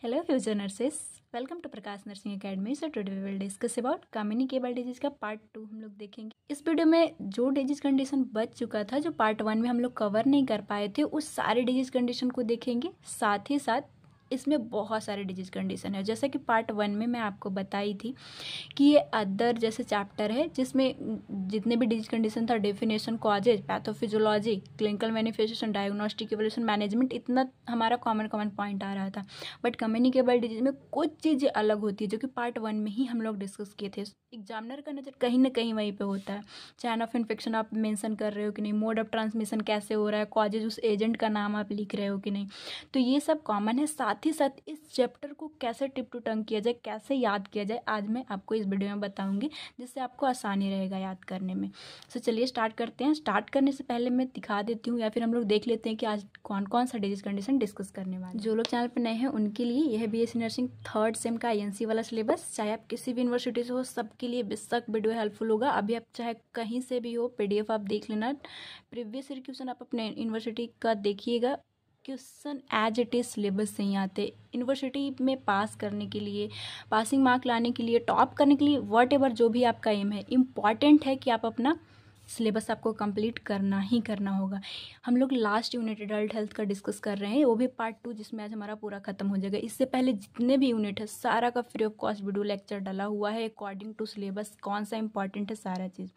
Hello future nurses, welcome to Prakash nursing academy. So today we will discuss about communicable disease का part 2 हम लोग देखेंगे। इस video में जो डिजीज कंडीशन बच चुका था, जो पार्ट 1 में हम लोग कवर नहीं कर पाए थे, उस सारे डिजीज कंडीशन को देखेंगे। साथ ही साथ इसमें बहुत सारे डिजीज कंडीशन है, जैसा कि पार्ट 1 में मैं आपको बताई थी कि ये अदर जैसे चैप्टर है जिसमें जितने भी डिजीज कंडीशन था, definition, causes, pathophysiology, clinical manifestation, diagnostic, evolution, management, इतना हमारा कॉमन पॉइंट आ रहा था। बट कम्युनिकेबल डिजीज में कुछ चीज़ें अलग होती है जो कि पार्ट 1 में ही हम लोग डिस्कस किए थे। एग्जामिनर का नज़र कहीं ना कहीं वहीं पे होता है। चैन ऑफ इन्फेक्शन आप मेंशन कर रहे हो कि नहीं, मोड ऑफ ट्रांसमिशन कैसे हो रहा है, कॉजेज, उस एजेंट का नाम आप लिख रहे हो कि नहीं, तो ये सब कॉमन है। साथ ही साथ इस चैप्टर को कैसे टिप टू टंग किया जाए, कैसे याद किया जाए, आज मैं आपको इस वीडियो में बताऊंगी, जिससे आपको आसानी रहेगा याद करने में। सो चलिए स्टार्ट करते हैं। स्टार्ट करने से पहले मैं दिखा देती हूँ या फिर हम लोग देख लेते हैं कि आज कौन कौन सा डिजीज कंडीशन डिस्कस करने वाले। जो लोग चैनल पर नए हैं उनके लिए यह बीएससी नर्सिंग थर्ड सेम का आईएनसी वाला सिलेबस, चाहे आप किसी भी यूनिवर्सिटी से हो, सबके लिए बेशक वीडियो हेल्पफुल होगा। अभी आप चाहे कहीं से भी हो, पीडीएफ आप देख लेना। प्रीवियस ईयर क्वेश्चन आप अपने यूनिवर्सिटी का देखिएगा, question as it is syllabus से ही आते। यूनिवर्सिटी में पास करने के लिए, पासिंग मार्क लाने के लिए, टॉप करने के लिए, वट एवर जो भी आपका एम है, इम्पॉर्टेंट है कि आप अपना सिलेबस आपको कंप्लीट करना ही करना होगा। हम लोग लास्ट यूनिट एडल्ट हेल्थ का डिस्कस कर रहे हैं, वो भी पार्ट 2, जिसमें आज हमारा पूरा खत्म हो जाएगा। इससे पहले जितने भी यूनिट है सारा का free of cost video lecture डाला हुआ है, अकॉर्डिंग टू सिलेबस कौन सा इंपॉर्टेंट है, सारा चीज़।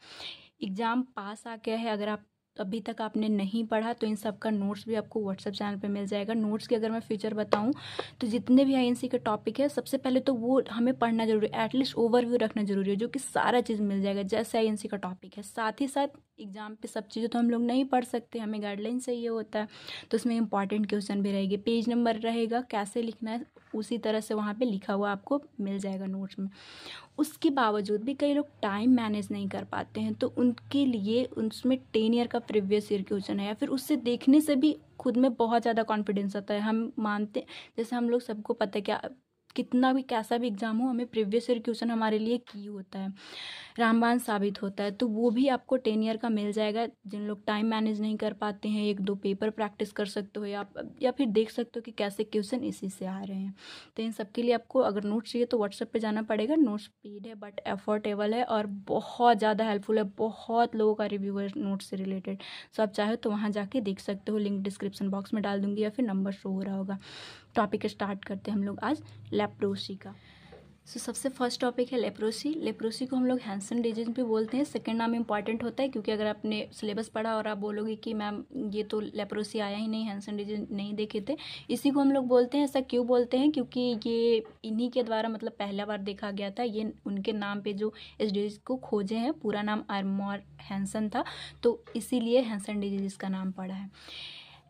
एग्ज़ाम पास आ गया है, अगर आप अभी तक आपने नहीं पढ़ा तो इन सब का नोट्स भी आपको व्हाट्सएप चैनल पे मिल जाएगा। नोट्स की अगर मैं फीचर बताऊं तो जितने भी आईएनसी के टॉपिक है, सबसे पहले तो वो हमें पढ़ना जरूरी है, एटलीस्ट ओवरव्यू रखना जरूरी है, जो कि सारा चीज़ मिल जाएगा जैसे आईएनसी का टॉपिक है। साथ ही साथ एग्जाम पे सब चीज़ें तो हम लोग नहीं पढ़ सकते, हमें गाइडलाइन चाहिए होता है, तो उसमें इंपॉर्टेंट क्वेश्चन भी रहेंगे, पेज नंबर रहेगा, कैसे लिखना है उसी तरह से वहाँ पे लिखा हुआ आपको मिल जाएगा नोट्स में। उसके बावजूद भी कई लोग टाइम मैनेज नहीं कर पाते हैं, तो उनके लिए उसमें 10 ईयर का प्रीवियस ईयर क्वेश्चन है, या फिर उससे देखने से भी खुद में बहुत ज़्यादा कॉन्फिडेंस आता है। हम मानते, जैसे हम लोग सबको पता है क्या, कितना भी कैसा भी एग्जाम हो, हमें प्रीवियस ईयर क्वेश्चन हमारे लिए की होता है, रामबाण साबित होता है। तो वो भी आपको 10 ईयर का मिल जाएगा। जिन लोग टाइम मैनेज नहीं कर पाते हैं, 1-2 पेपर प्रैक्टिस कर सकते हो, या फिर देख सकते हो कि कैसे क्वेश्चन इसी से आ रहे हैं। तो इन सब के लिए आपको अगर नोट्स चाहिए तो व्हाट्सएप पे जाना पड़ेगा। नोट्स पेड है बट अफोर्डेबल है और बहुत ज़्यादा हेल्पफुल है, बहुत लोगों का रिव्यू है नोट्स से रिलेटेड। सो आप चाहे तो वहाँ जाके देख सकते हो, लिंक डिस्क्रिप्शन बॉक्स में डाल दूंगी या फिर नंबर शो हो रहा होगा। टॉपिक स्टार्ट करते हैं हम लोग आज लेप्रोसी का। सबसे फर्स्ट टॉपिक है लेप्रोसी। लेप्रोसी को हम लोग हैंसन डिजीज भी बोलते हैं। सेकंड नाम इंपॉर्टेंट होता है, क्योंकि अगर आपने सिलेबस पढ़ा और आप बोलोगे कि मैम ये तो लेप्रोसी आया ही नहीं, हैंसन डिजीज नहीं देखे थे, इसी को हम लोग बोलते हैं। ऐसा क्यों बोलते हैं? क्योंकि ये इन्हीं के द्वारा मतलब पहला बार देखा गया था। ये उनके नाम पे जो इस डिजीज को खोजे हैं, पूरा नाम आर्मोर हैंसन था, तो इसीलिए हैंसन डिजीज इसका नाम पड़ा है।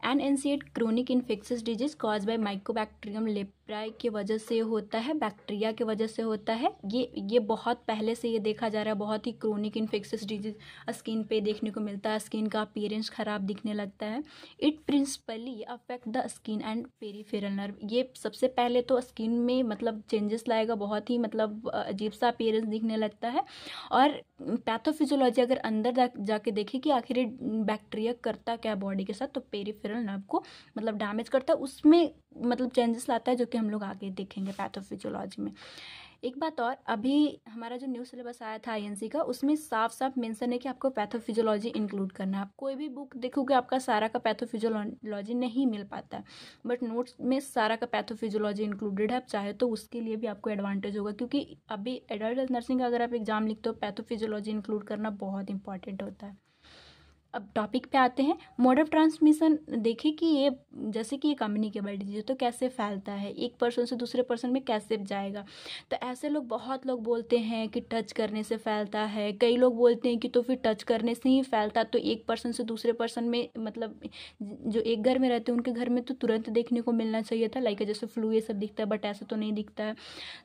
एनएनसीएड chronic infectious disease caused by mycobacterium leprae की वजह से होता है, बैक्टीरिया की वजह से होता है। ये बहुत पहले से ये देखा जा रहा है, बहुत ही क्रोनिक इन्फेक्शियस डिजीज स्किन पे देखने को मिलता है, स्किन का अपीयरेंस खराब दिखने लगता है। It principally affect the skin and peripheral nerve. ये सबसे पहले तो स्किन में मतलब चेंजेस लाएगा, बहुत ही मतलब अजीब सा अपीयरेंस दिखने लगता है। और पैथोफिजियोलॉजी अगर अंदर जाके देखे कि आखिर बैक्टीरिया करता क्या बॉडी के साथ, तो पेरिफेरल नर्व को मतलब डैमेज करता है, उसमें मतलब चेंजेस लाता है, जो कि हम लोग आगे देखेंगे पैथोफिजियोलॉजी में। एक बात और, अभी हमारा जो न्यू सिलेबस आया था आईएनसी का, उसमें साफ साफ मेंशन है कि आपको पैथोफिजियोलॉजी इंक्लूड करना है। आप कोई भी बुक देखोगे आपका सारा का पैथोफिजियोलॉजी नहीं मिल पाता है, बट नोट्स में सारा का पैथोफिजियोलॉजी इंक्लूडेड है। आप चाहे तो उसके लिए भी आपको एडवांटेज होगा, क्योंकि अभी एडल्ट नर्सिंग का अगर आप एग्जाम लिखते हो, पैथोफिजियोलॉजी इंक्लूड करना बहुत इंपॉर्टेंट होता है। अब टॉपिक पे आते हैं। मोड ऑफ ट्रांसमिशन देखें कि ये जैसे कि ये कम्युनिकेबल डिजीज तो कैसे फैलता है, एक पर्सन से दूसरे पर्सन में कैसे जाएगा। तो ऐसे लोग, बहुत लोग बोलते हैं कि टच करने से फैलता है, कई लोग बोलते हैं कि तो फिर टच करने से ही फैलता, तो एक पर्सन से दूसरे पर्सन में मतलब जो एक घर में रहते हैं उनके घर में तो तुरंत देखने को मिलना चाहिए था, लाइक जैसे फ्लू ये सब दिखता है, बट ऐसा तो नहीं दिखता है।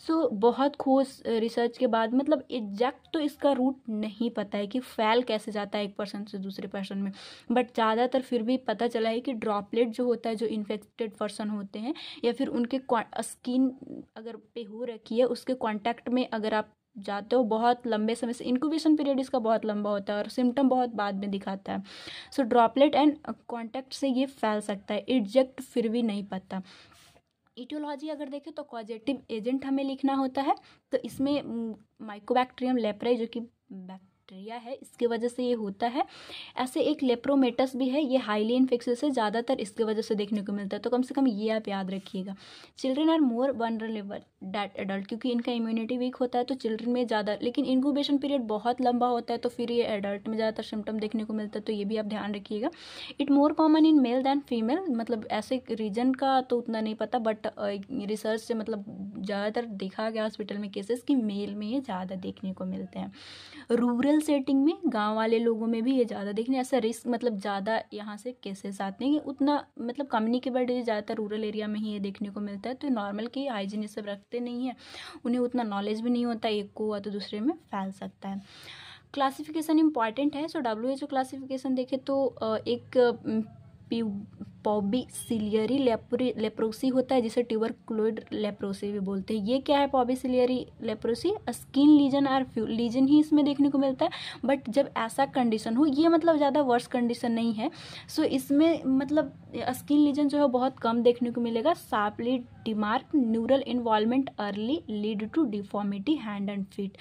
सो बहुत खोज रिसर्च के बाद मतलब एग्जैक्ट तो इसका रूट नहीं पता है कि फैल कैसे जाता है एक पर्सन से दूसरे पर्सन में, बट ज़्यादातर फिर भी पता चला है कि ड्रॉपलेट जो होता है, जो इन्फेक्टेड पर्सन होते हैं या फिर उनके स्किन अगर पे हो रखी है, उसके कांटेक्ट में अगर आप जाते हो बहुत लंबे समय से, इंक्यूबेशन पीरियड इसका बहुत लंबा होता है और सिम्टम बहुत बाद में दिखाता है। सो ड्रॉपलेट एंड कांटेक्ट से ये फैल सकता है, एग्जैक्ट फिर भी नहीं पता। इटियोलॉजी अगर देखें तो कॉजेटिव एजेंट हमें लिखना होता है, तो इसमें माइकोबैक्टीरियम लेप्राई जो कि बैक्टीरिया है, इसके वजह से ये होता है। ऐसे एक लेप्रोमेटस भी है, ये हाईली इन्फेक्शियस है, ज़्यादातर इसके वजह से देखने को मिलता है, तो कम से कम ये आप याद रखिएगा। Children are more vulnerable that adult, क्योंकि इनका इम्यूनिटी वीक होता है तो चिल्ड्रन में ज़्यादा, लेकिन इंक्यूबेशन पीरियड बहुत लंबा होता है तो फिर ये एडल्ट में ज़्यादातर सिम्टम देखने को मिलता है, तो ये भी आप ध्यान रखिएगा। It more common in male than female, मतलब ऐसे रीजन का तो उतना नहीं पता, बट रिसर्च से मतलब ज़्यादातर देखा गया हॉस्पिटल में केसेस कि मेल में ये ज़्यादा देखने को मिलते हैं। रूरल सेटिंग में, गांव वाले लोगों में भी ये ज़्यादा देखने, ऐसा रिस्क मतलब ज़्यादा यहाँ से केसेस आते हैं, उतना मतलब कम्युनिकेबल डिजीज ज़्यादातर रूरल एरिया में ही ये देखने को मिलता है। तो नॉर्मल के हाइजीन ये सब रखते नहीं है, उन्हें उतना नॉलेज भी नहीं होता, एक को हुआ तो दूसरे में फैल सकता है। क्लासिफिकेशन इंपॉर्टेंट है। सो WHO क्लासिफिकेशन देखें तो एक पॉबीसिलियरी लेप्रोसी होता है, जिसे ट्यूबरकुलोइड लेप्रोसी भी बोलते हैं। ये क्या है पॉबीसिलियरी लेप्रोसी? स्किन लीजन और लीजन ही इसमें देखने को मिलता है, बट जब ऐसा कंडीशन हो, ये मतलब ज़्यादा वर्स कंडीशन नहीं है। सो इसमें मतलब स्किन लीजन जो है बहुत कम देखने को मिलेगा। Sharply demarcated neural involvement early lead to deformity hand and feet,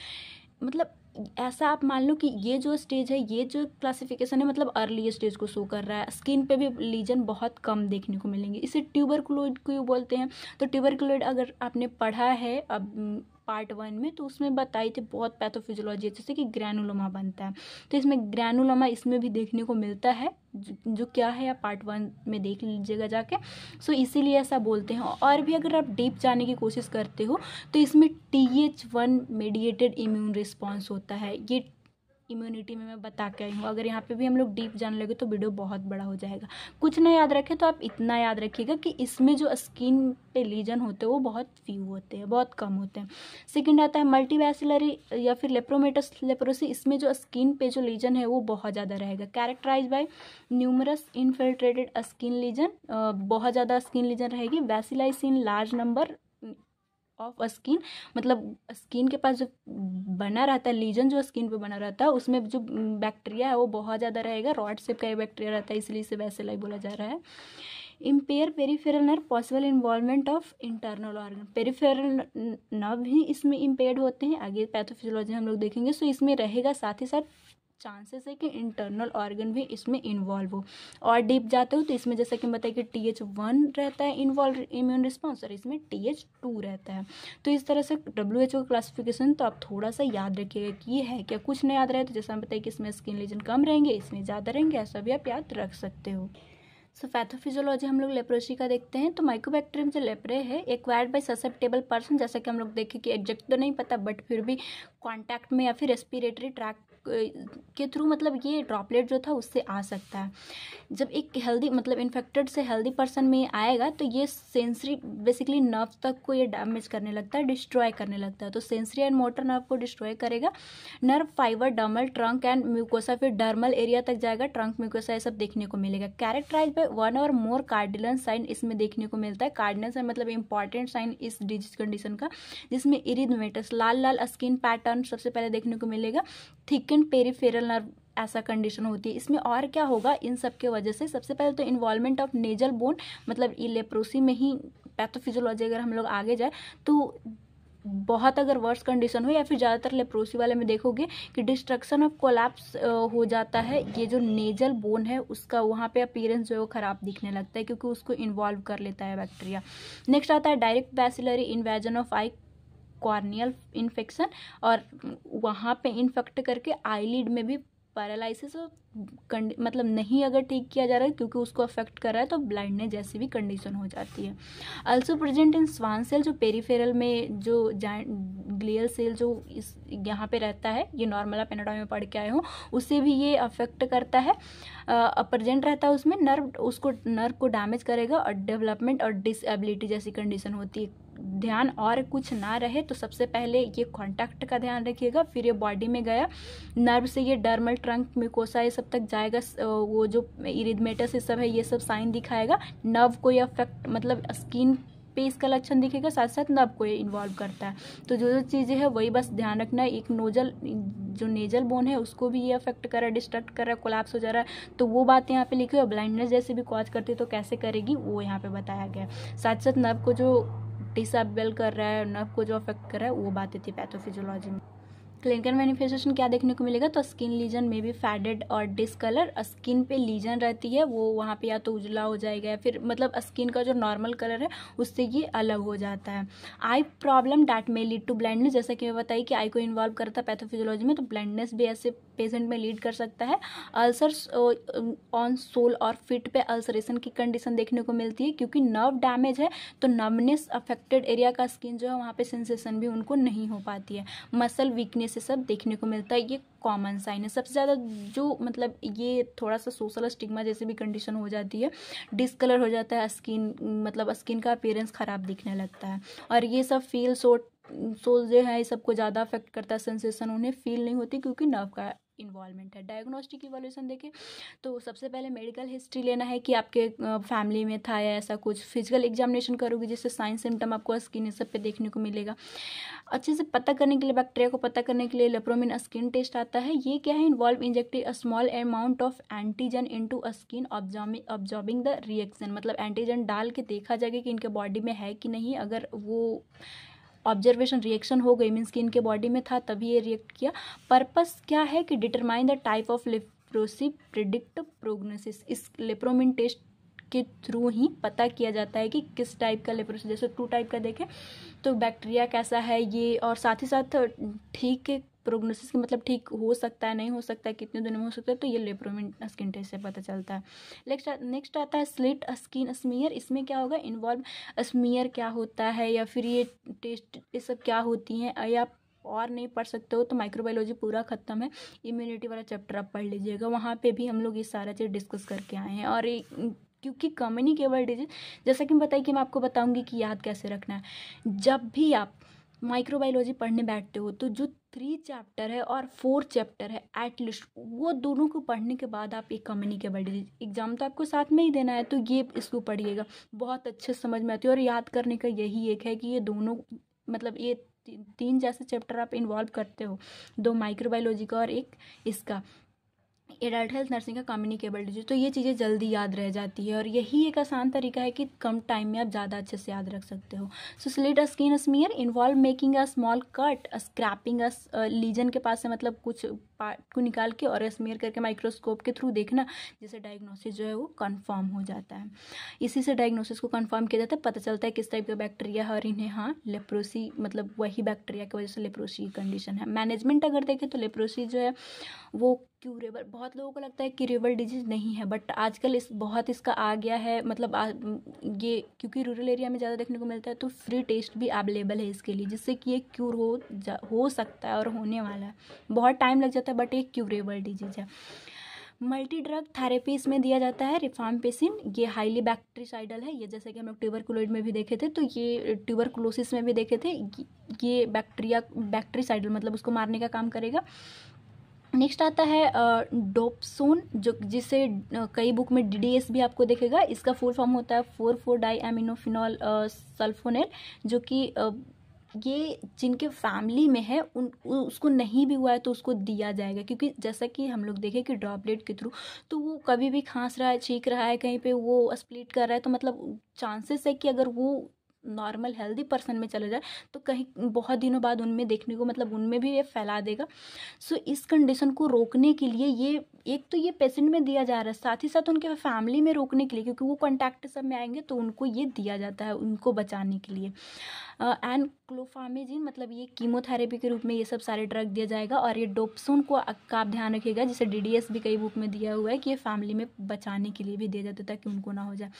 मतलब ऐसा आप मान लो कि ये जो स्टेज है, ये जो क्लासिफिकेशन है, मतलब अर्ली स्टेज को शो कर रहा है। स्किन पे भी लीजन बहुत कम देखने को मिलेंगे, इसे ट्यूबरकुलोइड को बोलते हैं। तो ट्यूबरकुलोइड अगर आपने पढ़ा है अब पार्ट 1 में, तो उसमें बताई थी बहुत पैथोफिजियोलॉजी, जैसे कि ग्रैनुलोमा बनता है, तो इसमें ग्रैनुलोमा इसमें भी देखने को मिलता है, जो क्या है आप पार्ट 1 में देख लीजिएगा जाके। सो इसीलिए ऐसा बोलते हैं। और भी अगर आप डीप जाने की कोशिश करते हो तो इसमें TH1 मेडिएटेड इम्यून रिस्पॉन्स होता है, ये इम्यूनिटी में मैं बता के आई हूँ। अगर यहाँ पे भी हम लोग डीप जाने लगे तो वीडियो बहुत बड़ा हो जाएगा। कुछ ना याद रखें तो आप इतना याद रखिएगा कि इसमें जो स्किन पे लीजन होते हैं वो बहुत फ्यू होते हैं, बहुत कम होते हैं। सेकंड आता है मल्टीवैसिलरी या फिर लेप्रोमेटस लेप्रोसी, इसमें जो स्किन पे जो लीजन है वो बहुत ज़्यादा रहेगा। Characterize by numerous infiltrated skin lesion, बहुत ज़्यादा स्किन लीजन रहेगी। वैसिलाइस in large number of skin, मतलब स्किन के पास जो बना रहता है लीजन, जो स्किन पे बना रहता है, उसमें जो बैक्टीरिया है वो बहुत ज़्यादा रहेगा। रॉड शेप का बैक्टीरिया रहता है, इसलिए इसे वैसिलाई बोला जा रहा है। Empire peripheral nerve, possible involvement of internal organ, peripheral nerve भी इसमें इम्पेयर्ड होते हैं, आगे पैथोफिजियोलॉजी हम लोग देखेंगे। सो इसमें रहेगा, साथ ही साथ चांसेस है कि इंटरनल ऑर्गन भी इसमें इन्वॉल्व हो। और डीप जाते हो तो इसमें जैसा कि बताया कि TH1 रहता है इन्वॉल्व इम्यून रिस्पॉन्स, और इसमें TH2 रहता है। तो इस तरह से WHO क्लासिफिकेशन तो आप थोड़ा सा याद रखिएगा कि ये है क्या। कुछ नहीं याद रहे तो जैसा हम बताइए कि इसमें स्किन लीजन कम रहेंगे, इसमें ज़्यादा रहेंगे, ऐसा भी आप याद रख सकते हो। सो पैथोफिजियोलॉजी हम लोग लेप्रोसी का देखते हैं। तो माइकोबैक्टीरियम जो लेप्रे है, एक्वायर्ड बाय ससेप्टेबल पर्सन, जैसा कि हम लोग देखें कि एग्जैक्ट तो नहीं पता, बट फिर भी कॉन्टैक्ट में या फिर रेस्पिरेटरी ट्रैक के थ्रू, मतलब ये ड्रॉपलेट जो था उससे आ सकता है। जब एक हेल्दी मतलब इन्फेक्टेड से हेल्दी पर्सन में आएगा तो ये सेंसरी बेसिकली नर्व तक को ये डैमेज करने लगता है, डिस्ट्रॉय करने लगता है। तो सेंसरी एंड मोटर नर्व को डिस्ट्रॉय करेगा। Nerve fibre, dermal, trunk and mucosa, फिर डर्मल एरिया तक जाएगा, ट्रंक, म्यूकोसा, ये सब देखने को मिलेगा। कैरेक्टराइज बाय वन और मोर कार्डिनल साइन इसमें देखने को मिलता है। कार्डिनल साइन मतलब इंपॉर्टेंट साइन इस डिजीज कंडीशन का, जिसमें इरिथमेटस, लाल लाल स्किन पैटर्न सबसे पहले देखने को मिलेगा। थिकन पेरिफेरल नर्व, ऐसा कंडीशन होती है इसमें। और क्या होगा इन सब के वजह से, सबसे पहले तो इन्वॉल्वमेंट ऑफ नेजल बोन, मतलब ये लेप्रोसी में ही पैथोफिजियोलॉजी अगर हम लोग आगे जाए तो बहुत अगर वर्स कंडीशन हो, या फिर ज़्यादातर लेप्रोसी वाले में देखोगे कि डिस्ट्रक्शन ऑफ कोलैप्स हो जाता है। ये जो नेजल बोन है उसका वहाँ पे अपीयरेंस जो है वो ख़राब दिखने लगता है, क्योंकि उसको इन्वॉल्व कर लेता है बैक्टीरिया। नेक्स्ट आता है direct bacillary invasion of eye corneal infection, और वहाँ पे इन्फेक्ट करके आईलिड में भी पैरालिसिस मतलब नहीं अगर ठीक किया जा रहा है, क्योंकि उसको अफेक्ट कर रहा है, तो ब्लाइंडनेस जैसी भी कंडीशन हो जाती है। Also present in Schwann cell, जो पेरिफेरल में जो ग्लियल सेल जो इस यहाँ पे रहता है, ये नॉर्मल आप एनाटॉमी में पढ़ के आए हो, उससे भी ये अफेक्ट करता है, प्रेजेंट रहता है उसमें। नर्व को डैमेज करेगा, और डेवलपमेंट और डिसेबिलिटी जैसी कंडीशन होती है। ध्यान और कुछ ना रहे तो सबसे पहले ये कॉन्टैक्ट का ध्यान रखिएगा, फिर ये बॉडी में गया, नर्व से ये डर्मल, ट्रंक, म्यूकोसा ये सब तक जाएगा, वो जो इरिथमेटस ये सब है ये सब साइन दिखाएगा। नर्व को ये अफेक्ट मतलब स्किन पे इसका लक्षण दिखेगा, साथ साथ नर्व को ये इन्वॉल्व करता है। तो जो जो चीज़ें हैं वही बस ध्यान रखना है। एक नोजल जो नेजल बोन है उसको भी ये अफेक्ट कर रहा है, डिस्ट्रक्ट कर रहा है, कोलैप्स हो जा रहा है, तो वो बात यहाँ पे लिखी है। ब्लाइंडनेस जैसे भी कॉज करती है तो कैसे करेगी वो यहाँ पे बताया गया है। साथ साथ नर्व को जो डिसेबल कर रहा है, नर्व को जो अफेक्ट कर रहा है वो बातें थी पैथोफिजियोलॉजी में। क्लिनिकल मैनिफेस्टेशन क्या देखने को मिलेगा, तो स्किन लीजन में भी फैडेड और डिसकलर। स्किन पे लीजन रहती है वो वहाँ पे या तो उजला हो जाएगा या फिर मतलब स्किन का जो नॉर्मल कलर है उससे ये अलग हो जाता है। Eye problem that may lead to blindness, जैसा कि मैं बताई कि आई को इन्वॉल्व करता है पैथोफिजियोलॉजी में, तो ब्लाइंडनेस भी ऐसे पेशेंट में लीड कर सकता है। अल्सर्स ऑन सोल और फिट पे अल्सरेशन की कंडीशन देखने को मिलती है, क्योंकि नर्व डैमेज है तो नर्वनेस अफेक्टेड एरिया का स्किन जो है वहाँ पे सेंसेशन भी उनको नहीं हो पाती है। मसल वीकनेस से सब देखने को मिलता है, ये कॉमन साइन है। सबसे ज़्यादा जो मतलब ये थोड़ा सा सोशल स्टिग्मा जैसे भी कंडीशन हो जाती है, डिसकलर हो जाता है स्किन, मतलब स्किन का अपीयरेंस ख़राब दिखने लगता है, और ये सब फील सोल जो है ये सबको ज़्यादा अफेक्ट करता है। सेंसेशन उन्हें फील नहीं होती क्योंकि नर्व का इन्वॉल्वमेंट है। डायग्नोस्टिक इवोल्यूशन देखें तो सबसे पहले मेडिकल हिस्ट्री लेना है कि आपके फैमिली में था या ऐसा कुछ। फिजिकल एग्जामिनेशन करोगे जिससे साइन सिम्टम आपको स्किन सब पे देखने को मिलेगा। अच्छे से पता करने के लिए, बैक्टीरिया को पता करने के लिए लेप्रोमिन स्किन टेस्ट आता है। ये क्या है, involve injecting a small amount of antigen into a skin absorbing the reaction, मतलब एंटीजन डाल के देखा जाएगा कि इनके बॉडी में है कि नहीं। अगर वो ऑब्जर्वेशन रिएक्शन हो गई मीन्स कि इनके बॉडी में था तभी ये रिएक्ट किया। पर्पस क्या है कि determine the type of leprosy predict prognosis. इस लेप्रोमिन टेस्ट के थ्रू ही पता किया जाता है कि किस टाइप का लेप्रोसी, जैसे 2 टाइप का देखें तो बैक्टीरिया कैसा है ये, और साथ ही साथ ठीक है प्रोग्नोसिस की मतलब ठीक हो सकता है नहीं हो सकता है, कितने दिनों में हो सकता है, तो ये लेप्रोमिन स्किन टेस्ट से पता चलता है। नेक्स्ट आता है स्लिट स्किन स्मीयर। इसमें क्या होगा, इन्वॉल्व स्मीयर क्या होता है या फिर ये टेस्ट ये सब क्या होती हैं, या और नहीं पढ़ सकते हो तो माइक्रोबायोलॉजी पूरा खत्म है, इम्यूनिटी वाला चैप्टर आप पढ़ लीजिएगा, वहाँ पे भी हम लोग ये सारा चीज़ डिस्कस करके आए हैं। और क्योंकि कम्युनिकेबल डिजीज जैसा कि मैं बताई कि मैं आपको बताऊंगी कि याद कैसे रखना है। जब भी आप माइक्रोबायोलॉजी पढ़ने बैठते हो तो जो 3 चैप्टर है और 4 चैप्टर है एटलीस्ट वो दोनों को पढ़ने के बाद आप एक कम्युनिकेबल डिजीज, एग्जाम तो आपको साथ में ही देना है तो ये इसको पढ़िएगा, बहुत अच्छे से समझ में आती है। और याद करने का यही एक है कि ये दोनों मतलब ये 3 जैसे चैप्टर आप इन्वॉल्व करते हो, 2 माइक्रोबायोलॉजी का और एक इसका एडल्ट हेल्थ नर्सिंग का कम्युनिकेबल डिजीज, तो ये चीज़ें जल्दी याद रह जाती है और यही एक आसान तरीका है कि कम टाइम में आप ज़्यादा अच्छे से याद रख सकते हो। So slit a skin smear involve making a small cut, scraping a lesion के पास से मतलब कुछ पार्ट को निकाल के और स्मीयर करके माइक्रोस्कोप के थ्रू देखना, जिससे डायग्नोसिस जो है वो कंफर्म हो जाता है। इसी से डायग्नोसिस को कंफर्म किया जाता है, पता चलता है किस टाइप का बैक्टीरिया है और इन्हें हाँ लेप्रोसी मतलब वही बैक्टीरिया की वजह से लेप्रोसी कंडीशन है। मैनेजमेंट अगर देखें तो लेप्रोसी जो है वो क्यूरेबल, बहुत लोगों को लगता है क्यूरेबल डिजीज नहीं है, बट आजकल बहुत इसका आ गया है, मतलब ये क्योंकि रूरल एरिया में ज़्यादा देखने को मिलता है तो फ्री टेस्ट भी अवेलेबल है इसके लिए, जिससे कि ये क्यूर हो सकता है और होने वाला है। बहुत टाइम लग जाता है बट एक क्यूरेबल डिजीज है। मल्टी ड्रग थेरेपी इसमें दिया जाता है। रिफाम्पिसिन ये हाईली बैक्टीरिसाइडल है, ये जैसे कि हम लोग ट्यूबरकुलोइड में भी देखे थे, तो ये ट्यूबरकुलोसिस में भी देखे थे, ये बैक्टीरिसाइडल मतलब उसको मारने का काम करेगा। नेक्स्ट आता है डोपसोन, जो जिसे कई बुक में DDS भी आपको देखेगा। इसका फुल फॉर्म होता है 4,4-डाईएमिनोफिनॉल सल्फोनेल, जो कि ये जिनके फैमिली में है उसको नहीं भी हुआ है तो उसको दिया जाएगा, क्योंकि जैसा कि हम लोग देखें कि ड्रॉपलेट के थ्रू तो वो कभी भी खांस रहा है, छींक रहा है, कहीं पे वो स्प्लिट कर रहा है, तो मतलब चांसेस है कि अगर वो नॉर्मल हेल्दी पर्सन में चले जाए तो कहीं बहुत दिनों बाद उनमें देखने को मतलब उनमें भी ये फैला देगा। सो इस कंडीशन को रोकने के लिए ये एक तो ये पेशेंट में दिया जा रहा है, साथ ही साथ उनके फैमिली में रोकने के लिए, क्योंकि वो कॉन्टैक्ट सब में आएंगे तो उनको ये दिया जाता है उनको बचाने के लिए। एंड क्लोफामेजिन मतलब ये कीमोथेरेपी के रूप में ये सब सारे ड्रग दिया जाएगा। और ये डोपसोन को का आप ध्यान रखिएगा, जिसे DDS भी कई बुक में दिया हुआ है कि ये फैमिली में बचाने के लिए भी दिया जाता है ताकि उनको ना हो जाए।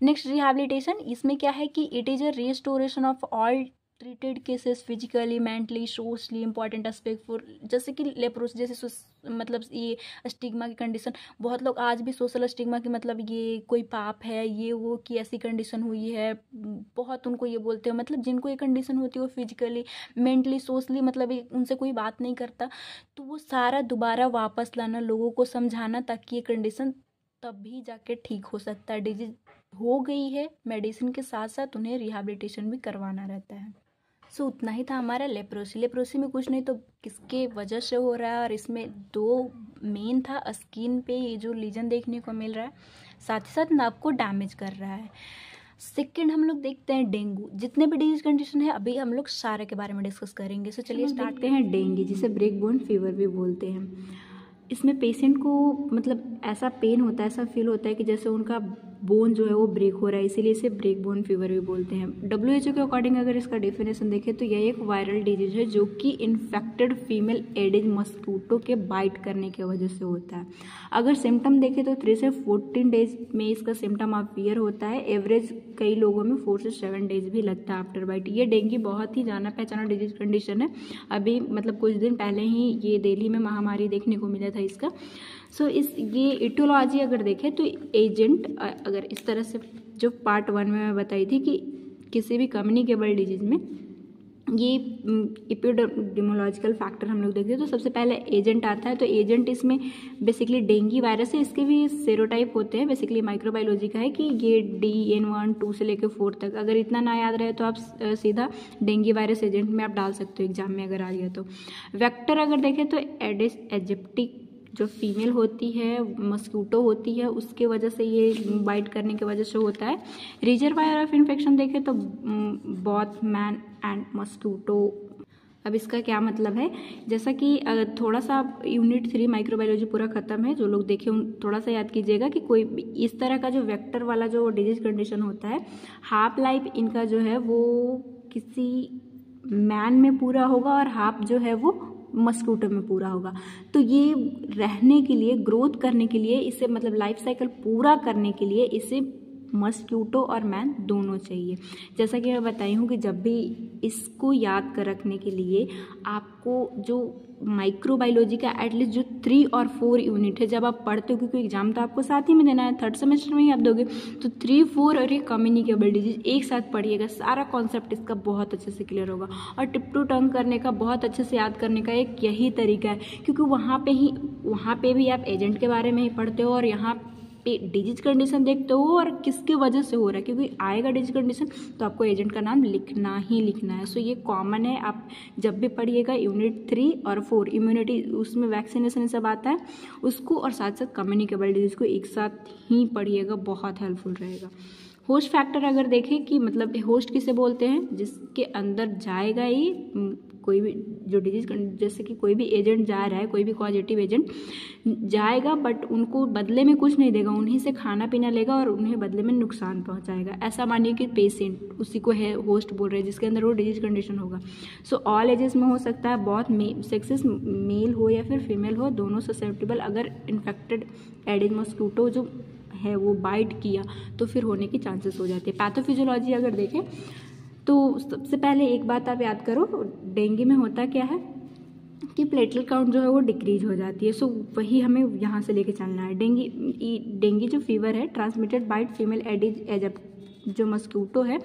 नेक्स्ट रिहैबिलिटेशन, इसमें क्या है कि it is a restoration of all treated cases physically mentally socially important aspect for, जैसे कि लेप्रोसी जैसे मतलब ये स्टिग्मा की कंडीशन, बहुत लोग आज भी सोशल स्टिग्मा की मतलब ये कोई पाप है ये वो कि ऐसी कंडीशन हुई है, बहुत उनको ये बोलते हैं, मतलब जिनको ये कंडीशन होती है वो फिजिकली मेंटली सोशली मतलब उनसे कोई बात नहीं करता, तो वो सारा दोबारा वापस लाना, लोगों को समझाना ताकि ये कंडीशन तब भी जाके ठीक हो सकता है, डिजीज हो गई है, मेडिसिन के साथ साथ उन्हें रिहैबिलिटेशन भी करवाना रहता है। सो उतना ही था हमारा लेप्रोसी। लेप्रोसी में कुछ नहीं तो किसके वजह से हो रहा है, और इसमें दो मेन था, स्किन पे ये जो लीजन देखने को मिल रहा है, साथ ही साथ नर्व को डैमेज कर रहा है। सेकंड हम लोग देखते हैं डेंगू। जितने भी डिजीज कंडीशन है अभी हम लोग सारे के बारे में डिस्कस करेंगे। सो चलिए स्टार्ट करते हैं डेंगू, जिसे ब्रेक बोन फीवर भी बोलते हैं। इसमें पेशेंट को मतलब ऐसा पेन होता है, ऐसा फील होता है कि जैसे उनका बोन जो है वो ब्रेक हो रहा है, इसीलिए इसे ब्रेक बोन फीवर भी बोलते हैं। WHO के अकॉर्डिंग अगर इसका डेफिनेशन देखें तो यह एक वायरल डिजीज है जो कि इन्फेक्टेड फीमेल एडिज मस्कीटो के बाइट करने की वजह से होता है। अगर सिम्टम देखें तो 3 से 14 डेज में इसका सिम्टम अपीयर होता है। एवरेज कई लोगों में 4 से 7 डेज भी लगता है आफ्टर बाइट। ये डेंगू बहुत ही जाना पहचाना डिजीज कंडीशन है। अभी मतलब कुछ दिन पहले ही ये दिल्ली में महामारी देखने को मिला था इसका। सो ये इटियोलॉजी अगर देखें तो एजेंट, अगर इस तरह से जो पार्ट 1 में मैं बताई थी कि किसी भी कम्युनिकेबल डिजीज में ये एपिडेमियोलॉजिकल फैक्टर हम लोग देखते हैं तो सबसे पहले एजेंट आता है। तो एजेंट इसमें बेसिकली डेंगू वायरस है। इसके भी सेरोटाइप होते हैं, बेसिकली माइक्रोबायोलॉजी का है कि ये DN1 2 से लेकर 4 तक। अगर इतना ना याद रहे तो आप सीधा डेंगू वायरस एजेंट में आप डाल सकते हो एग्जाम में अगर आ गया तो। वेक्टर अगर देखें तो एडिस एजिप्टी जो फीमेल होती है, मस्कीटो होती है, उसके वजह से ये बाइट करने की वजह से होता है। रिजर्वायर ऑफ इन्फेक्शन देखें तो बोथ मैन एंड मस्कीटो। अब इसका क्या मतलब है, जैसा कि थोड़ा सा यूनिट 3 माइक्रोबायोलॉजी पूरा खत्म है, जो लोग देखे थोड़ा सा याद कीजिएगा कि कोई इस तरह का जो वेक्टर वाला जो डिजीज कंडीशन होता है, हाफ लाइफ इनका जो है वो किसी मैन में पूरा होगा और हाफ जो है वो मस्कीटो में पूरा होगा। तो ये रहने के लिए, ग्रोथ करने के लिए, इसे मतलब लाइफ साइकिल पूरा करने के लिए इसे मस्कीटो और मैन दोनों चाहिए। जैसा कि मैं बताई हूँ कि जब भी इसको याद कर रखने के लिए आपको जो माइक्रोबायोलॉजी का एटलीस्ट जो 3 और 4 यूनिट है जब आप पढ़ते हो, क्योंकि एग्जाम तो आपको साथ ही में देना है, 3rd सेमेस्टर में ही आप दोगे, तो 3, 4 और ये कम्युनिकेबल डिजीज एक साथ पढ़िएगा, सारा कॉन्सेप्ट इसका बहुत अच्छे से क्लियर होगा। और टिप टू टंग करने का, बहुत अच्छे से याद करने का एक यही तरीका है, क्योंकि वहाँ पे भी आप एजेंट के बारे में ही पढ़ते हो और यहाँ पे डिजीज कंडीशन देखते हो और किसके वजह से हो रहा है, क्योंकि आएगा डिजीज कंडीशन तो आपको एजेंट का नाम लिखना ही लिखना है। सो ये कॉमन है, आप जब भी पढ़िएगा यूनिट 3 और 4 इम्यूनिटी, उसमें वैक्सीनेशन सब आता है उसको, और साथ साथ कम्युनिकेबल डिजीज को एक साथ ही पढ़िएगा, बहुत हेल्पफुल रहेगा। होस्ट फैक्टर अगर देखें कि मतलब होस्ट किसे बोलते हैं, जिसके अंदर जाएगा ये कोई भी जो डिजीज, जैसे कि कोई भी एजेंट जा रहा है, कोई भी कॉजेटिव एजेंट जाएगा बट उनको बदले में कुछ नहीं देगा, उन्हीं से खाना पीना लेगा और उन्हें बदले में नुकसान पहुंचाएगा। ऐसा मानिए कि पेशेंट, उसी को है होस्ट बोल रहे हैं, जिसके अंदर वो डिजीज कंडीशन होगा। सो ऑल एजेस में हो सकता है, बहुत सेक्सेस मेल हो या फिर फीमेल हो, दोनों ससेप्टेबल। अगर इन्फेक्टेड एडिज मस्कीटो जो है वो बाइट किया तो फिर होने की चांसेस हो जाते हैं। पैथोफिजियोलॉजी अगर देखें तो सबसे पहले एक बात आप याद करो, डेंगू में होता क्या है कि प्लेटलेट काउंट जो है वो डिक्रीज हो जाती है। सो वही हमें यहाँ से लेके चलना है। डेंगू जो फीवर है transmitted bite female Aedes aegypti जो मस्कीटो है,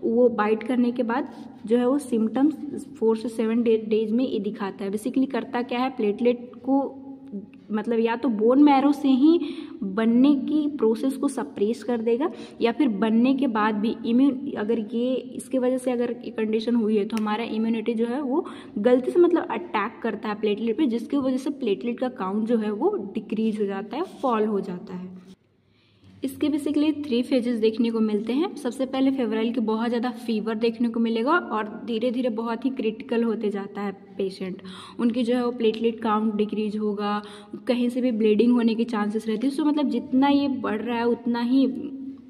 वो बाइट करने के बाद जो है वो सिम्टम्स 4 से 7 डेज में ये दिखाता है। बेसिकली करता क्या है, प्लेटलेट को मतलब या तो बोन मैरो से ही बनने की प्रोसेस को सप्रेस कर देगा, या फिर बनने के बाद भी अगर ये इसके वजह से अगर कंडीशन हुई है तो हमारा इम्यूनिटी जो है वो गलती से मतलब अटैक करता है प्लेटलेट पे, जिसकी वजह से प्लेटलेट का काउंट जो है वो डिक्रीज हो जाता है, फॉल हो जाता है। इसके बेसिकली 3 फेजेस देखने को मिलते हैं। सबसे पहले फेब्राइल के बहुत ज़्यादा फीवर देखने को मिलेगा और धीरे धीरे बहुत ही क्रिटिकल होते जाता है पेशेंट, उनकी जो है वो प्लेटलेट काउंट डिक्रीज होगा, कहीं से भी ब्लीडिंग होने की चांसेस रहती है। सो मतलब जितना ये बढ़ रहा है उतना ही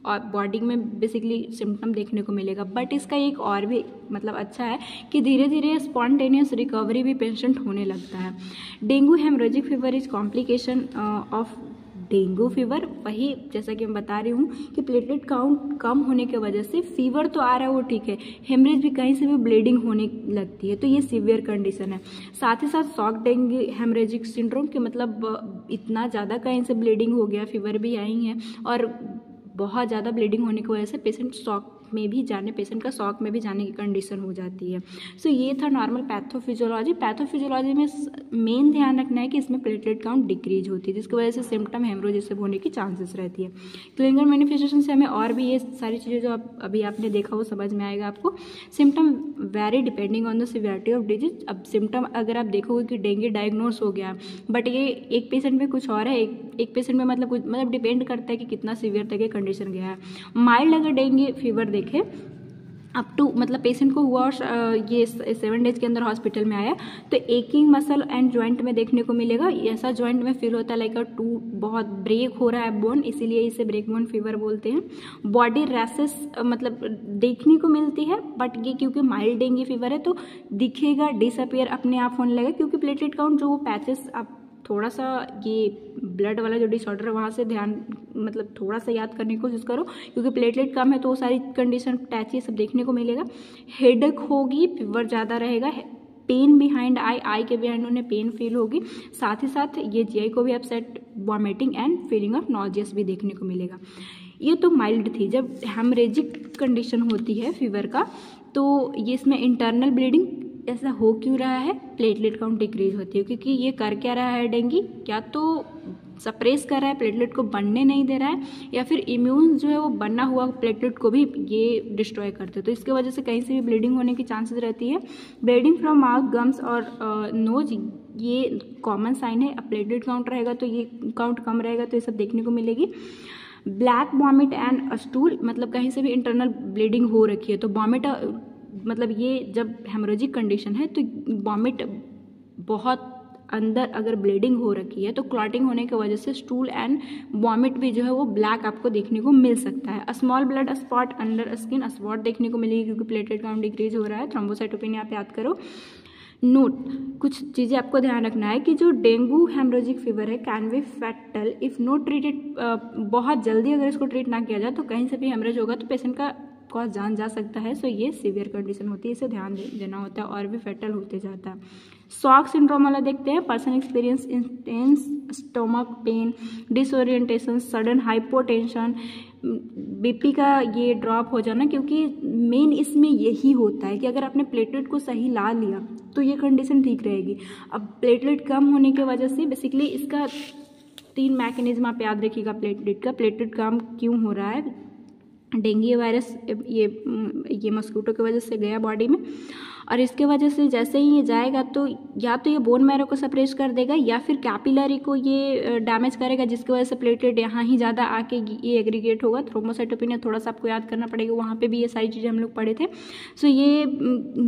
बॉडी में बेसिकली सिम्टम देखने को मिलेगा। बट इसका एक और भी मतलब अच्छा है कि धीरे धीरे स्पॉन्टेनियस रिकवरी भी पेशेंट होने लगता है। Dengue haemorrhagic fever is complication of dengue fever. वही जैसा कि मैं बता रही हूँ कि प्लेटलेट काउंट कम होने की वजह से फीवर तो आ रहा है वो ठीक है, हेमरेज भी कहीं से भी ब्लीडिंग होने लगती है, तो ये सीवियर कंडीशन है। साथ ही साथ शॉक डेंगू हेमरेजिक सिंड्रोम के मतलब इतना ज़्यादा कहीं से ब्लीडिंग हो गया, फीवर भी आई है और बहुत ज़्यादा ब्लीडिंग होने की वजह से पेशेंट शॉक में भी जाने, पेशेंट का शॉक में भी जाने की कंडीशन हो जाती है। सो ये था नॉर्मल पैथोफिजियोलॉजी। पैथोफिजियोलॉजी में मेन ध्यान रखना है कि इसमें प्लेटलेट काउंट डिक्रीज होती है, जिसकी वजह से सिम्टम हेमरोजिसिव होने की चांसेस रहती है। क्लिनिकल मैनिफेस्टेशन से हमें और भी ये सारी चीज़ें जो अभी आपने देखा वो समझ में आएगा आपको। Symptom very depending on the severity of disease. अब सिम्टम अगर आप देखोगे कि डेंगू डायग्नोस हो गया, बट ये एक पेशेंट में कुछ और है, एक पेशेंट में मतलब डिपेंड करता है कि कितना सीवियर तक ये कंडीशन गया है। माइल्ड अगर डेंगू फीवर देखें अप टू मतलब पेशेंट को हुआ और ये 7 डेज के अंदर हॉस्पिटल में आया, तो एकिंग मसल एंड जॉइंट में देखने को मिलेगा। ऐसा जॉइंट में फील होता है लाइक बहुत ब्रेक हो रहा है बोन, इसीलिए इसे ब्रेक बोन फीवर बोलते हैं। बॉडी रैसेस मतलब देखने को मिलती है, बट ये क्योंकि माइल्ड डेंगू फीवर है तो दिखेगा, डिसअपियर अपने आप होने लगेगा, क्योंकि प्लेटलेट काउंट जो वो पैचेस आप थोड़ा सा ये ब्लड वाला जो डिसऑर्डर है वहाँ से ध्यान मतलब थोड़ा सा याद करने की कोशिश करो, क्योंकि प्लेटलेट कम है तो वो सारी कंडीशन टैची सब देखने को मिलेगा। हेडेक होगी, फीवर ज़्यादा रहेगा, पेन बिहाइंड आई के बिहाइंड उन्हें पेन फील होगी, साथ ही साथ ये जीआई को भी upset, vomiting and feeling of nauseous भी देखने को मिलेगा। ये तो माइल्ड थी। जब हेमरेजिक कंडीशन होती है फीवर का तो ये इसमें इंटरनल ब्लीडिंग ऐसा हो क्यों रहा है, प्लेटलेट काउंट डिक्रीज होती है, क्योंकि ये कर क्या रहा है डेंगू, क्या तो सप्रेस कर रहा है, प्लेटलेट को बनने नहीं दे रहा है, या फिर इम्यून जो है वो बना हुआ प्लेटलेट को भी ये डिस्ट्रॉय करते हैं। तो इसके वजह से कहीं से भी ब्लीडिंग होने की चांसेस रहती है। ब्लीडिंग फ्रॉम माउथ, गम्स और नोज ये कॉमन साइन है। अब प्लेटलेट काउंट रहेगा तो ये काउंट कम रहेगा तो ये सब देखने को मिलेगी। ब्लैक वॉमिट एंड स्टूल, मतलब कहीं से भी इंटरनल ब्लीडिंग हो रखी है तो वॉमिट मतलब ये जब हेमोरेजिक कंडीशन है तो वॉमिट बहुत अंदर अगर ब्लीडिंग हो रखी है तो क्लॉटिंग होने की वजह से स्टूल एंड वॉमिट भी जो है वो ब्लैक आपको देखने को मिल सकता है। Small blood spot under skin, spot देखने को मिलेगी क्योंकि प्लेटलेट काउंट डिक्रीज हो रहा है। थ्रोम्बोसाइटोपेनिया आप याद करो। नोट, कुछ चीज़ें आपको ध्यान रखना है कि जो डेंगू हेमोरेजिक फीवर है can be fatal if note treated. बहुत जल्दी अगर इसको ट्रीट ना किया जाए तो कहीं से भी हेमरेज होगा तो पेशेंट का कॉज जान जा सकता है। सो ये सीवियर कंडीशन होती है, इसे ध्यान देना होता है और भी फैटल होते जाता है। शॉक सिंड्रोम वाला देखते हैं। Person experience intense stomach pain, disorientation, sudden hypotension, BP का ये ड्रॉप हो जाना, क्योंकि मेन इसमें यही होता है कि अगर आपने प्लेटलेट को सही ला लिया तो ये कंडीशन ठीक रहेगी। अब प्लेटलेट कम होने की वजह से बेसिकली इसका 3 मैकेनिज्म आप याद रखिएगा प्लेटलेट का। प्लेटलेट कम क्यों हो रहा है, डेंगू वायरस ये मस्कीटो की वजह से गया बॉडी में, और इसके वजह से जैसे ही ये जाएगा तो या तो ये बोन मैरो को सप्रेस कर देगा या फिर कैपिलरी को ये डैमेज करेगा, जिसकी वजह से प्लेटलेट यहाँ ही ज़्यादा आके ये एग्रीगेट होगा। थ्रोम्बोसाइटोपेनिया थोड़ा सा आपको याद करना पड़ेगा, वहाँ पे भी ये सारी चीज़ें हम लोग पढ़े थे। सो ये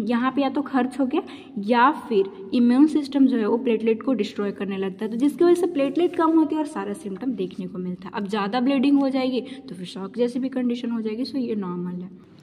यहाँ पे या तो खर्च हो गया या फिर इम्यून सिस्टम जो है वो प्लेटलेट को डिस्ट्रॉय करने लगता है, तो जिसकी वजह से प्लेटलेट कम होती है और सारा सिम्टम देखने को मिलता है। अब ज़्यादा ब्लीडिंग हो जाएगी तो फिर शॉक जैसी भी कंडीशन हो जाएगी। सो ये नॉर्मल है।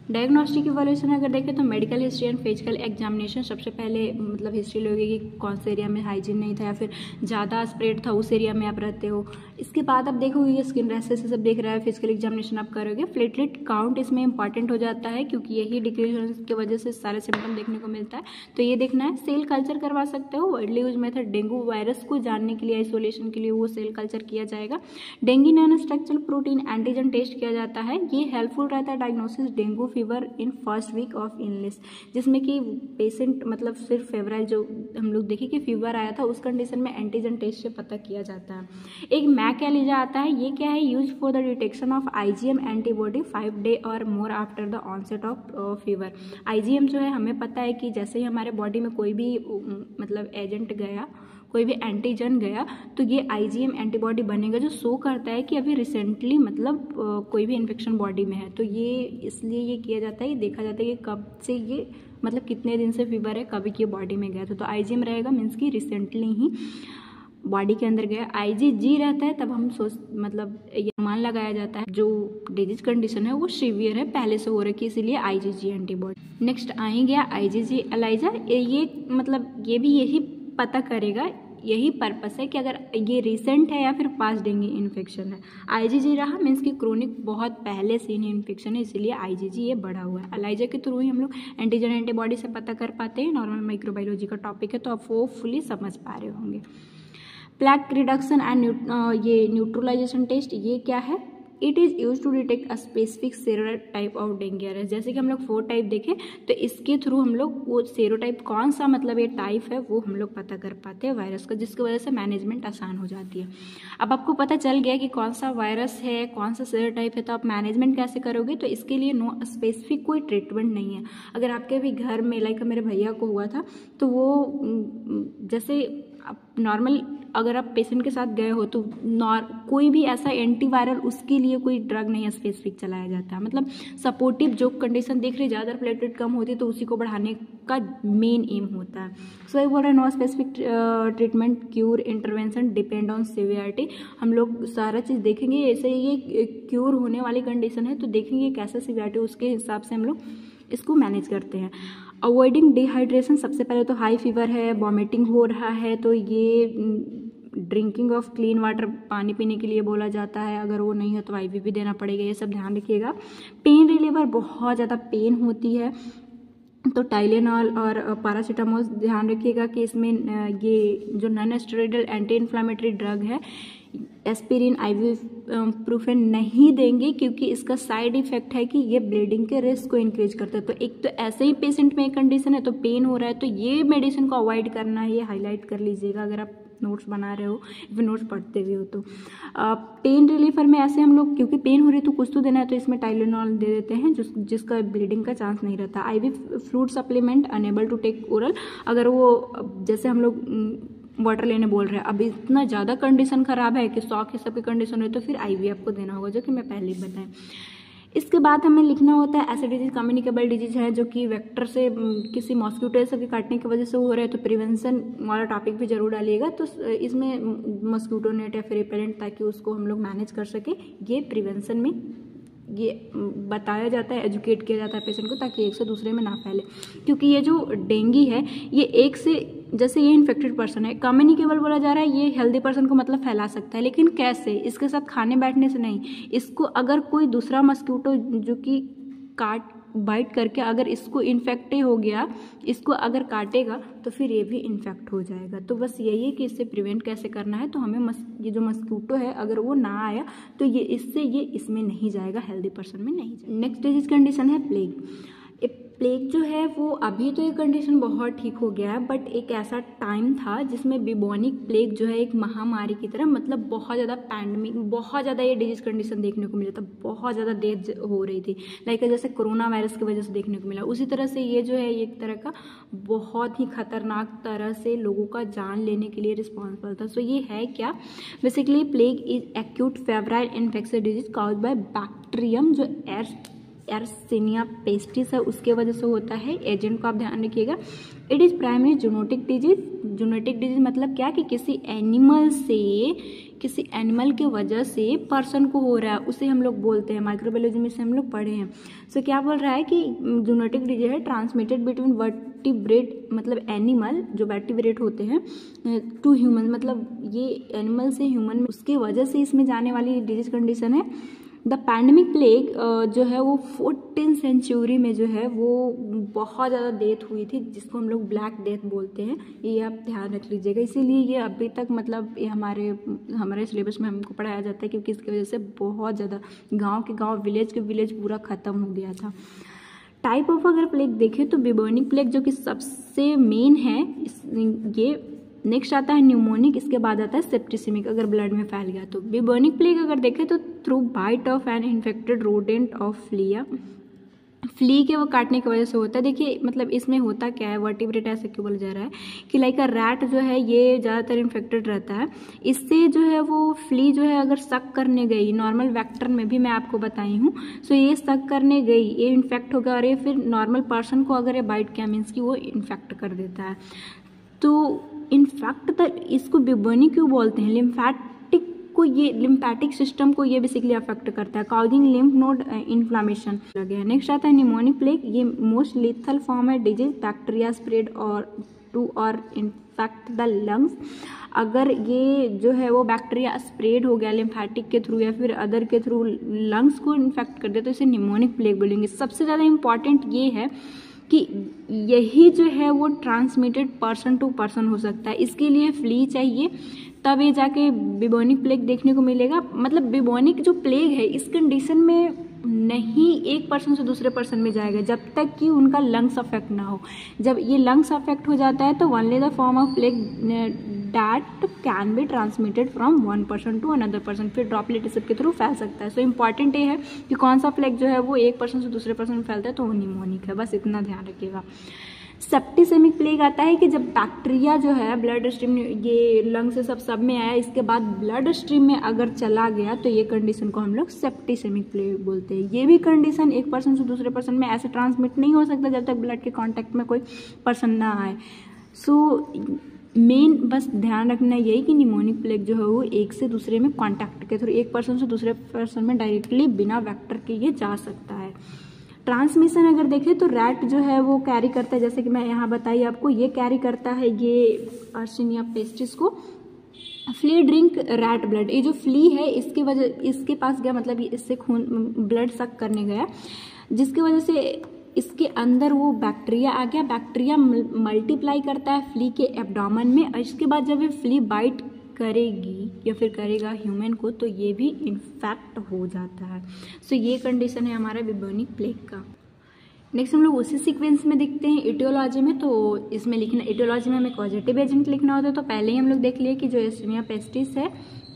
डायग्नोस्टिक इवोल्यूशन अगर देखें तो medical history and physical examination, सबसे पहले मतलब हिस्ट्री लोगे कि कौन से एरिया में हाइजीन नहीं था या फिर ज़्यादा स्प्रेड था उस एरिया में आप रहते हो। इसके बाद आप देखोगे कि स्किन रैशेस सब देख रहा है, फिजिकल एग्जामिनेशन आप करोगे। प्लेटलेट काउंट इसमें इंपॉर्टेंट हो जाता है क्योंकि यही डिक्रीज होने की वजह से सारे सिम्टम देखने को मिलता है, तो ये देखना है। सेल कल्चर करवा सकते हो, widely use method dengue virus को जानने के लिए, आइसोलेशन के लिए वो सेल कल्चर किया जाएगा। Dengue nano structural protein antigen test किया जाता है, ये हेल्पफुल रहता है diagnosis dengue fever in first week of illness, जिसमें कि पेशेंट मतलब सिर्फ फेवराइल जो हम लोग देखे कि फीवर आया था उस कंडीशन में एंटीजन टेस्ट से पता किया जाता है। एक मैकेलिजा आता है, ये क्या है, use for the detection of IgM antibody 5 day और more after the onset of fever. IgM जो है हमें पता है कि जैसे ही हमारे बॉडी में कोई भी मतलब एजेंट गया, कोई भी एंटीजन गया तो ये आईजीएम एंटीबॉडी बनेगा जो शो करता है कि अभी रिसेंटली मतलब कोई भी इन्फेक्शन बॉडी में है। तो ये इसलिए ये किया जाता है, ये देखा जाता है कि कब से ये मतलब कितने दिन से फीवर है, कभी की बॉडी में गया था, तो आईजीएम रहेगा मीन्स कि रिसेंटली ही बॉडी के अंदर गया। आईजीजी रहता है तब हम मतलब ये अनुमान लगाया जाता है जो डिजीज कंडीशन है वो सीवियर है, पहले से हो रखी है, इसीलिए आईजीजी एंटीबॉडी। नेक्स्ट आएंगे आईजीजी एलाइजा, ये मतलब ये भी यही पता करेगा, यही पर्पस है कि अगर ये रिसेंट है या फिर पास्ट डेंगू इन्फेक्शन है। आईजीजी रहा मीन्स कि क्रोनिक बहुत पहले से ही इन्फेक्शन है, इसीलिए आईजीजी ये बढ़ा हुआ है। एलाइजा के थ्रू ही हम लोग एंटीजन एंटीबॉडी से पता कर पाते हैं। नॉर्मल माइक्रोबायोलॉजी का टॉपिक है तो आप वो फुली समझ पा रहे होंगे। प्लेक रिडक्शन एंड ये न्यूट्रलाइजेशन टेस्ट, ये क्या है, it is use to detect a specific serotype of dengue virus. जैसे कि हम लोग 4 टाइप देखें तो इसके थ्रू हम लोग वो सेरोटाइप कौन सा मतलब ये टाइप है वो हम लोग पता कर पाते हैं वायरस का, जिसकी वजह से मैनेजमेंट आसान हो जाती है। अब आपको पता चल गया कि कौन सा वायरस है, कौन सा सेरोटाइप है, तो आप मैनेजमेंट कैसे करोगे। तो इसके लिए नो स्पेसिफिक कोई ट्रीटमेंट नहीं है। अगर आपके भी घर में लाइक मेरे भैया को हुआ था तो वो जैसे नॉर्मल अगर आप पेशेंट के साथ गए हो तो कोई भी ऐसा एंटीवायरल उसके लिए कोई ड्रग नहीं है स्पेसिफिक चलाया जाता है। मतलब सपोर्टिव जो कंडीशन देख रहे ज़्यादा प्लेटलेट कम होती है तो उसी को बढ़ाने का मेन एम होता है। सो ये बोल रहे no specific treatment cure intervention depend on severity. हम लोग सारा चीज़ देखेंगे, ऐसे ये क्यूर होने वाली कंडीशन है तो देखेंगे कैसा सिवियरिटी, उसके हिसाब से हम लोग इसको मैनेज करते हैं। अवॉइडिंग डिहाइड्रेशन, सबसे पहले तो हाई फीवर है, वॉमिटिंग हो रहा है तो ये ड्रिंकिंग ऑफ क्लीन वाटर, पानी पीने के लिए बोला जाता है। अगर वो नहीं है तो IV भी देना पड़ेगा, ये सब ध्यान रखिएगा। पेन रिलीवर, बहुत ज़्यादा पेन होती है तो टाइलेनॉल और पैरासीटामोल ध्यान रखिएगा कि इसमें ये जो non steroidal anti inflammatory drug है एस्पिरिन, आइबुप्रोफेन नहीं देंगे क्योंकि इसका साइड इफेक्ट है कि ये ब्लीडिंग के रिस्क को इंक्रीज करता है। तो एक तो ऐसे ही पेशेंट में एक कंडीशन है तो पेन हो रहा है तो ये मेडिसिन को अवॉइड करना है, ये हाईलाइट कर लीजिएगा अगर आप नोट्स बना रहे हो, फिर नोट्स पढ़ते हुए हो तो। पेन रिलीफर में ऐसे हम लोग क्योंकि पेन हो रही है तो कुछ तो देना है तो इसमें टाइलेनॉल दे देते हैं जिसका ब्लीडिंग का चांस नहीं रहता। IV fluid supplement unable to take oral, अगर वो जैसे हम लोग वाटर लेने बोल रहे हैं, अब इतना ज़्यादा कंडीशन ख़राब है कि शॉक ये सब की कंडीशन है तो फिर IV आपको देना होगा, जो कि मैं पहले ही बताएं। इसके बाद हमें लिखना होता है ऐसे डिजीज कम्युनिकेबल डिजीज है जो कि वेक्टर से किसी मॉस्किटो सब के काटने की वजह से हो रहे हैं तो प्रिवेंशन वाला टॉपिक भी जरूर डालिएगा। तो इसमें मॉस्किटो नेट या फिर रिपेलेंट ताकि उसको हम लोग मैनेज कर सके, ये प्रिवेंशन में ये बताया जाता है, एजुकेट किया जाता है पेशेंट को ताकि एक से दूसरे में ना फैले। क्योंकि ये जो डेंगू है ये एक से जैसे ये इन्फेक्टेड पर्सन है, कम्युनिकेबल बोला जा रहा है, ये हेल्दी पर्सन को मतलब फैला सकता है, लेकिन कैसे, इसके साथ खाने बैठने से नहीं। इसको अगर कोई दूसरा मस्कीटो जो कि बाइट करके अगर इसको इन्फेक्ट हो गया, इसको अगर काटेगा तो फिर ये भी इन्फेक्ट हो जाएगा। तो बस यही है कि इससे प्रिवेंट कैसे करना है। तो हमें ये जो मस्कीटो है अगर वो ना आया तो ये इसमें नहीं जाएगा, हेल्दी पर्सन में नहीं जाएगा। नेक्स्ट डिजीज कंडीशन है प्लेग। प्लेग जो है वो अभी तो ये कंडीशन बहुत ठीक हो गया है, बट एक ऐसा टाइम था जिसमें बिबोनिक प्लेग जो है एक महामारी की तरह, मतलब बहुत ज़्यादा पैंडमिक, बहुत ज़्यादा ये डिजीज कंडीशन देखने को मिला था, बहुत ज़्यादा डेथ हो रही थी, लाइक जैसे कोरोना वायरस की वजह से देखने को मिला। उसी तरह से ये जो है एक तरह का बहुत ही खतरनाक तरह से लोगों का जान लेने के लिए रिस्पॉन्सिबल था। सो ये है क्या, basically plague is acute febrile infectious disease caused bye bacterium जो एर्सिनिया पेस्टिस है उसके वजह से होता है। एजेंट को आप ध्यान रखिएगा। It is primary zoonotic disease. Zoonotic disease मतलब क्या कि किसी एनिमल के वजह से पर्सन को हो रहा है, उसे हम लोग बोलते हैं, माइक्रोबायोलॉजी में से हम लोग पढ़े हैं। सो क्या बोल रहा है कि जूनोटिक डिजीज है ट्रांसमिटेड बिटवीन वर्टिब्रेट, मतलब एनिमल जो वर्टिब्रेट होते हैं, टू ह्यूमन, मतलब ये एनिमल से ह्यूमन में, उसके वजह से इसमें जाने वाली डिजीज कंडीशन है। द पैंडमिक प्लेग जो है वो 14th सेंचुरी में जो है वो बहुत ज़्यादा डेथ हुई थी, जिसको हम लोग ब्लैक डेथ बोलते हैं, ये आप ध्यान रख लीजिएगा। इसीलिए ये अभी तक मतलब ये हमारे सिलेबस में हमको पढ़ाया जाता है, क्योंकि इसकी वजह से बहुत ज़्यादा गांव के गांव, विलेज के विलेज पूरा ख़त्म हो गया था। टाइप ऑफ अगर प्लेग देखें तो बिबोनिक प्लेग जो कि सबसे मेन है, ये नेक्स्ट आता है न्यूमोनिक, इसके बाद आता है सेप्टिसिमिक अगर ब्लड में फैल गया तो। बिबोनिक प्लेग अगर देखें तो through bite of an infected rodent of flea के वो काटने की वजह से होता है। देखिए मतलब इसमें होता क्या है, वर्टिब्रेट ऐसे क्यों बोला जा रहा है कि लाइक अ रैट जो है ये ज़्यादातर इन्फेक्टेड रहता है, इससे जो है वो फ्ली जो है अगर सक करने गई, नॉर्मल वेक्टर में भी मैं आपको बताई हूँ, सो ये सक करने गई, ये इन्फेक्ट होगा और ये फिर नॉर्मल पर्सन को अगर ये बाइट किया मीन्स कि वो इन्फेक्ट कर देता है। तो इनफैक्ट इसको बिबोनिक क्यों बोलते हैं, लिम्फेटिक को, ये लिम्फेटिक सिस्टम को ये बेसिकली अफेक्ट करता है, काउजिंग लिम्फ नोड इन्फ्लामेशन लगे हैं। नेक्स्ट आता है न्यूमोनिक प्लेग। ये मोस्ट लीथल फॉर्म है डिजीज, बैक्टीरिया स्प्रेड और इन्फेक्ट द लंग्स। अगर ये जो है वो बैक्टीरिया स्प्रेड हो गया लिम्फेटिक के थ्रू या फिर अदर के थ्रू, लंग्स को इन्फेक्ट कर दे तो इसे न्यूमोनिक प्लेग बोलेंगे। सबसे ज़्यादा इम्पॉर्टेंट ये है कि यही जो है वो ट्रांसमिटेड पर्सन टू पर्सन हो सकता है, इसके लिए फ्ली चाहिए, तब ये जाके बिबोनिक प्लेग देखने को मिलेगा। मतलब बिबोनिक जो प्लेग है इस कंडीशन में नहीं एक पर्सन से दूसरे पर्सन में जाएगा जब तक कि उनका लंग्स अफेक्ट ना हो। जब ये लंग्स अफेक्ट हो जाता है तो only the form of plague that can be transmitted from one person to another person, फिर ड्रॉपलेट सब के थ्रू फैल सकता है। सो इम्पॉर्टेंट ये है कि कौन सा प्लेग जो है वो एक पर्सन से दूसरे पर्सन में फैलता है तो वो निमोनिक है, बस इतना ध्यान रखिएगा। सेप्टिसेमिक प्लेग आता है कि जब बैक्टीरिया जो है ब्लड स्ट्रीम, ये लंग से सब में आया, इसके बाद ब्लड स्ट्रीम में अगर चला गया तो ये कंडीशन को हम लोग सेप्टिसेमिक प्लेग बोलते हैं। ये भी कंडीशन एक पर्सन से दूसरे पर्सन में ऐसे ट्रांसमिट नहीं हो सकता जब तक ब्लड के कांटेक्ट में कोई पर्सन ना आए। सो मेन बस ध्यान रखना यही कि निमोनिक प्लेग जो है वो एक से दूसरे में कांटेक्ट के थ्रू एक पर्सन से दूसरे पर्सन में डायरेक्टली बिना वेक्टर के ये जा सकता है। ट्रांसमिशन अगर देखें तो रैट जो है वो कैरी करता है, जैसे कि मैं यहाँ बताई आपको, ये कैरी करता है ये अर्सिनिया पेस्टिस को। फ्ली ड्रिंक रैट ब्लड, ये जो फ्ली है इसकी वजह, इसके पास गया मतलब ये इससे खून ब्लड सक करने गया, जिसकी वजह से इसके अंदर वो बैक्टीरिया आ गया। बैक्टीरिया मल्टीप्लाई करता है फ्ली के एब्डोमेन में, और इसके बाद जब ये फ्ली बाइट करेगी या फिर करेगा ह्यूमन को तो ये भी इन्फेक्ट हो जाता है। सो ये कंडीशन है हमारा बिबोनिक प्लेग का। नेक्स्ट हम लोग उसी सीक्वेंस में देखते हैं इटियोलॉजी में। तो इसमें लिखना, इटियोलॉजी में हमें कॉजेटिव एजेंट लिखना होता है, तो पहले ही हम लोग देख लिए कि जो एर्सिनिया पेस्टिस है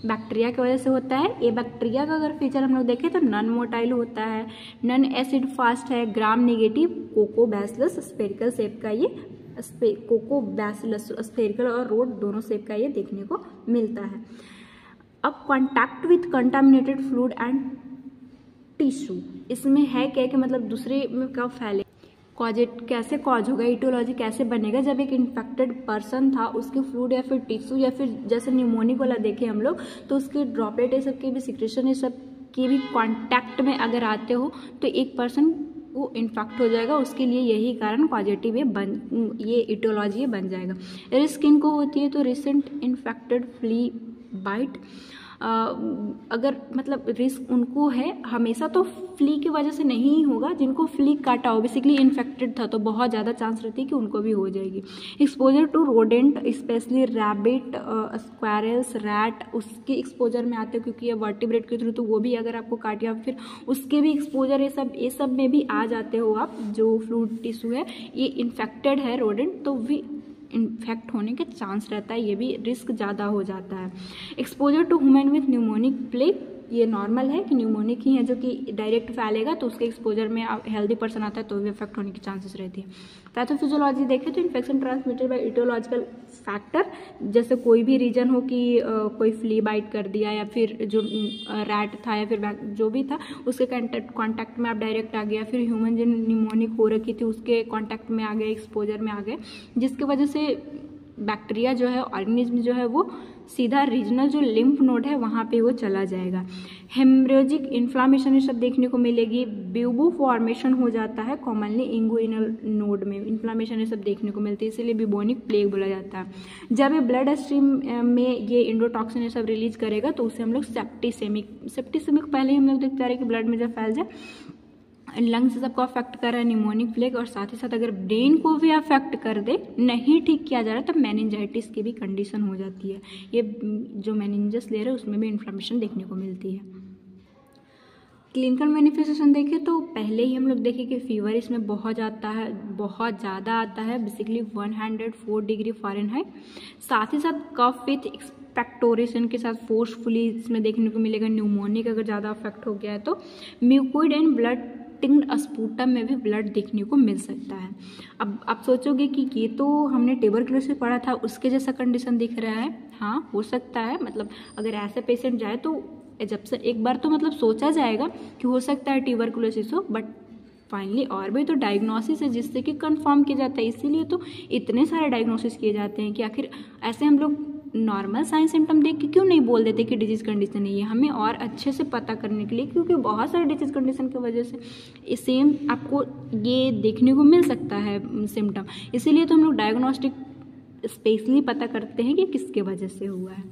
बैक्टीरिया की वजह से होता है। ये बैक्टीरिया का अगर फीचर हम लोग देखें तो नॉन मोटाइल होता है, नॉन एसिड फास्ट है, ग्राम नेगेटिव, कोकोबैसिलस स्फेरिकल शेप का ये कोकोबैसिलस स्फेरिकल और रोड दोनों शेप का ये देखने को मिलता है। अब contact with contaminated fluid and tissue, इसमें है क्या कि मतलब दूसरे में कब फैले, कैसे कॉज होगा, इटियोलॉजी कैसे बनेगा जब एक इन्फेक्टेड पर्सन था उसके फ्लूइड या फिर टिश्यू या फिर जैसे न्यूमोनिक वाला देखे हम लोग तो उसके ड्रॉपलेट ये सब के भी सिक्रेशन ये सब के भी कॉन्टैक्ट में अगर आते हो तो एक पर्सन वो इन्फेक्ट हो जाएगा। उसके लिए यही कारण पॉजिटिव ये इटियोलॉजी बन जाएगा। रिस्क इनको होती है तो रिसेंट इन्फेक्टेड फ्ली बाइट, अगर मतलब रिस्क उनको है, हमेशा तो फ्ली की वजह से नहीं होगा, जिनको फ्ली काटा हो बेसिकली इन्फेक्टेड था तो बहुत ज़्यादा चांस रहती है कि उनको भी हो जाएगी। Exposure to rodent specially rabbit, squirrels, rat, उसके एक्सपोजर में आते हैं क्योंकि ये वर्टिब्रेट के थ्रू, तो वो भी अगर आपको काट या फिर उसके भी एक्सपोजर ये सब में भी आ जाते हो आप। जो फ्लूइड टिश्यू है ये इन्फेक्टेड है रोडेंट तो भी इन्फेक्ट होने के चांस रहता है, ये भी रिस्क ज़्यादा हो जाता है। Exposure to human with pneumonic plague, ये नॉर्मल है कि न्यूमोनिक ही है जो कि डायरेक्ट फैलेगा तो उसके एक्सपोजर में हेल्दी पर्सन आता है तो भी इफेक्ट होने की चांसेस रहती है। पैथोफिजियोलॉजी देखें तो infection transmitted by aetiological factor, जैसे कोई भी रीजन हो कि कोई फ्ली बाइट कर दिया या फिर जो रैट था या फिर जो भी था उसके कॉन्टैक्ट में आप डायरेक्ट आ गया, फिर ह्यूमन जिन न्यूमोनिक हो रखी थी उसके कॉन्टैक्ट में आ गए, एक्सपोजर में आ गए, जिसकी वजह से बैक्टीरिया जो है ऑर्गेनिज्म जो है वो सीधा रीजनल जो लिम्फ नोड है वहाँ पे वो चला जाएगा। हेमरेजिक इन्फ्लामेशन ये सब देखने को मिलेगी, ब्यूबो फॉर्मेशन हो जाता है, कॉमनली इंगुइनल नोड में इन्फ्लामेशन ये सब देखने को मिलती है, इसीलिए बिबोनिक प्लेग बोला जाता है। जब ये ब्लड स्ट्रीम में ये इंडोटॉक्सिन ये सब रिलीज करेगा तो उसे हम लोग सेप्टिसेमिक पहले ही हम लोग देखते रहे कि ब्लड में जब फैल जाए लंग्स सबको अफेक्ट कर रहा है निमोनिक प्लेग, और साथ ही साथ अगर ब्रेन को भी अफेक्ट कर दे, नहीं ठीक किया जा रहा तो मेनिंजाइटिस की भी कंडीशन हो जाती है। ये जो मेनिंजस ले रहे हैं उसमें भी इन्फ्लेमेशन देखने को मिलती है। क्लिनिकल मैनिफेस्टेशन देखें तो पहले ही हम लोग देखें कि फीवर इसमें बहुत ज़्यादा आता है, बेसिकली 104 डिग्री फ़ारेनहाइट। साथ ही साथ कफ विथ एक्सपेक्टोरेशन के साथ फोर्सफुली इसमें देखने को मिलेगा। न्यूमोनिक अगर ज़्यादा अफेक्ट हो गया है तो म्यूकोइड एंड ब्लड स्पूटम में भी ब्लड देखने को मिल सकता है। अब आप सोचोगे कि ये तो हमने ट्यूबरकुलोसिस पढ़ा था उसके जैसा कंडीशन दिख रहा है। हाँ हो सकता है, मतलब अगर ऐसे पेशेंट जाए तो जब से एक बार तो मतलब सोचा जाएगा कि हो सकता है ट्यूबरकुलोसिस हो, बट फाइनली और भी तो डायग्नोसिस है जिससे कि कंफर्म किया जाता है, इसीलिए तो इतने सारे डायग्नोसिस किए जाते हैं कि आखिर ऐसे हम लोग नॉर्मल साइन सिम्टम देख के क्यों नहीं बोल देते कि डिजीज कंडीशन नहीं है, हमें और अच्छे से पता करने के लिए, क्योंकि बहुत सारे डिजीज कंडीशन की वजह से सेम आपको ये देखने को मिल सकता है सिम्टम, इसीलिए तो हम लोग डायग्नोस्टिक स्पेशली पता करते हैं कि किसके वजह से हुआ है।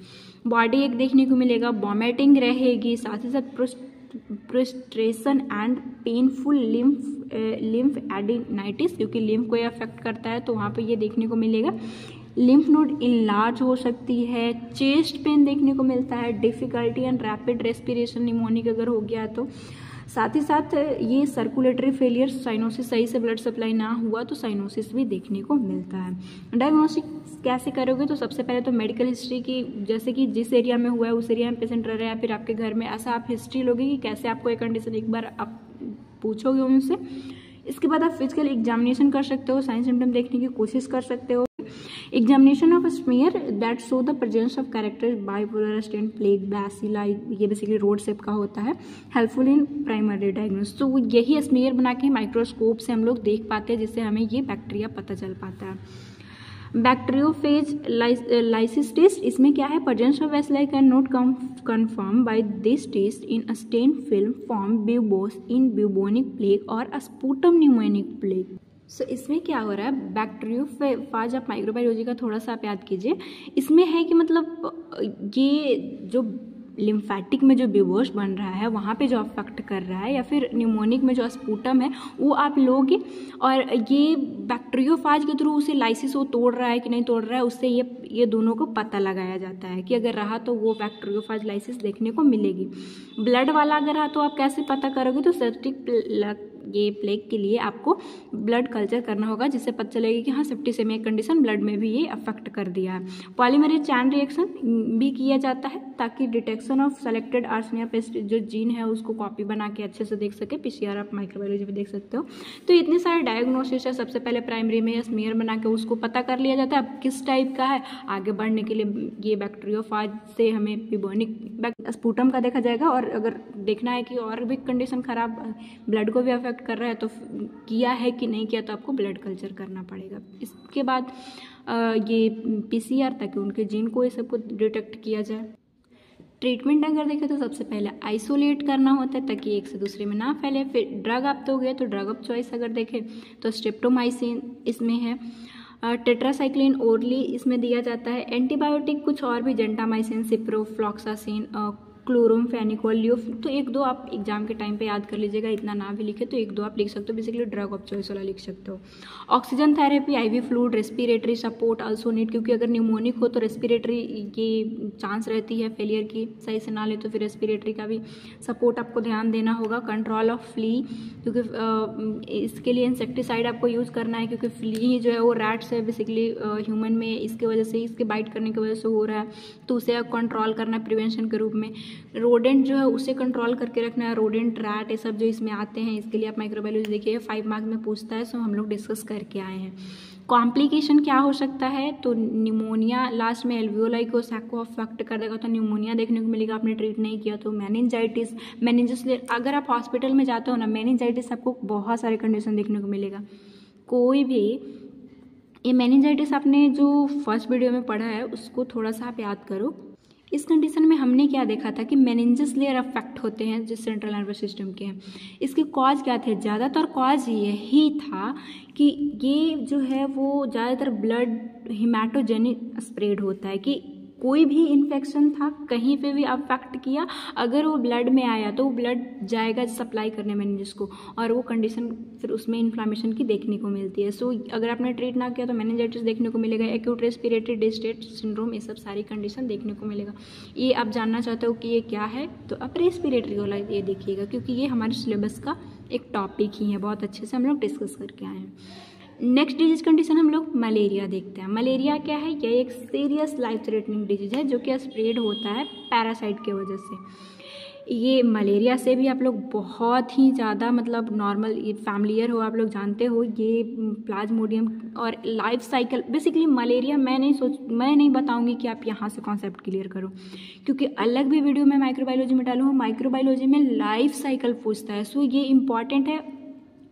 बॉडी एक देखने को मिलेगा, वॉमिटिंग रहेगी, साथ ही साथ प्रोस्ट्रेशन एंड पेनफुल लिम्फ एडिनाइटिस, क्योंकि लिम्फ को ये अफेक्ट करता है तो वहाँ पे ये देखने को मिलेगा। लिम्फ नोड इनलार्ज हो सकती है, चेस्ट पेन देखने को मिलता है, difficulty and rapid respiration mnemonic अगर हो गया तो, साथ ही साथ ये सर्कुलेटरी फेलियर, साइनोसिस, सही से ब्लड सप्लाई ना हुआ तो साइनोसिस भी देखने को मिलता है। डायग्नोस्टिक कैसे करोगे, तो सबसे पहले तो मेडिकल हिस्ट्री की, जैसे कि जिस एरिया में हुआ है उस एरिया में पेशेंट रह रहा है या फिर आपके घर में, ऐसा आप हिस्ट्री लोगे कि कैसे आपको एक कंडीशन, एक बार आप पूछोगे उनसे। इसके बाद आप फिजिकल एग्जामिनेशन कर सकते हो, साइन सिम्टम देखने की कोशिश कर सकते हो। Examination of smear that show the presence of character bipolar stain, plague, bacilli, ये बेसिकली रोड शेप का होता है, हेल्पफुल इन प्राइमरी डायग्नोसिस। तो यही स्मीयर बना के माइक्रोस्कोप से हम लोग देख पाते हैं, जिससे हमें ये बैक्टीरिया पता चल पाता है। बैक्टीरियोफेज लाइसिस टेस्ट, इसमें क्या है, presence of bacilli can not confirmed by this test in a stain film form bubos in bubonic plague और sputum pneumonic plague। सो इसमें क्या हो रहा है, बैक्टीरियोफेज, आप माइक्रोबायोलॉजी का थोड़ा सा आप याद कीजिए, इसमें है कि मतलब ये जो लिम्फेटिक में जो बिवोश बन रहा है वहाँ पे जो अफेक्ट कर रहा है, या फिर न्यूमोनिक में जो स्पूटम है वो आप लोगे, और ये बैक्टीरियोफाज के थ्रू उसे लाइसिस वो तोड़ रहा है कि नहीं तोड़ रहा है, उससे ये दोनों को पता लगाया जाता है कि अगर रहा तो वो बैक्टीरियोफाज लाइसिस देखने को मिलेगी। ब्लड वाला अगर रहा तो आप कैसे पता करोगे, तो सेप्टिक ये प्लेग के लिए आपको ब्लड कल्चर करना होगा, जिससे पता चलेगा कि हाँ सेप्टिसेमिक कंडीशन ब्लड में भी ये अफेक्ट कर दिया है। पॉलीमरेज चैन रिएक्शन भी किया जाता है ताकि detection of selected Arsenia paste जो जीन है उसको कॉपी बना के अच्छे से देख सके। पीसीआर आप माइक्रोबायोलॉजी में देख सकते हो। तो इतने सारे डायग्नोसिस है, सबसे पहले प्राइमरी में स्मीयर बना के उसको पता कर लिया जाता है अब किस टाइप का है। आगे बढ़ने के लिए ये बैक्टीरियोफाज से हमें बिबोनिक स्पूटम का देखा जाएगा, और अगर देखना है कि और भी कंडीशन खराब ब्लड को भी अफेक्ट कर रहा है तो किया है कि नहीं किया, तो आपको ब्लड कल्चर करना पड़ेगा। इसके बाद ये पीसीआर, ताकि उनके जीन को ये सबको डिटेक्ट किया जाए। ट्रीटमेंट अगर देखें तो सबसे पहले आइसोलेट करना होता है ताकि एक से दूसरे में ना फैले। फिर ड्रग आप दोगे तो ड्रग ऑफ चॉइस अगर देखें तो स्ट्रेप्टोमाइसिन इसमें है, टेट्रासाइक्लिन ओरली इसमें दिया जाता है। एंटीबायोटिक कुछ और भी, जेंटामाइसिन, सिप्रोफ्लॉक्सासिन, क्लोरोमफेनिकोल, ल्यूफ, तो एक दो आप एग्जाम के टाइम पे याद कर लीजिएगा, इतना ना भी लिखे तो एक दो आप लिख सकते हो, बेसिकली ड्रग ऑफ चॉइस वाला लिख सकते हो। Oxygen therapy, IV fluid, respiratory support also need, क्योंकि अगर न्यूमोनिक हो तो रेस्पिरेटरी ये चांस रहती है फेलियर की, सही से ना ले तो फिर रेस्पिरेटरी का भी सपोर्ट आपको ध्यान देना होगा। कंट्रोल ऑफ फ्ली, क्योंकि इसके लिए इंसेक्टिसाइड आपको यूज़ करना है, क्योंकि फ्ली जो है वो रैट्स है बेसिकली ह्यूमन में, इसके वजह से, इसके बाइट करने की वजह से हो रहा है, तो उसे कंट्रोल करना है प्रिवेंशन के रूप में। रोडेंट जो है उसे कंट्रोल करके रखना है, रोडेंट, रैट, ये सब जो इसमें आते हैं, इसके लिए आप माइक्रोबायोलॉजी देखिए 5 मार्क्स में पूछता है, सो हम लोग डिस्कस करके आए हैं। कॉम्प्लिकेशन क्या हो सकता है, तो निमोनिया लास्ट में एल्वियोलाई को सैक को अफेक्ट कर देगा, तो निमोनिया देखने को मिलेगा, आपने ट्रीट नहीं किया तो। मेनिंजाइटिस, मेनिंजस, अगर आप हॉस्पिटल में जाते हो ना, मेनिंजाइटिस आपको बहुत सारे कंडीशन देखने को मिलेगा। कोई भी ये मेनिंजाइटिस आपने जो फर्स्ट वीडियो में पढ़ा है उसको थोड़ा सा आप याद करो। इस कंडीशन में हमने क्या देखा था कि मेनिंजस लेयर अफेक्ट होते हैं जो सेंट्रल नर्वस सिस्टम के हैं। इसके कॉज क्या थे, ज़्यादातर कॉज यही था कि ये जो है वो ज़्यादातर ब्लड हिमैटोजेनिक स्प्रेड होता है, कि कोई भी इन्फेक्शन था कहीं पे भी अफेक्ट किया, अगर वो ब्लड में आया तो वो ब्लड जाएगा सप्लाई करने मेनिंजस को, और वो कंडीशन फिर उसमें इन्फ्लामेशन की देखने को मिलती है। सो अगर आपने ट्रीट ना किया तो मेनिंजाइटिस देखने को मिलेगा, एक्यूट रेस्पिरेटरी डिस्ट्रेस सिंड्रोम, ये सब सारी कंडीशन देखने को मिलेगा। ये आप जानना चाहते हो कि ये क्या है, तो आप रेस्पिरेटरी वाला ये देखिएगा, क्योंकि ये हमारे सिलेबस का एक टॉपिक ही है, बहुत अच्छे से हम लोग डिस्कस करके आए हैं। नेक्स्ट डिजीज कंडीशन हम लोग मलेरिया देखते हैं। मलेरिया क्या है, यह एक सीरियस लाइफ थ्रेटनिंग डिजीज है जो कि स्प्रेड होता है पैरासाइट के वजह से। ये मलेरिया से भी आप लोग बहुत ही ज़्यादा मतलब नॉर्मल ये फैमिलियर हो, आप लोग जानते हो ये प्लाज्मोडियम और लाइफ साइकिल। बेसिकली मलेरिया मैं नहीं बताऊंगी कि आप यहाँ से कॉन्सेप्ट क्लियर करो, क्योंकि अलग भी वीडियो मैं माइक्रोबायोलॉजी में डालूँ, माइक्रोबायोलॉजी में लाइफ साइकिल पूछता है, सो ये इंपॉर्टेंट है।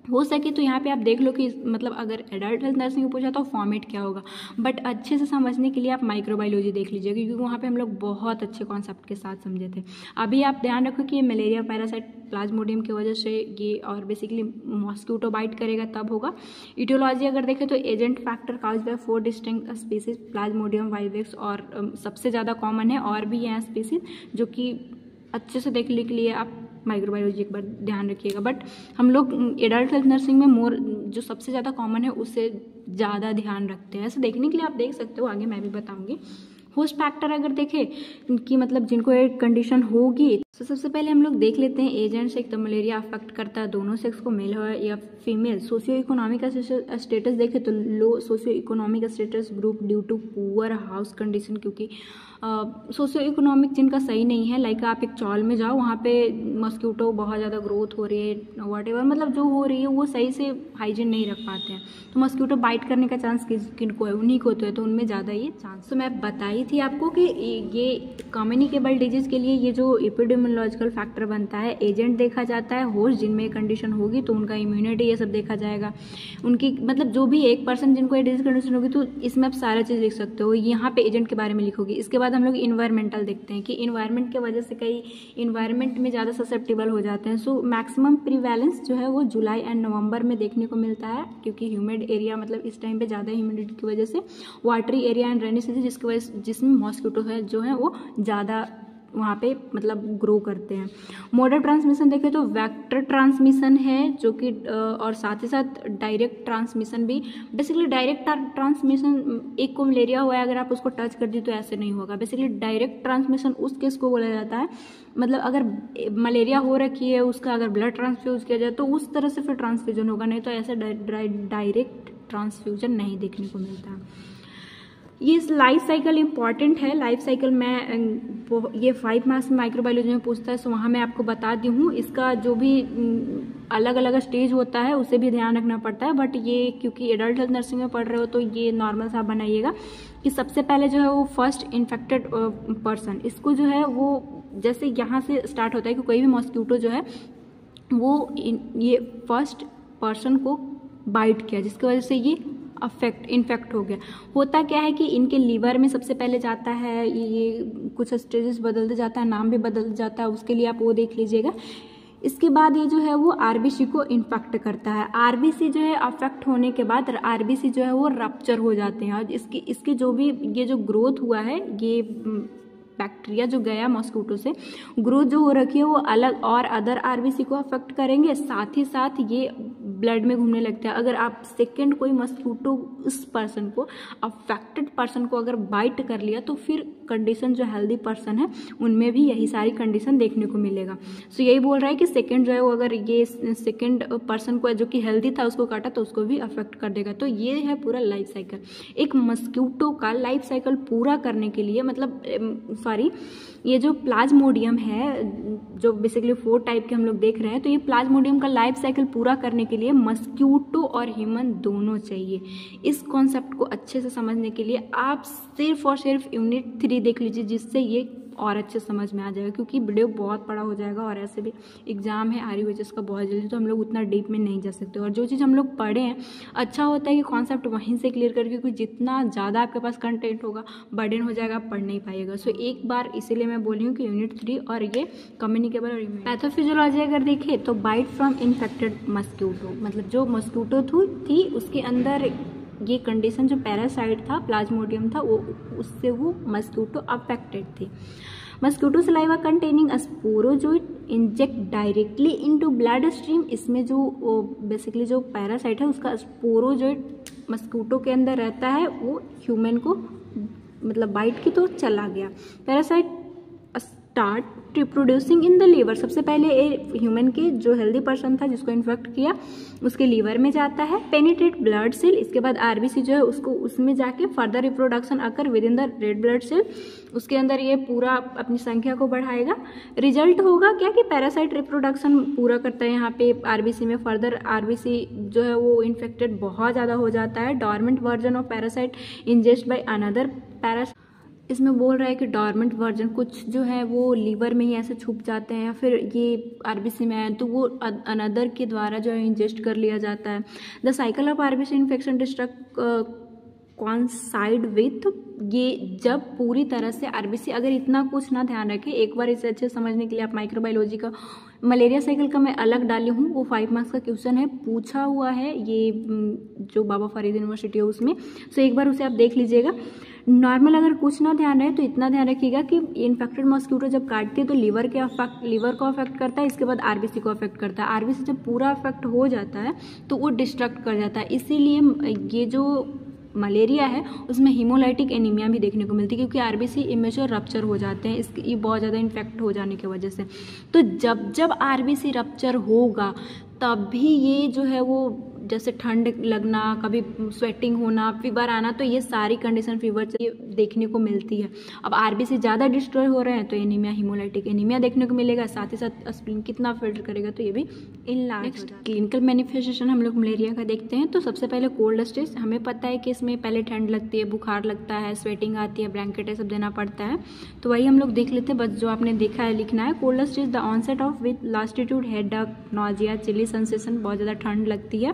हो सके तो यहाँ पे आप देख लो कि मतलब अगर एडल्ट हेल्थ नर्सिंग में पूछा तो फॉर्मेट क्या होगा, बट अच्छे से समझने के लिए आप माइक्रोबायोलॉजी देख लीजिए, क्योंकि वहाँ पे हम लोग बहुत अच्छे कॉन्सेप्ट के साथ समझे थे। अभी आप ध्यान रखो कि ये मलेरिया पैरासाइट प्लाज्मोडियम की वजह से ये, और बेसिकली मॉस्किटो बाइट करेगा तब होगा। इटियोलॉजी अगर देखें तो agent factor cause by 4 distinct species, plasmodium vivax, और सबसे ज़्यादा कॉमन है, और भी हैं स्पीसीज जो कि अच्छे से देखने के लिए आप माइक्रोबायोलॉजी एक बार ध्यान रखिएगा। बट हम लोग एडल्ट हेल्थ नर्सिंग में मोर जो सबसे ज़्यादा कॉमन है उससे ज़्यादा ध्यान रखते हैं। ऐसे देखने के लिए आप देख सकते हो, आगे मैं भी बताऊँगी। होस्ट फैक्टर अगर देखें कि मतलब जिनको एक कंडीशन होगी, तो सबसे पहले हम लोग देख लेते हैं एजेंट्स। एक तो मलेरिया अफेक्ट करता है दोनों सेक्स को, मेल हो या फीमेल। सोशियो इकोनॉमिक स्टेटस देखें तो low socio economic status group due to poor house condition, क्योंकि सोशियो इकोनॉमिक जिनका सही नहीं है, लाइक आप एक चॉल में जाओ, वहाँ पे मस्क्यूटो बहुत ज़्यादा ग्रोथ हो रही है, वॉटेवर मतलब जो हो रही है वो सही से हाइजीन नहीं रख पाते हैं, तो मस्क्यूटो बाइट करने का चांस किनको है, उन्हीं को है, तो उनमें ज़्यादा ये चांस। तो मैं बताई थी आपको कि ये कम्युनिकेबल डिजीज के लिए ये जो एपिडेमियोलॉजिकल फैक्टर बनता है, एजेंट देखा जाता है, होस्ट जिनमें कंडीशन होगी तो उनका इम्यूनिटी ये सब देखा जाएगा, उनकी मतलब जो भी एक पर्सन जिनको ये डिजीज कंडीशन होगी, तो इसमें आप सारा चीज़ लिख सकते हो, यहाँ पे एजेंट के बारे में लिखोगे। इसके बाद हम लोग इन्वायरमेंटल देखते हैं कि इन्वायरमेंट के वजह से कई इन्वायरमेंट में ज़्यादा ससेप्टेबल हो जाते हैं। सो मैक्सिमम प्रीवैलेंस जो है वो जुलाई एंड नवंबर में देखने को मिलता है, क्योंकि ह्यूमिड एरिया मतलब इस टाइम पे ज़्यादा ह्यूमिडिटी की वजह से, watery area and rainy season जिसकी वजह जिसमें मॉस्किटो है जो है वो ज़्यादा वहाँ पे मतलब ग्रो करते हैं। मोड ऑफ ट्रांसमिशन देखें तो वेक्टर ट्रांसमिशन है जो कि और साथ ही साथ डायरेक्ट ट्रांसमिशन भी। बेसिकली डायरेक्ट ट्रांसमिशन, एक को मलेरिया हुआ है अगर आप उसको टच कर दी तो ऐसे नहीं होगा। बेसिकली डायरेक्ट ट्रांसमिशन उस केस को बोला जाता है, मतलब अगर मलेरिया हो रखी है उसका अगर ब्लड ट्रांसफ्यूज किया जाए तो उस तरह से फिर ट्रांसफ्यूजन होगा, नहीं तो ऐसे डायरेक्ट ट्रांसफ्यूजन नहीं देखने को मिलता। ये लाइफ साइकिल इंपॉर्टेंट है। लाइफ साइकिल में ये 5 मार्क्स में माइक्रोबायोलॉजी में पूछता है, सो वहाँ मैं आपको बता दी हूँ। इसका जो भी अलग अलग स्टेज होता है उसे भी ध्यान रखना पड़ता है, बट ये क्योंकि एडल्ट हेल्थ नर्सिंग में पढ़ रहे हो तो ये नॉर्मल सा बनाइएगा कि सबसे पहले जो है वो फर्स्ट इन्फेक्टेड पर्सन, इसको जो है वो जैसे यहाँ से स्टार्ट होता है कि कोई भी मॉस्क्यूटो जो है वो ये फर्स्ट पर्सन को बाइट किया जिसकी वजह से ये इन्फेक्ट हो गया। होता क्या है कि इनके लीवर में सबसे पहले जाता है, ये कुछ स्टेजेस बदलते जाता है, नाम भी बदल जाता है, उसके लिए आप वो देख लीजिएगा। इसके बाद ये जो है वो आरबीसी को इन्फेक्ट करता है। आरबीसी जो है अफेक्ट होने के बाद आरबीसी जो है वो रप्चर हो जाते हैं, और इसके जो भी ये जो ग्रोथ हुआ है, ये बैक्टीरिया जो गया मॉस्किटो से ग्रोथ जो हो रखी है वो अलग और अदर आरबीसी को अफेक्ट करेंगे, साथ ही साथ ये ब्लड में घूमने लगता है। अगर आप सेकेंड कोई मॉस्किटो उस पर्सन को, अफेक्टेड पर्सन को अगर बाइट कर लिया तो फिर कंडीशन जो हेल्दी पर्सन है उनमें भी यही सारी कंडीशन देखने को मिलेगा। सो यही बोल रहा है कि सेकेंड जो है वो अगर ये सेकेंड पर्सन को जो कि हेल्दी था उसको काटा तो उसको भी अफेक्ट कर देगा। तो ये है पूरा लाइफ साइकिल। एक मॉस्किटो का लाइफ साइकिल पूरा करने के लिए मतलब ये जो प्लाज्मोडियम है जो बेसिकली 4 टाइप के हम लोग देख रहे हैं, तो ये प्लाज्मोडियम का लाइफ साइकिल पूरा करने के लिए मॉस्किटो और ह्यूमन दोनों चाहिए। इस कॉन्सेप्ट को अच्छे से समझने के लिए आप सिर्फ और सिर्फ यूनिट 3 देख लीजिए, जिससे ये और अच्छे समझ में आ जाएगा, क्योंकि वीडियो बहुत बड़ा हो जाएगा और ऐसे भी एग्जाम है RUHS का बहुत जल्दी, तो हम लोग उतना डीप में नहीं जा सकते। और जो चीज़ हम लोग पढ़े हैं अच्छा होता है कि कॉन्सेप्ट वहीं से क्लियर करके, क्योंकि जितना ज़्यादा आपके पास कंटेंट होगा बर्डन हो जाएगा, आप पढ़ नहीं पाइएगा। सो एक बार इसीलिए मैं बोली हूँ कि यूनिट 3 और ये कम्युनिकेबल और पैथोफिजियोलॉजी अगर देखें तो बाइट फ्रॉम इन्फेक्टेड मॉस्किटो, मतलब जो मॉस्किटो थी उसके अंदर ये कंडीशन जो पैरासाइट था, प्लाज्मोडियम था, वो उससे वो मॉस्किटो अफेक्टेड थी। Mosquito saliva containing sporozoite inject directly into blood stream. इसमें जो बेसिकली जो पैरासाइट है उसका स्पोरोजोइट मॉस्किटो के अंदर रहता है, वो ह्यूमन को मतलब बाइट की तो चला गया। Parasite start reproducing in the liver. सबसे पहले ह्यूमन के जो हेल्दी पर्सन था जिसको इन्फेक्ट किया उसके लीवर में जाता है, पेनिट्रेट ब्लड सेल। इसके बाद आरबीसी जो है उसको उसमें जाके further reproduction occur within the red blood cell, उसके अंदर ये पूरा अपनी संख्या को बढ़ाएगा। रिजल्ट होगा क्या कि पैरासाइट रिप्रोडक्शन पूरा करता है यहाँ पे आरबीसी में, फर्दर आरबीसी जो है वो इन्फेक्टेड बहुत ज़्यादा हो जाता है। Dormant version of parasite ingest by another parasite. इसमें बोल रहा है कि डॉर्मेंट वर्जन कुछ जो है वो लीवर में ही ऐसे छुप जाते हैं या फिर ये आरबीसी में आए तो वो अनदर के द्वारा जो है इंजेस्ट कर लिया जाता है। The cycle of RBC infection destruct coincide with, ये जब पूरी तरह से आरबीसी, अगर इतना कुछ ना ध्यान रखें, एक बार इसे अच्छे समझने के लिए आप माइक्रोबायोलॉजी का मलेरिया साइकिल का मैं अलग डाली हूँ, वो 5 मार्क्स का क्वेश्चन है, पूछा हुआ है ये जो बाबा फरीद यूनिवर्सिटी है उसमें, सो एक बार उसे आप देख लीजिएगा। नॉर्मल अगर कुछ ना ध्यान रहे तो इतना ध्यान रखिएगा कि इन्फेक्टेड मॉस्किटो जब काटती है तो लीवर को अफेक्ट करता है, इसके बाद आरबीसी को अफेक्ट करता है। आरबीसी जब पूरा अफेक्ट हो जाता है तो वो डिस्ट्रक्ट कर जाता है। इसीलिए ये जो मलेरिया है उसमें हीमोलाइटिक एनीमिया भी देखने को मिलती है, क्योंकि आरबीसी इमेच्योर रप्चर हो जाते हैं ये बहुत ज़्यादा इन्फेक्ट हो जाने की वजह से। तो जब जब आरबीसी रप्चर होगा तब भी ये जो है वो जैसे ठंड लगना, कभी स्वेटिंग होना, फीवर आना, तो ये सारी कंडीशन फीवर से देखने को मिलती है। अब आरबीसी ज़्यादा डिस्ट्रॉय हो रहे हैं तो एनीमिया, हीमोलाइटिक एनीमिया देखने को मिलेगा। साथ ही साथ स्प्लीन कितना फिल्टर करेगा तो ये भी इनलार्ज हो जाएगा। क्लिनिकल मैनिफेस्टेशन हम लोग मलेरिया का देखते हैं तो सबसे पहले कोल्ड स्टेज। हमें पता है कि इसमें पहले ठंड लगती है, बुखार लगता है, स्वेटिंग आती है, ब्लैंकेट सब देना पड़ता है, तो वही हम लोग देख लेते हैं। बस जो आपने देखा है लिखना है। Cold stage, the onset of with lassitude, headache, nausea, chilly sensation, बहुत ज़्यादा ठंड लगती है,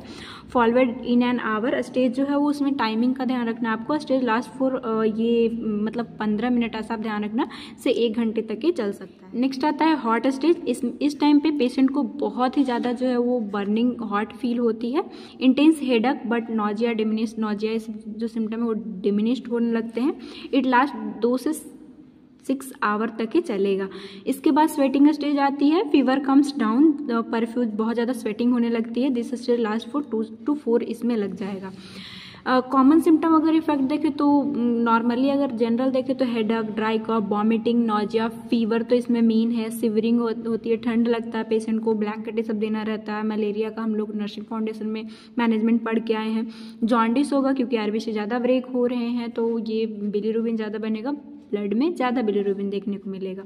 forward in an hour. Stage जो है वो उसमें टाइमिंग का ध्यान रखना है आपको। स्टेज लास्ट फॉर ये मतलब 15 मिनट ऐसा आप ध्यान रखना, से 1 घंटे तक ही चल सकता है। नेक्स्ट आता है हॉट स्टेज। इस टाइम पे पेशेंट को बहुत ही ज़्यादा जो है वो बर्निंग हॉट फील होती है, intense headache but nausea diminish, nausea जो सिम्टम है वो डिमिनिश्ड होने लगते हैं। इट लास्ट 2 से 6 आवर तक ही चलेगा। इसके बाद स्वेटिंग स्टेज आती है। फीवर कम्स डाउन, परफ्यूज, बहुत ज़्यादा स्वेटिंग होने लगती है। This stage last for 2 to 4 इसमें लग जाएगा। कॉमन सिम्टम अगर इफेक्ट देखें तो नॉर्मली अगर जनरल देखें तो headache, dry cough, vomiting, nausea, fever तो इसमें मेन है। सिवरिंग होती है, ठंड लगता है पेशेंट को, ब्लैंकेट ये सब देना रहता है। मलेरिया का हम लोग नर्सिंग फाउंडेशन में मैनेजमेंट पढ़ के आए हैं। जॉन्डिस होगा क्योंकि आरबीसी ज़्यादा ब्रेक हो रहे हैं तो ये बिलीरुबिन ज़्यादा बनेगा, ब्लड में ज़्यादा बिलीरुबिन देखने को मिलेगा।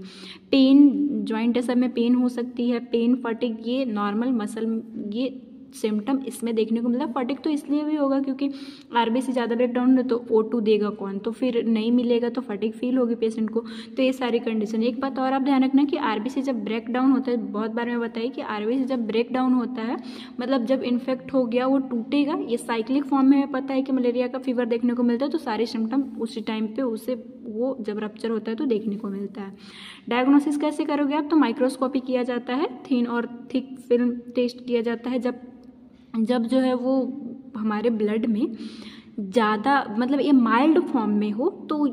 पेन, जॉइंट सब में पेन हो सकती है। पेन, फटिग, ये नॉर्मल मसल ये सिम्टम इसमें देखने को मिलता है। फटिग तो इसलिए भी होगा क्योंकि आरबीसी ज़्यादा ब्रेकडाउन है तो O2 देगा कौन, तो फिर नहीं मिलेगा तो फटिग फील होगी पेशेंट को। तो ये सारी कंडीशन। एक बात और आप ध्यान रखना कि आरबीसी जब ब्रेक डाउन होता है, बहुत बार मैं बताई कि आरबीसी जब ब्रेक डाउन होता है मतलब जब इन्फेक्ट हो गया वो टूटेगा। ये साइक्लिक फॉर्म में हमें पता है कि मलेरिया का फीवर देखने को मिलता है, तो सारे सिम्टम उसी टाइम पे उसे वो जब रप्चर होता है तो देखने को मिलता है। डायग्नोसिस कैसे करोगे आप, तो माइक्रोस्कोपी किया जाता है, थिन और थिक फिल्म टेस्ट किया जाता है। जब जो है वो हमारे ब्लड में ज़्यादा मतलब ये माइल्ड फॉर्म में हो तो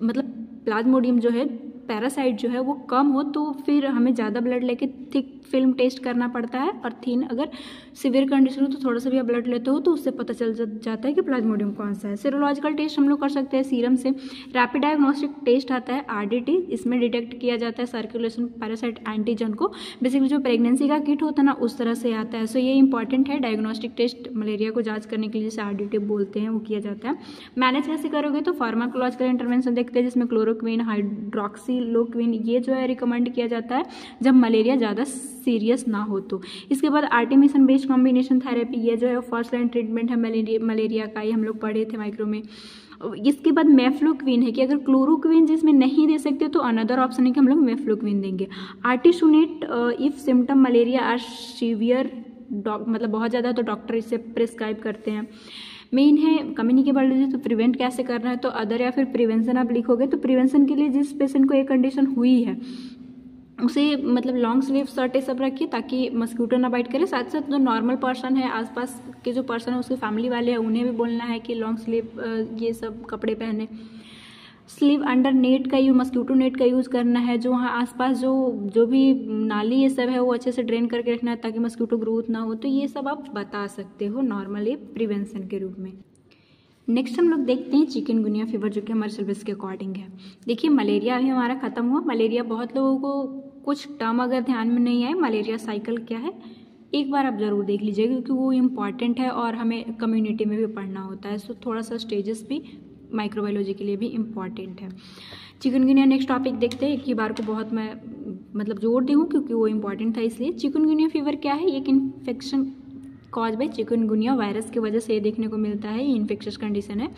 मतलब प्लाज्मोडियम जो है पैरासाइट जो है वो कम हो तो फिर हमें ज़्यादा ब्लड लेके थिक फिल्म टेस्ट करना पड़ता है। और थिन अगर सिवियर कंडीशन हो तो थोड़ा सा भी आप ब्लड लेते हो तो उससे पता चल जाता है कि प्लाज्मोडियम कौन सा है। सीरोलॉजिकल टेस्ट हम लोग कर सकते हैं सीरम से। रैपिड डायग्नोस्टिक टेस्ट आता है RDT, इसमें डिटेक्ट किया जाता है सर्कुलेशन पैरासाइट एंटीजन को। बेसिकली जो प्रेगनेंसी का किट होता है ना उस तरह से आता है। सो ये इंपॉर्टेंट है। डायग्नोस्टिक टेस्ट मलेरिया को जाँच करने के लिए जैसे RDT बोलते हैं वो किया जाता है। मैनेज कैसे करोगे, तो फार्माकोलॉजिकल इंटरवेंशन देखते हैं जिसमें क्लोरोक्विन, हाइड्रोक्सीलोक्विन ये जो है रिकमेंड किया जाता है जब मलेरिया ज़्यादा सीरियस ना हो तो। इसके बाद आर्टेमिसन बेस्ड कॉम्बिनेशन थेरेपी, ये जो है फर्स्ट लाइन ट्रीटमेंट है मलेरिया का, ये हम लोग पढ़े थे माइक्रो में। इसके बाद मेफ्लोक्विन है कि अगर क्लोरोक्विन जिसमें नहीं दे सकते तो अनदर ऑप्शन है कि हम लोग मेफ्लोक्विन देंगे। Artesunate if symptom malaria are severe, मतलब बहुत ज़्यादा तो डॉक्टर इसे प्रिस्क्राइब करते हैं। मेन है कम्युनिकेबल डिजीज, तो प्रिवेंट कैसे करना है, तो अदर या फिर प्रिवेंशन आप लिखोगे तो प्रिवेंशन के लिए जिस पेशेंट को ये कंडीशन हुई है उसे मतलब लॉन्ग स्लीव शर्ट ये सब रखिए ताकि मस्क्यूटो ना बाइट करे। साथ साथ जो नॉर्मल पर्सन है, आसपास के जो पर्सन है उसके फैमिली वाले हैं उन्हें भी बोलना है कि लॉन्ग स्लीव ये सब कपड़े पहने। स्लीव अंडर नेट का यूज, मस्क्यूटो नेट का यूज़ करना है। जो वहाँ आसपास जो भी नाली ये सब है वो अच्छे से ड्रेन करके रखना है ताकि मस्क्यूटो ग्रोथ ना हो। तो ये सब आप बता सकते हो नॉर्मली प्रिवेंशन के रूप में। नेक्स्ट हम लोग देखते हैं चिकनगुनिया फीवर, जो कि हमारे सिलेबस के अकॉर्डिंग है। देखिए मलेरिया अभी हमारा खत्म हुआ। मलेरिया बहुत लोगों को कुछ टर्म अगर ध्यान में नहीं आए, मलेरिया साइकिल क्या है एक बार आप ज़रूर देख लीजिएगा क्योंकि वो इम्पॉर्टेंट है और हमें कम्युनिटी में भी पढ़ना होता है। सो थोड़ा सा स्टेजेस भी माइक्रोबायोलॉजी के लिए भी इम्पॉर्टेंट है। चिकनगुनिया नेक्स्ट टॉपिक देखते हैं। एक ही बार को बहुत मैं मतलब जोर दी हूँ क्योंकि वो इम्पॉर्टेंट था इसलिए। चिकनगुनिया फीवर क्या है, एक infection cause by chikungunya virus की वजह से ये देखने को मिलता है। ये इन्फेक्शस कंडीशन है।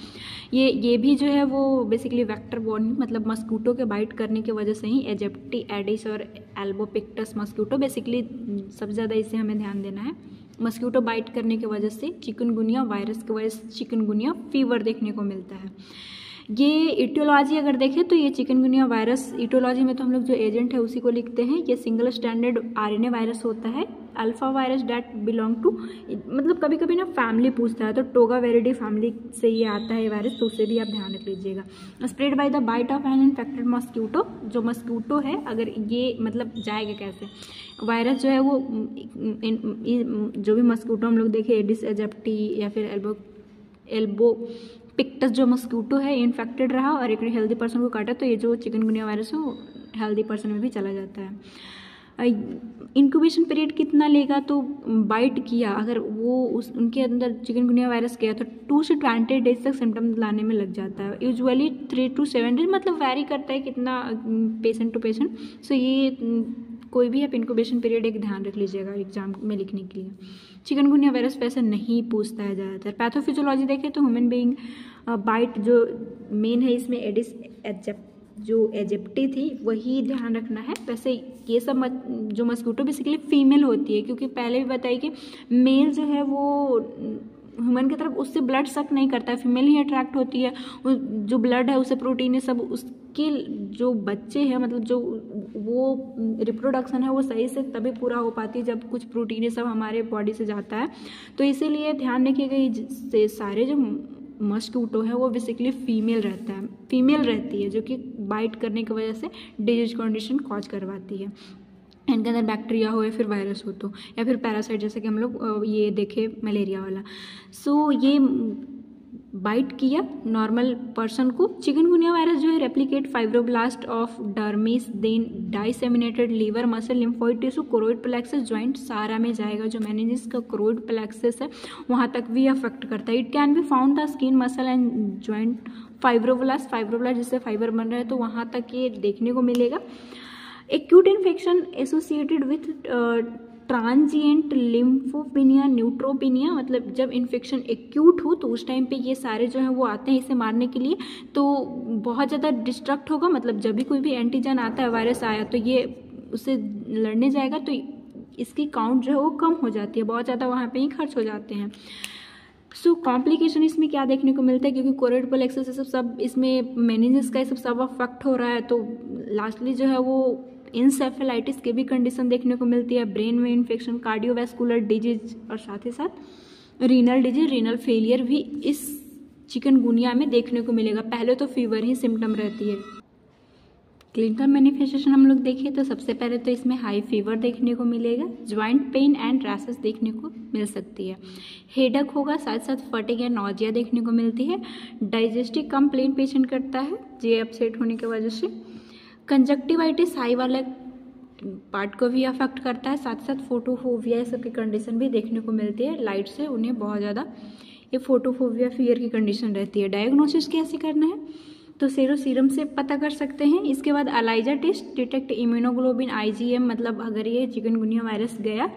ये भी जो है वो बेसिकली वेक्टर बॉर्न मतलब मस्क्यूटो के बाइट करने की वजह से ही, एजिप्टी एडिस और एल्बोपिक्टस मस्क्यूटो, बेसिकली सबसे ज़्यादा इसे हमें ध्यान देना है। मस्क्यूटो बाइट करने की वजह से चिकनगुनिया वायरस की वजह से चिकनगुनिया फीवर देखने को मिलता है। ये इटियोलॉजी अगर देखें तो ये चिकनगुनिया वायरस, इटियोलॉजी में तो हम लोग जो एजेंट है उसी को लिखते हैं। ये सिंगल स्टैंडर्ड आरएनए वायरस होता है, alpha virus that belong to, मतलब कभी कभी ना फैमिली पूछता है तो टोगावेरिडी फैमिली से ये आता है वायरस, तो उसे भी आप ध्यान रख लीजिएगा। Spread by the bite of an infected mosquito, जो मस्क्यूटो है अगर ये मतलब जाएगा कैसे वायरस जो है वो जो भी मस्क्यूटो हम लोग देखें एडिस एजिप्टी या फिर एल्बो पिक्टस जो मस्क्यूटो है इन्फेक्टेड रहा और एक हेल्दी पर्सन को काटा तो ये जो चिकनगुनिया वायरस है वो हेल्दी पर्सन में भी चला जाता है। इंक्यूबेशन पीरियड कितना लेगा, तो बाइट किया अगर वो उनके अंदर चिकनगुनिया वायरस गया तो 2 से 20 डेज तक सिम्टम लाने में लग जाता है। यूजुअली 3 to 7 डेज, मतलब वैरी करता है कितना पेशेंट टू पेशेंट। सो ये कोई भी आप इंक्यूबेशन पीरियड एक ध्यान रख लीजिएगा एग्जाम में लिखने के लिए। चिकनगुनिया वायरस वैसे नहीं पूछता है ज़्यादातर। पैथोफिजियोलॉजी देखें तो ह्यूमन बीइंग बाइट जो मेन है इसमें एडिस जो एजिप्टी थी वही ध्यान रखना है। वैसे ये सब जो मस्क्यूटो बेसिकली फीमेल होती है, क्योंकि पहले भी बताई कि मेल जो है वो ह्यूमन की तरफ उससे ब्लड सक नहीं करता है, फीमेल ही अट्रैक्ट होती है। जो ब्लड है उससे प्रोटीन है सब, उसके जो बच्चे हैं मतलब जो वो रिप्रोडक्शन है वो सही से तभी पूरा हो पाती है जब कुछ प्रोटीन है सब हमारे बॉडी से जाता है। तो इसीलिए ध्यान रखिएगा ये सारे जो मस्क्यूटो है वो बेसिकली फीमेल रहती है जो कि बाइट करने की वजह से डिजीज कंडीशन कॉज करवाती है। इनके अंदर बैक्टीरिया हो या फिर वायरस हो तो, या फिर पैरासाइट जैसे कि हम लोग ये देखे मलेरिया वाला। सो ये बाइट किया नॉर्मल पर्सन को। चिकनगुनिया वायरस जो है replicate fibroblast of dermis then disseminated liver muscle lymphoid tissue choroid plexus joint सारा में जाएगा। जो मेनिंजिस का कोरोइड प्लेक्सस है वहाँ तक भी अफेक्ट करता है। It can be found the skin muscle and joint fibroblast जिससे फाइबर बन रहा है तो वहाँ तक ये देखने को मिलेगा। Acute infection associated with transient lymphopenia neutropenia, मतलब जब इन्फेक्शन एक्यूट हो तो उस टाइम पे ये सारे जो हैं वो आते हैं इसे मारने के लिए। तो बहुत ज़्यादा डिस्ट्रक्ट होगा, मतलब जब भी कोई भी एंटीजन आता है वायरस आया तो ये उससे लड़ने जाएगा तो इसकी काउंट जो है वो कम हो जाती है, बहुत ज़्यादा वहाँ पे ही खर्च हो जाते हैं। सो कॉम्प्लिकेशन इसमें क्या देखने को मिलता है, क्योंकि कोरोइड प्लेक्सस सब इसमें मेनिंजिस का सब अफेक्ट हो रहा है तो लास्टली जो है वो इंसेफेलाइटिस की भी कंडीशन देखने को मिलती है, ब्रेन में इन्फेक्शन, कार्डियोवैस्कुलर डिजीज और साथ ही साथ रीनल डिजीज, रीनल फेलियर भी इस चिकनगुनिया में देखने को मिलेगा। पहले तो फीवर ही सिम्टम रहती है। क्लिनिकल मैनिफेस्टेशन हम लोग देखें तो सबसे पहले तो इसमें हाई फीवर देखने को मिलेगा, ज्वाइंट पेन एंड रैशेस देखने को मिल सकती है, हेडेक होगा, साथ साथ फटिग या नॉजिया देखने को मिलती है, डाइजेस्टिव कंप्लेंट पेशेंट करता है जे अपसेट होने की वजह से, कंजक्टिवाइटिस हाई वाले पार्ट को भी अफेक्ट करता है, साथ साथ फोटोफोबिया सब की कंडीशन भी देखने को मिलती है। लाइट से उन्हें बहुत ज़्यादा ये फोटोफोबिया फियर की कंडीशन रहती है। डायग्नोसिस कैसे करना है तो सीरम से पता कर सकते हैं। इसके बाद ELISA test detect immunoglobin IgM, मतलब अगर ये चिकनगुनिया वायरस गया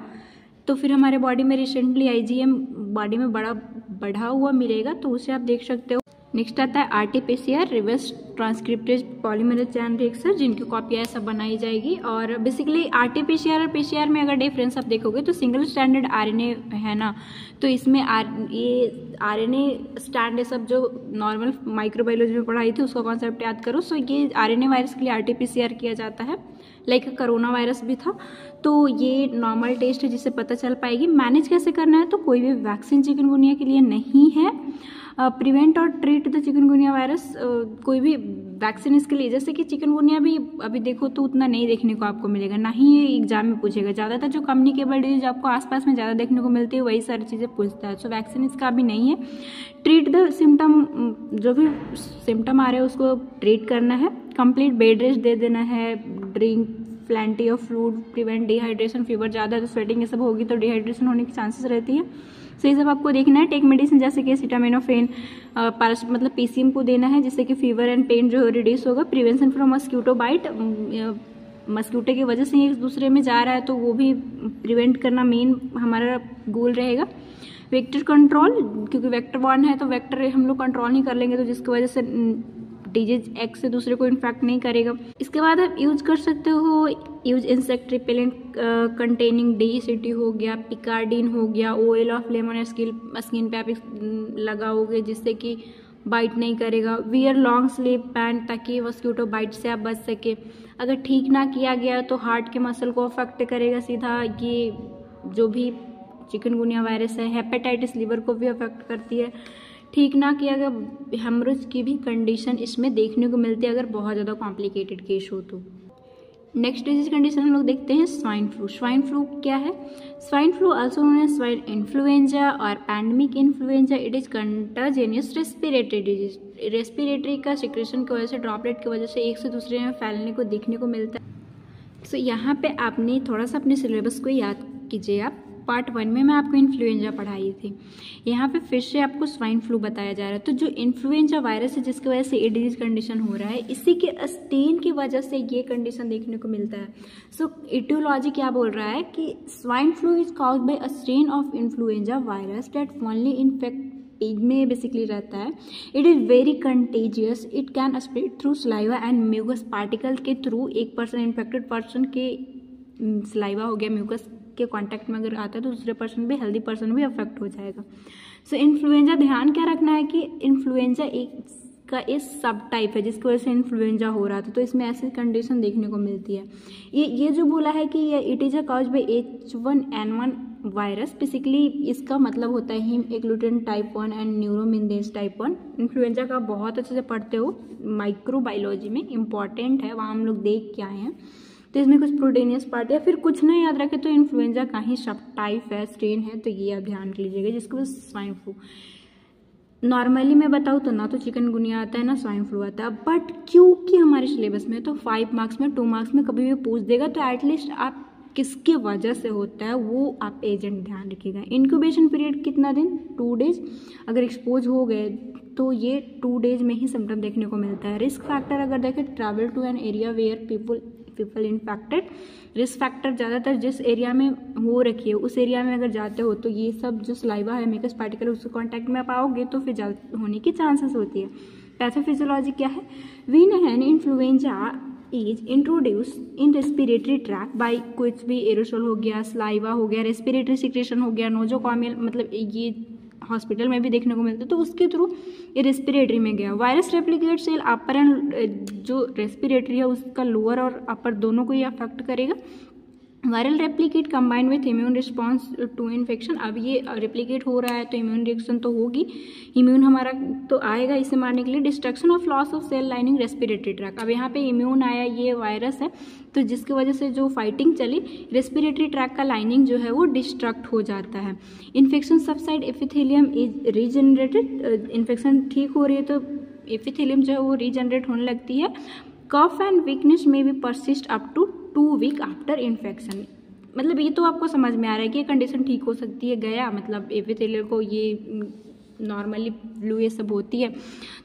तो फिर हमारे बॉडी में रिसेंटली IgM बॉडी में बढ़ा हुआ मिलेगा तो उसे आप देख सकते हो। नेक्स्ट आता है RT-PCR reverse transcriptase polymerase chain reaction, जिनकी कॉपी ऐसा बनाई जाएगी। और बेसिकली RT-PCR और PCR में अगर डिफरेंस आप देखोगे तो सिंगल स्टैंडर्ड RNA है ना, तो इसमें ये RNA स्टैंड है सब जो नॉर्मल माइक्रोबायोलॉजी में पढ़ाई थी उसका कॉन्सेप्ट याद करो। सो ये RNA वायरस के लिए RT-PCR किया जाता है, लाइक कोरोना वायरस भी था। तो ये नॉर्मल टेस्ट है जिससे पता चल पाएगी। मैनेज कैसे करना है तो कोई भी वैक्सीन चिकनगुनिया के लिए नहीं है। प्रिवेंट और ट्रीट द चिकनगुनिया वायरस, कोई भी वैक्सीन इसके लिए, जैसे कि चिकनगुनिया भी अभी देखो तो उतना नहीं देखने को आपको मिलेगा, ना ही ये एग्जाम में पूछेगा। ज़्यादातर जो कम्युनिकेबल डिजीज आपको आसपास में ज़्यादा देखने को मिलती है वही सारी चीज़ें पूछता है। सो वैक्सीन इसका भी नहीं है। ट्रीट द सिम्टम, जो भी सिम्टम आ रहे हैं उसको ट्रीट करना है। कंप्लीट बेड रेस्ट दे देना है। Drink plenty of fluid, prevent dehydration, fever ज़्यादा है तो स्वेटिंग ये सब होगी तो डिहाइड्रेशन होने की चांसेस रहती है। सो ये सब आपको देखना है। टेक मेडिसिन जैसे कि एसिटामिनोफेन, मतलब PCM को देना है जिससे कि फीवर एंड पेन जो रिड्यूस होगा। Prevention from mosquito bite, mosquito की वजह से एक दूसरे में जा रहा है तो वो भी प्रिवेंट करना मेन हमारा गोल रहेगा। वेक्टर कंट्रोल, क्योंकि वेक्टर 1 है तो वेक्टर हम लोग कंट्रोल नहीं कर लेंगे तो जिसकी वजह से डिजीज एक से दूसरे को इन्फेक्ट नहीं करेगा। इसके बाद आप यूज कर सकते हो, use insect repellent containing DECT हो गया, पिकार्डिन हो गया, ऑयल ऑफ लेमन स्किन पे आप लगाओगे जिससे कि बाइट नहीं करेगा। वियर लॉन्ग स्लीव पैंट ताकि मस्क्यूटो बाइट से आप बच सके। अगर ठीक ना किया गया तो हार्ट के मसल को अफेक्ट करेगा सीधा। ये जो भी चिकनगुनिया वायरस है, हेपेटाइटिस लीवर को भी अफेक्ट करती है। ठीक ना किया गया हेमरेज की भी कंडीशन इसमें देखने को मिलती है अगर बहुत ज़्यादा कॉम्प्लिकेटेड केस हो तो। नेक्स्ट डिजीज कंडीशन हम लोग देखते हैं स्वाइन फ्लू। स्वाइन फ्लू क्या है? Swine flu also known as swine influenza और pandemic influenza. It is contagious respiratory disease. Respiratory का सिक्रेशन की वजह से, ड्रॉपलेट की वजह से एक से दूसरे में फैलने को देखने को मिलता है। सो यहाँ पे आपने थोड़ा सा अपने सिलेबस को याद कीजिए। आप पार्ट 1 में मैं आपको इन्फ्लुएंजा पढ़ाई थी, यहाँ पे फिर से आपको स्वाइन फ्लू बताया जा रहा है। तो जो इन्फ्लुएंजा वायरस है जिसकी वजह से ये डिजीज कंडीशन हो रहा है, इसी के स्टेन की वजह से ये कंडीशन देखने को मिलता है। सो इटियोलॉजी क्या बोल रहा है कि swine flu is caused by a strain of influenza virus that only infect egg में बेसिकली रहता है। It is very contagious. It can spread through saliva and mucus particle के थ्रू। एक पर्सन इन्फेक्टेड पर्सन के सलाइवा हो गया, mucus के कांटेक्ट में अगर आता है तो दूसरे पर्सन भी, हेल्दी पर्सन भी अफेक्ट हो जाएगा। सो इन्फ्लुएंजा, ध्यान क्या रखना है कि इन्फ्लुएंजा एक का इस सब टाइप है जिसकी वजह से इन्फ्लुएंजा हो रहा था, तो इसमें ऐसी कंडीशन देखने को मिलती है। ये जो बोला है कि ये it is a cause by H1N1 virus, basically इसका मतलब होता है hemagglutinin type 1 and neuraminidase type 1। Influenza का बहुत अच्छे से पढ़ते हो, माइक्रोबायोलॉजी में इंपॉर्टेंट है, वहाँ हम लोग देख के आए हैं। तो इसमें कुछ प्रोटीनियस पार्ट या फिर कुछ नहीं याद रखे तो इन्फ्लुएंजा का ही सब टाइप है, स्ट्रेन है, तो ये आप ध्यान लीजिएगा। जिसको स्वाइन फ्लू नॉर्मली मैं बताऊँ तो ना तो चिकनगुनिया आता है ना स्वाइन फ्लू आता है, बट क्योंकि हमारे सिलेबस में तो 5 मार्क्स में 2 मार्क्स में कभी भी पूछ देगा, तो एटलीस्ट आप किसके वजह से होता है वो आप एजेंट ध्यान रखिएगा। इंक्यूबेशन पीरियड कितना दिन? 2 डेज। अगर एक्सपोज हो गए तो ये 2 डेज में ही सिम्टम देखने को मिलता है। रिस्क फैक्टर अगर देखें, travel to an area where people infected. Risk factor ज़्यादातर जिस एरिया में हो रखी है उस एरिया में अगर जाते हो तो ये सब जो सलाइवा है, म्यूकस पार्टिकल, उसके कांटेक्ट में पाओगे तो फिर होने की चांसेस होती है। पैथोफिजियोलॉजी क्या है? When an influenza is introduce in respiratory tract bye कुछ भी एरोसोल हो गया, सलाइवा हो गया, रेस्पिरेटरी सिक्रेशन हो गया, नोजोकॉमियल, मतलब ये हॉस्पिटल में भी देखने को मिलता है, तो उसके थ्रू ये रेस्पिरेटरी में गया। Virus replicate cell upper and जो रेस्पिरेटरी है उसका लोअर और अपर दोनों को ये अफेक्ट करेगा। Viral replicate combined with immune response to infection. अब ये रेप्लिकेट हो रहा है तो इम्यून रिएक्शन तो होगी, इम्यून हमारा तो आएगा इसे मारने के लिए। Destruction of loss of cell lining respiratory tract. अब यहाँ पे इम्यून आया, ये वायरस है, तो जिसकी वजह से जो फाइटिंग चली, रेस्पिरेटरी ट्रैक का लाइनिंग जो है वो डिस्ट्रक्ट हो जाता है। Infection subside, epithelium is regenerated. Infection ठीक हो रही है तो एपिथेलियम जो है वो रीजनरेट होने लगती है। कफ एंड वीकनेस में भी persist up to 2 week after infection. मतलब ये तो आपको समझ में आ रहा है कि ये कंडीशन ठीक हो सकती है। गया मतलब एपिथेलियल को ये नॉर्मली फ्लू ये सब होती है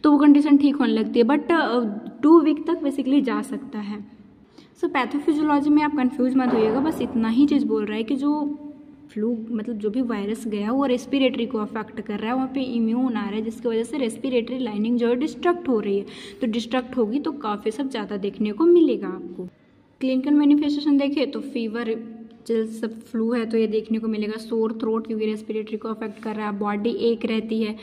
तो वो कंडीशन ठीक होने लगती है, बट 2 वीक तक बेसिकली जा सकता है। सो पैथोफिजियोलॉजी में आप कंफ्यूज मत होइएगा, बस इतना ही चीज़ बोल रहा है कि जो फ्लू मतलब जो भी वायरस गया वो रेस्पिरेटरी को अफेक्ट कर रहा है, वहाँ पे इम्यून आ रहा है जिसकी वजह से रेस्पिरेटरी लाइनिंग जो है डिस्ट्रक्ट हो रही है। तो डिस्ट्रक्ट होगी तो काफ़ी सब ज़्यादा देखने को मिलेगा आपको। क्लिनिकल मैनिफेस्टेशन देखें तो फीवर, जैसे फ्लू है तो ये देखने को मिलेगा। सोर थ्रोट क्योंकि रेस्पिरेटरी को अफेक्ट कर रहा है। बॉडी एक रहती है।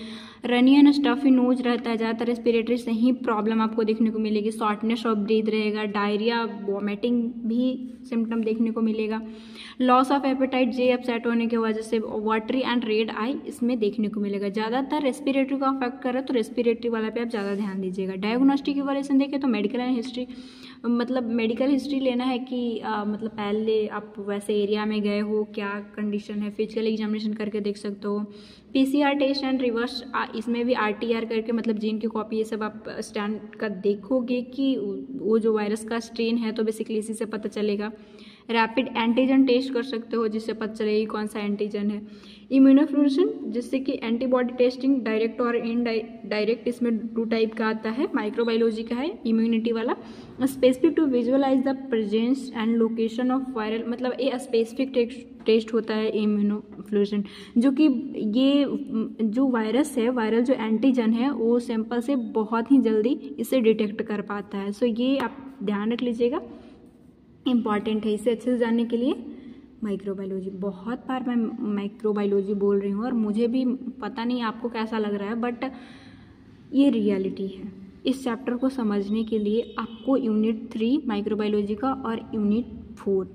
रनी एंड स्टफी नोज रहता है, ज़्यादातर रेस्पिरेटरी से ही प्रॉब्लम आपको देखने को मिलेगी। शॉर्टनेस ऑफ ब्रीथ रहेगा। डायरिया, वॉमिटिंग भी सिम्टम देखने को मिलेगा। Loss of appetite, J upset होने की वजह से वाटरी एंड रेड आई इसमें देखने को मिलेगा। ज़्यादातर रेस्पिरेटरी को अफेक्ट कर रहा है तो रेस्पिरेटरी वाला पे आप ज़्यादा ध्यान दीजिएगा। डायग्नोस्टिक इवैल्यूएशन देखें तो मेडिकल एंड हिस्ट्री, मतलब मेडिकल हिस्ट्री लेना है कि मतलब पहले आप वैसे एरिया में गए हो, क्या कंडीशन है, फिजिकल एग्जामिनेशन करके देख सकते हो। PCR टेस्ट एंड रिवर्स, इसमें भी RTR करके मतलब जीन की कॉपी ये सब आप स्टैंड का देखोगे कि वो जो वायरस का स्ट्रेन है, तो बेसिकली इसी से पता चलेगा। रैपिड एंटीजन टेस्ट कर सकते हो जिससे पता चलेगी कौन सा एंटीजन है। इम्यूनोफ्लोरेसेंस जिससे कि एंटीबॉडी टेस्टिंग डायरेक्ट और इनडायरेक्ट, इसमें 2 टाइप का आता है। माइक्रोबायोलॉजी का है इम्यूनिटी वाला। Specific to visualize the presence and location of viral, मतलब ये स्पेसिफिक टेस्ट होता है इम्यूनोफ्लोरेसेंस, जो कि ये जो वायरस है, वायरल जो एंटीजन है वो सैंपल से बहुत ही जल्दी इसे डिटेक्ट कर पाता है। सो ये आप ध्यान रख लीजिएगा, इम्पॉर्टेंट है इसे अच्छे से जानने के लिए। माइक्रोबायोलॉजी, बहुत बार मैं माइक्रोबायोलॉजी बोल रही हूँ और मुझे भी पता नहीं आपको कैसा लग रहा है, बट ये रियलिटी है। इस चैप्टर को समझने के लिए आपको यूनिट 3 माइक्रोबायोलॉजी का और यूनिट 4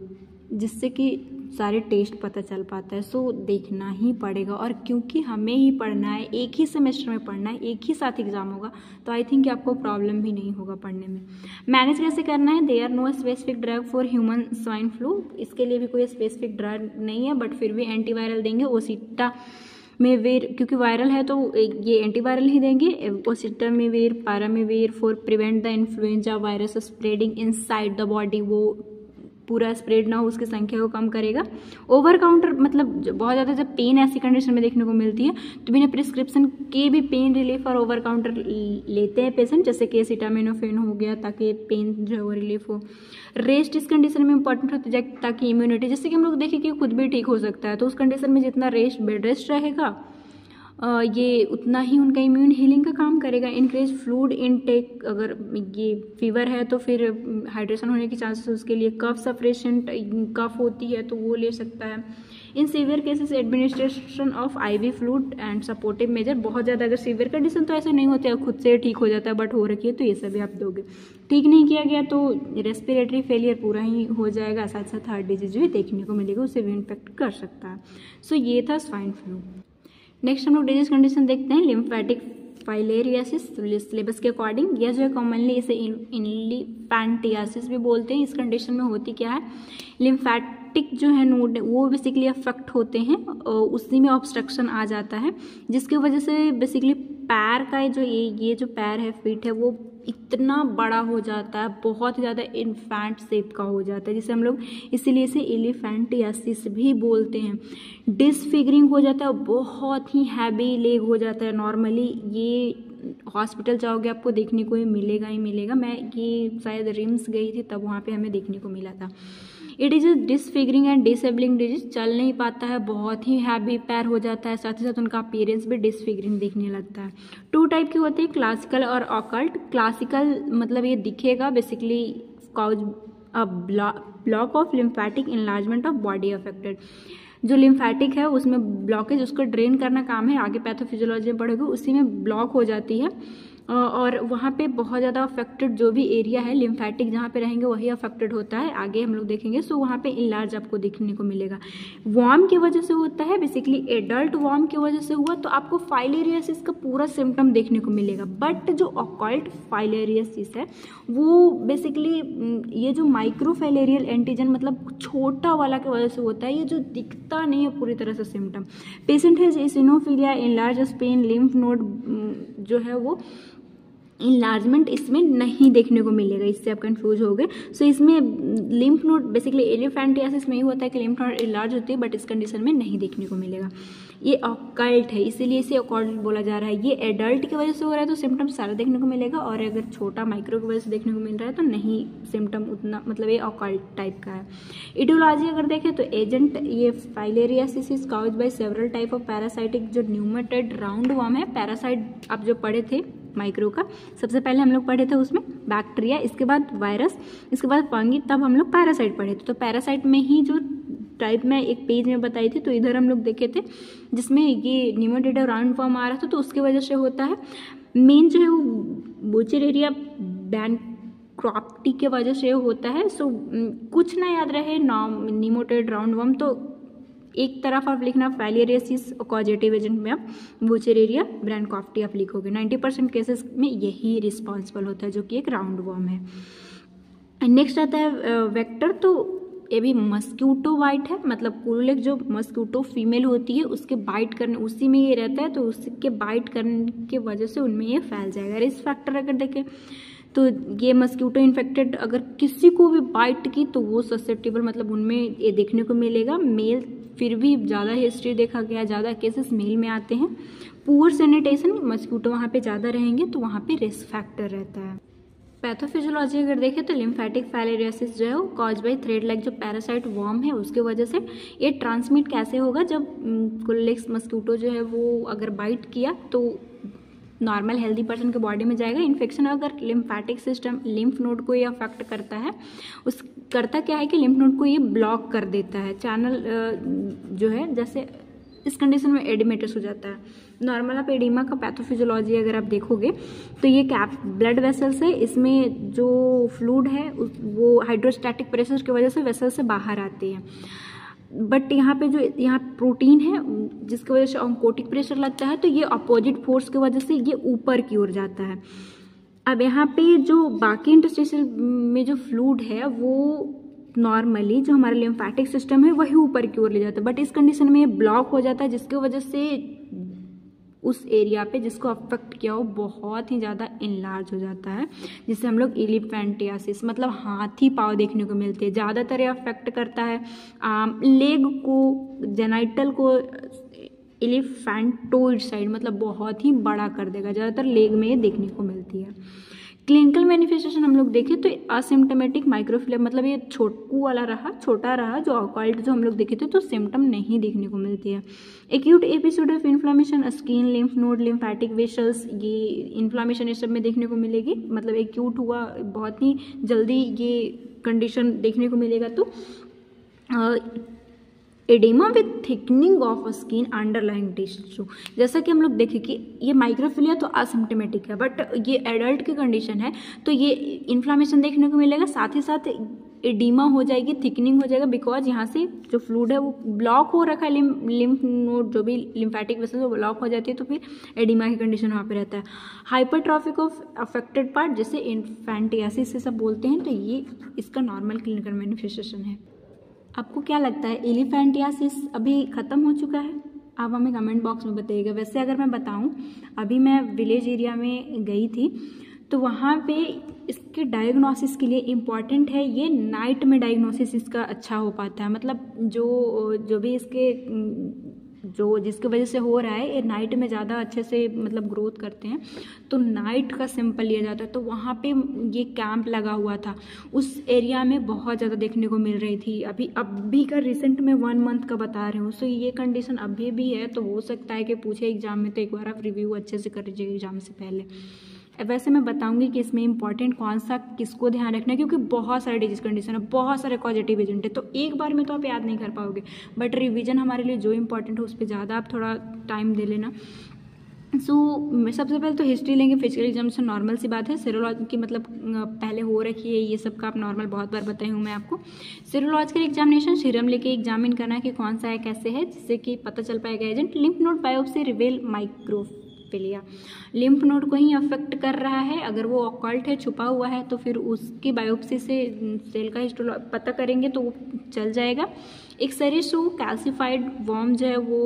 जिससे कि सारे टेस्ट पता चल पाता है, सो देखना ही पड़ेगा। और क्योंकि हमें ही पढ़ना है, एक ही सेमेस्टर में पढ़ना है, एक ही साथ एग्जाम होगा, तो आई थिंक आपको प्रॉब्लम भी नहीं होगा पढ़ने में। मैनेज कैसे करना है, there no specific drug for human swine flu, इसके लिए भी कोई स्पेसिफिक ड्रग नहीं है, बट फिर भी एंटीवायरल देंगे। ओसिटामेविर क्योंकि वायरल है तो ये एंटीवायरल ही देंगे। Oseltamivir, peramivir for prevent the influenza virus spreading inside the body, वो पूरा स्प्रेड ना हो उसकी संख्या को कम करेगा। ओवर काउंटर मतलब बहुत ज़्यादा जब पेन ऐसी कंडीशन में देखने को मिलती है तो बिना प्रिस्क्रिप्शन के भी पेन रिलीफ और ओवर काउंटर लेते हैं पेशेंट, जैसे कि एसिटामिनोफेन हो गया ताकि पेन जो है वो रिलीफ हो। रेस्ट इस कंडीशन में इंपॉर्टेंट होती है ताकि इम्यूनिटी, जैसे कि हम लोग देखें कि खुद भी ठीक हो सकता है, तो उस कंडीशन में जितना रेस्ट बेड रेस्ट रहेगा ये उतना ही उनका इम्यून हीलिंग का काम करेगा। इंक्रीज फ्लूइड इनटेक, अगर ये फीवर है तो फिर हाइड्रेशन होने के चांसेस उसके लिए। कफ सफरेशेंट कफ होती है तो वो ले सकता है। In severe cases administration of IV fluid and supportive measure, बहुत ज़्यादा अगर सीवियर कंडीशन तो ऐसे नहीं होते, खुद से ठीक हो जाता है, बट हो रखी है तो ये सभी आप दोगे। ठीक नहीं किया गया तो रेस्पिरेटरी फेलियर पूरा ही हो जाएगा, साथ साथ हार्ट डिजीज भी देखने को मिलेगा, उससे भी इम्पेक्ट कर सकता है। सो ये था स्वाइन फ्लू। नेक्स्ट हम लोग डिजीज कंडीशन देखते हैं, लिम्फेटिक फाइलेरियासिस सिलेबस के अकॉर्डिंग। यह जो है कॉमनली इसे इन्फैंटियासिस भी बोलते हैं। इस कंडीशन में होती क्या है, लिम्फेटिक जो है नोड वो बेसिकली अफेक्ट होते हैं और उसी में ऑब्स्ट्रक्शन आ जाता है, जिसकी वजह से बेसिकली पैर का जो ये जो पैर है फीट है वो इतना बड़ा हो जाता है, बहुत ज़्यादा इन्फेंट शेप का हो जाता है, जिसे हम लोग इसीलिए इसे एलिफेंटियासिस भी बोलते हैं। डिसफिगरिंग हो जाता है, बहुत ही हैवी लेग हो जाता है। नॉर्मली ये हॉस्पिटल जाओगे आपको देखने को मिलेगा ही मिलेगा। मैं ये शायद रिम्स गई थी तब वहाँ पे हमें देखने को मिला था। It is disfiguring and disabling disease, चल नहीं पाता है, बहुत ही हैवी पैर हो जाता है, साथ ही साथ उनका अपीयरेंस भी डिसफिगरिंग दिखने लगता है। 2 टाइप के होते हैं, क्लासिकल और ऑकल्ट। क्लासिकल मतलब ये दिखेगा basically cause a block of lymphatic enlargement of body affected. जो लिम्फेटिक है उसमें ब्लॉकेज, उसको ड्रेन करना काम है, आगे पैथोफिजियोलॉजी में पढ़ोगे, उसी में ब्लॉक हो जाती है और वहाँ पे बहुत ज़्यादा अफेक्टेड जो भी एरिया है लिम्फेटिक जहाँ पे रहेंगे वही अफेक्टेड होता है, आगे हम लोग देखेंगे। सो वहाँ पे इनलार्ज आपको देखने को मिलेगा। वॉर्म की वजह से होता है, बेसिकली एडल्ट वॉर्म की वजह से हुआ तो आपको फाइलेरियासिस का पूरा सिम्टम देखने को मिलेगा। बट जो ऑकल्ट फाइलेरियासिस है वो बेसिकली ये जो माइक्रोफाइलेरियल एंटीजन मतलब छोटा वाला की वजह से होता है, ये जो दिखता नहीं है पूरी तरह से सिम्टम। पेशेंट है eosinophilia, enlarge Spain, lymph node जो है वो इनलार्जमेंट इसमें नहीं देखने को मिलेगा, इससे आप कंफ्यूज हो गए। सो इसमें लिम्फ नोड बेसिकली एलिफेंटियासिस में ही होता है कि लिम्फ नोड इनलार्ज होती है, बट इस कंडीशन में नहीं देखने को मिलेगा। ये ऑकल्ट है, इसीलिए इसे ऑकल्ट बोला जा रहा है। ये एडल्ट की वजह से हो रहा है तो सिम्टम सारा देखने को मिलेगा, और अगर छोटा माइक्रो की वजह से देखने को मिल रहा है तो नहीं सिम्टम उतना, मतलब ये ऑकल्ट टाइप का है। इटियोलॉजी अगर देखें तो एजेंट ये filariasis is caused by several type of parasitic जो न्यूमेटेड राउंड वर्म है। पैरासाइट आप जो पढ़े थे माइक्रो का, सबसे पहले हम लोग पढ़े थे उसमें बैक्टीरिया, इसके बाद वायरस, इसके बाद फंगी, तब हम लोग पैरासाइट पढ़े थे। तो पैरासाइट में ही जो टाइप में एक पेज में बताई थी, तो इधर हम लोग देखे थे जिसमें ये न्यूमेटेड राउंड फॉर्म आ रहा था, तो उसकी वजह से होता है। मेन जो है वो बुचेरेरिया बैनक्रॉप्टी के वजह से होता है। सो कुछ ना याद रहे न्यूमेटेड राउंड वर्म तो एक तरफ आप लिखना फाइलेरियासिस कॉजेटिव एजेंट में आप बुचेरेरिया ब्रैनकॉफ्टी आप लिखोगे। 90% केसेस में यही रिस्पॉन्सिबल होता है जो कि एक राउंड वर्म है। नेक्स्ट आता है वेक्टर, तो ये भी मस्क्यूटो बाइट है, मतलब कुरुलेक जो मस्क्यूटो फीमेल होती है उसके बाइट करने उसी में ये रहता है, तो उसके बाइट करने की वजह से उनमें ये फैल जाएगा। रिस्क फैक्टर अगर देखें तो ये मस्क्यूटो इन्फेक्टेड अगर किसी को भी बाइट की तो वो ससेप्टेबल, मतलब उनमें ये देखने को मिलेगा। मेल फिर भी ज़्यादा हिस्ट्री देखा गया, ज़्यादा केसेस मेल में आते हैं। पुअर सैनिटेशन, मस्क्यूटो वहाँ पे ज़्यादा रहेंगे तो वहाँ पे रिस्क फैक्टर रहता है। पैथोफिजियोलॉजी अगर देखें तो लिम्फेटिक फाइलेरियासिस जो है वो कॉज बाय थ्रेड लाइक जो पैरासाइट वर्म है उसके वजह से। ये ट्रांसमिट कैसे होगा, जब कुलेक्स मस्क्यूटो जो है वो अगर बाइट किया तो नॉर्मल हेल्दी पर्सन के बॉडी में जाएगा। इन्फेक्शन अगर लिम्फेटिक सिस्टम लिम्फ नोड को ये अफेक्ट करता है, उस करता क्या है कि लिम्फ नोड को ये ब्लॉक कर देता है। चैनल जो है जैसे इस कंडीशन में एडिमेटस हो जाता है। नॉर्मल आप एडिमा का पैथोफिजियोलॉजी अगर आप देखोगे तो ये ब्लड वेसल्स है, इसमें जो फ्लूइड है वो हाइड्रोस्टैटिक प्रेशर की वजह से वेसल से बाहर आती है। बट यहाँ पे जो यहाँ प्रोटीन है जिसकी वजह से ऑन्कोटिक प्रेशर लगता है, तो ये अपोजिट फोर्स की वजह से ये ऊपर की ओर जाता है। अब यहाँ पे जो बाकी इंटरस्टिशियल में जो फ्लूइड है वो नॉर्मली जो हमारा लिम्फेटिक सिस्टम है वही ऊपर की ओर ले जाता है, बट इस कंडीशन में ये ब्लॉक हो जाता है, जिसकी वजह से उस एरिया पे जिसको अफेक्ट किया हो बहुत ही ज़्यादा इनलार्ज हो जाता है, जिससे हम लोग एलिफेंटियासिस मतलब हाथी पाँव देखने को मिलते हैं। ज़्यादातर ये अफेक्ट करता है लेग को, जेनाइटल को, एलिफेंटोइड साइड मतलब बहुत ही बड़ा कर देगा, ज़्यादातर लेग में ये देखने को मिलती है। क्लिनिकल मैनिफेस्टेशन हम लोग देखें तो असिम्टोमेटिक माइक्रोफिलिया मतलब ये छोटू वाला रहा, छोटा रहा, जो ऑकल्ट जो हम लोग देखे थे तो सिम्टम नहीं देखने को मिलती है। Acute episode of inflammation skin, lymph node, lymphatic vessels, ये इन्फ्लामेशन इस सब में देखने को मिलेगी, मतलब एक्यूट हुआ बहुत ही जल्दी ये कंडीशन देखने को मिलेगा। तो oedema with thickening of skin underlying tissue, जैसा कि हम लोग देखें कि ये माइक्रोफिलिया तो असिम्टोमेटिक है, बट ये एडल्ट की कंडीशन है तो ये इन्फ्लामेशन देखने को मिलेगा, साथ ही साथ एडिमा हो जाएगी, थिकनिंग हो जाएगा, बिकॉज यहाँ से जो फ्लूइड है वो ब्लॉक हो रखा है, लिम्फ नोड जो भी लिम्फेटिक वेसल वो ब्लॉक हो जाती है, तो फिर एडिमा की कंडीशन वहाँ पे रहता है। हाइपरट्रॉफिक ऑफ अफेक्टेड पार्ट जिसे इन्फेंटियासिस से सब बोलते हैं, तो ये इसका नॉर्मल क्लिनिकल मैनिफेस्टेशन है। आपको क्या लगता है एलिफेंटियासिस अभी ख़त्म हो चुका है? आप हमें कमेंट बॉक्स में बताइएगा। वैसे अगर मैं बताऊं, अभी मैं विलेज एरिया में गई थी तो वहाँ पे इसके डायग्नोसिस के लिए इम्पॉर्टेंट है ये नाइट में डायग्नोसिस इसका अच्छा हो पाता है, मतलब जो भी इसके जो जिसकी वजह से हो रहा है ये नाइट में ज़्यादा अच्छे से मतलब ग्रोथ करते हैं, तो नाइट का सैंपल लिया जाता है। तो वहाँ पे ये कैंप लगा हुआ था, उस एरिया में बहुत ज़्यादा देखने को मिल रही थी। अभी का रिसेंट में 1 मंथ का बता रही हूँ, सो ये कंडीशन अभी भी है, तो हो सकता है कि पूछे एग्जाम में, तो एक बार आप रिव्यू अच्छे से कर लीजिएगा एग्जाम से पहले। वैसे मैं बताऊंगी कि इसमें इंपॉर्टेंट कौन सा किसको ध्यान रखना है, क्योंकि बहुत सारे डिजीज कंडीशन है, बहुत सारे कॉजेटिव एजेंट है, तो एक बार में तो आप याद नहीं कर पाओगे, बट रिवीजन हमारे लिए जो इंपॉर्टेंट है उस पर ज़्यादा आप थोड़ा टाइम दे लेना। मैं सबसे पहले तो हिस्ट्री लेंगे, फिजिकल एग्जामिनेशन नॉर्मल सी बात है। सीरोलॉजी की मतलब पहले हो रखी है, ये सब का आप नॉर्मल बहुत बार बताई हूँ मैं आपको। सीरोलॉजिकल एग्जामिनेशन सीरम लेके एग्जामिन करना है कि कौन सा है, कैसे है, जिससे कि पता चल पाएगा agent. Lymph node biopsy रिवेल माइक्रोफिलिया, lymph node को ही अफेक्ट कर रहा है, अगर वो ऑकल्ट है, छुपा हुआ है, तो फिर उसकी बायोप्सी से सेल का हिस्टोलॉजी पता करेंगे तो वो चल जाएगा। एक सेरिसो कैल्सिफाइड वॉर्म जो है वो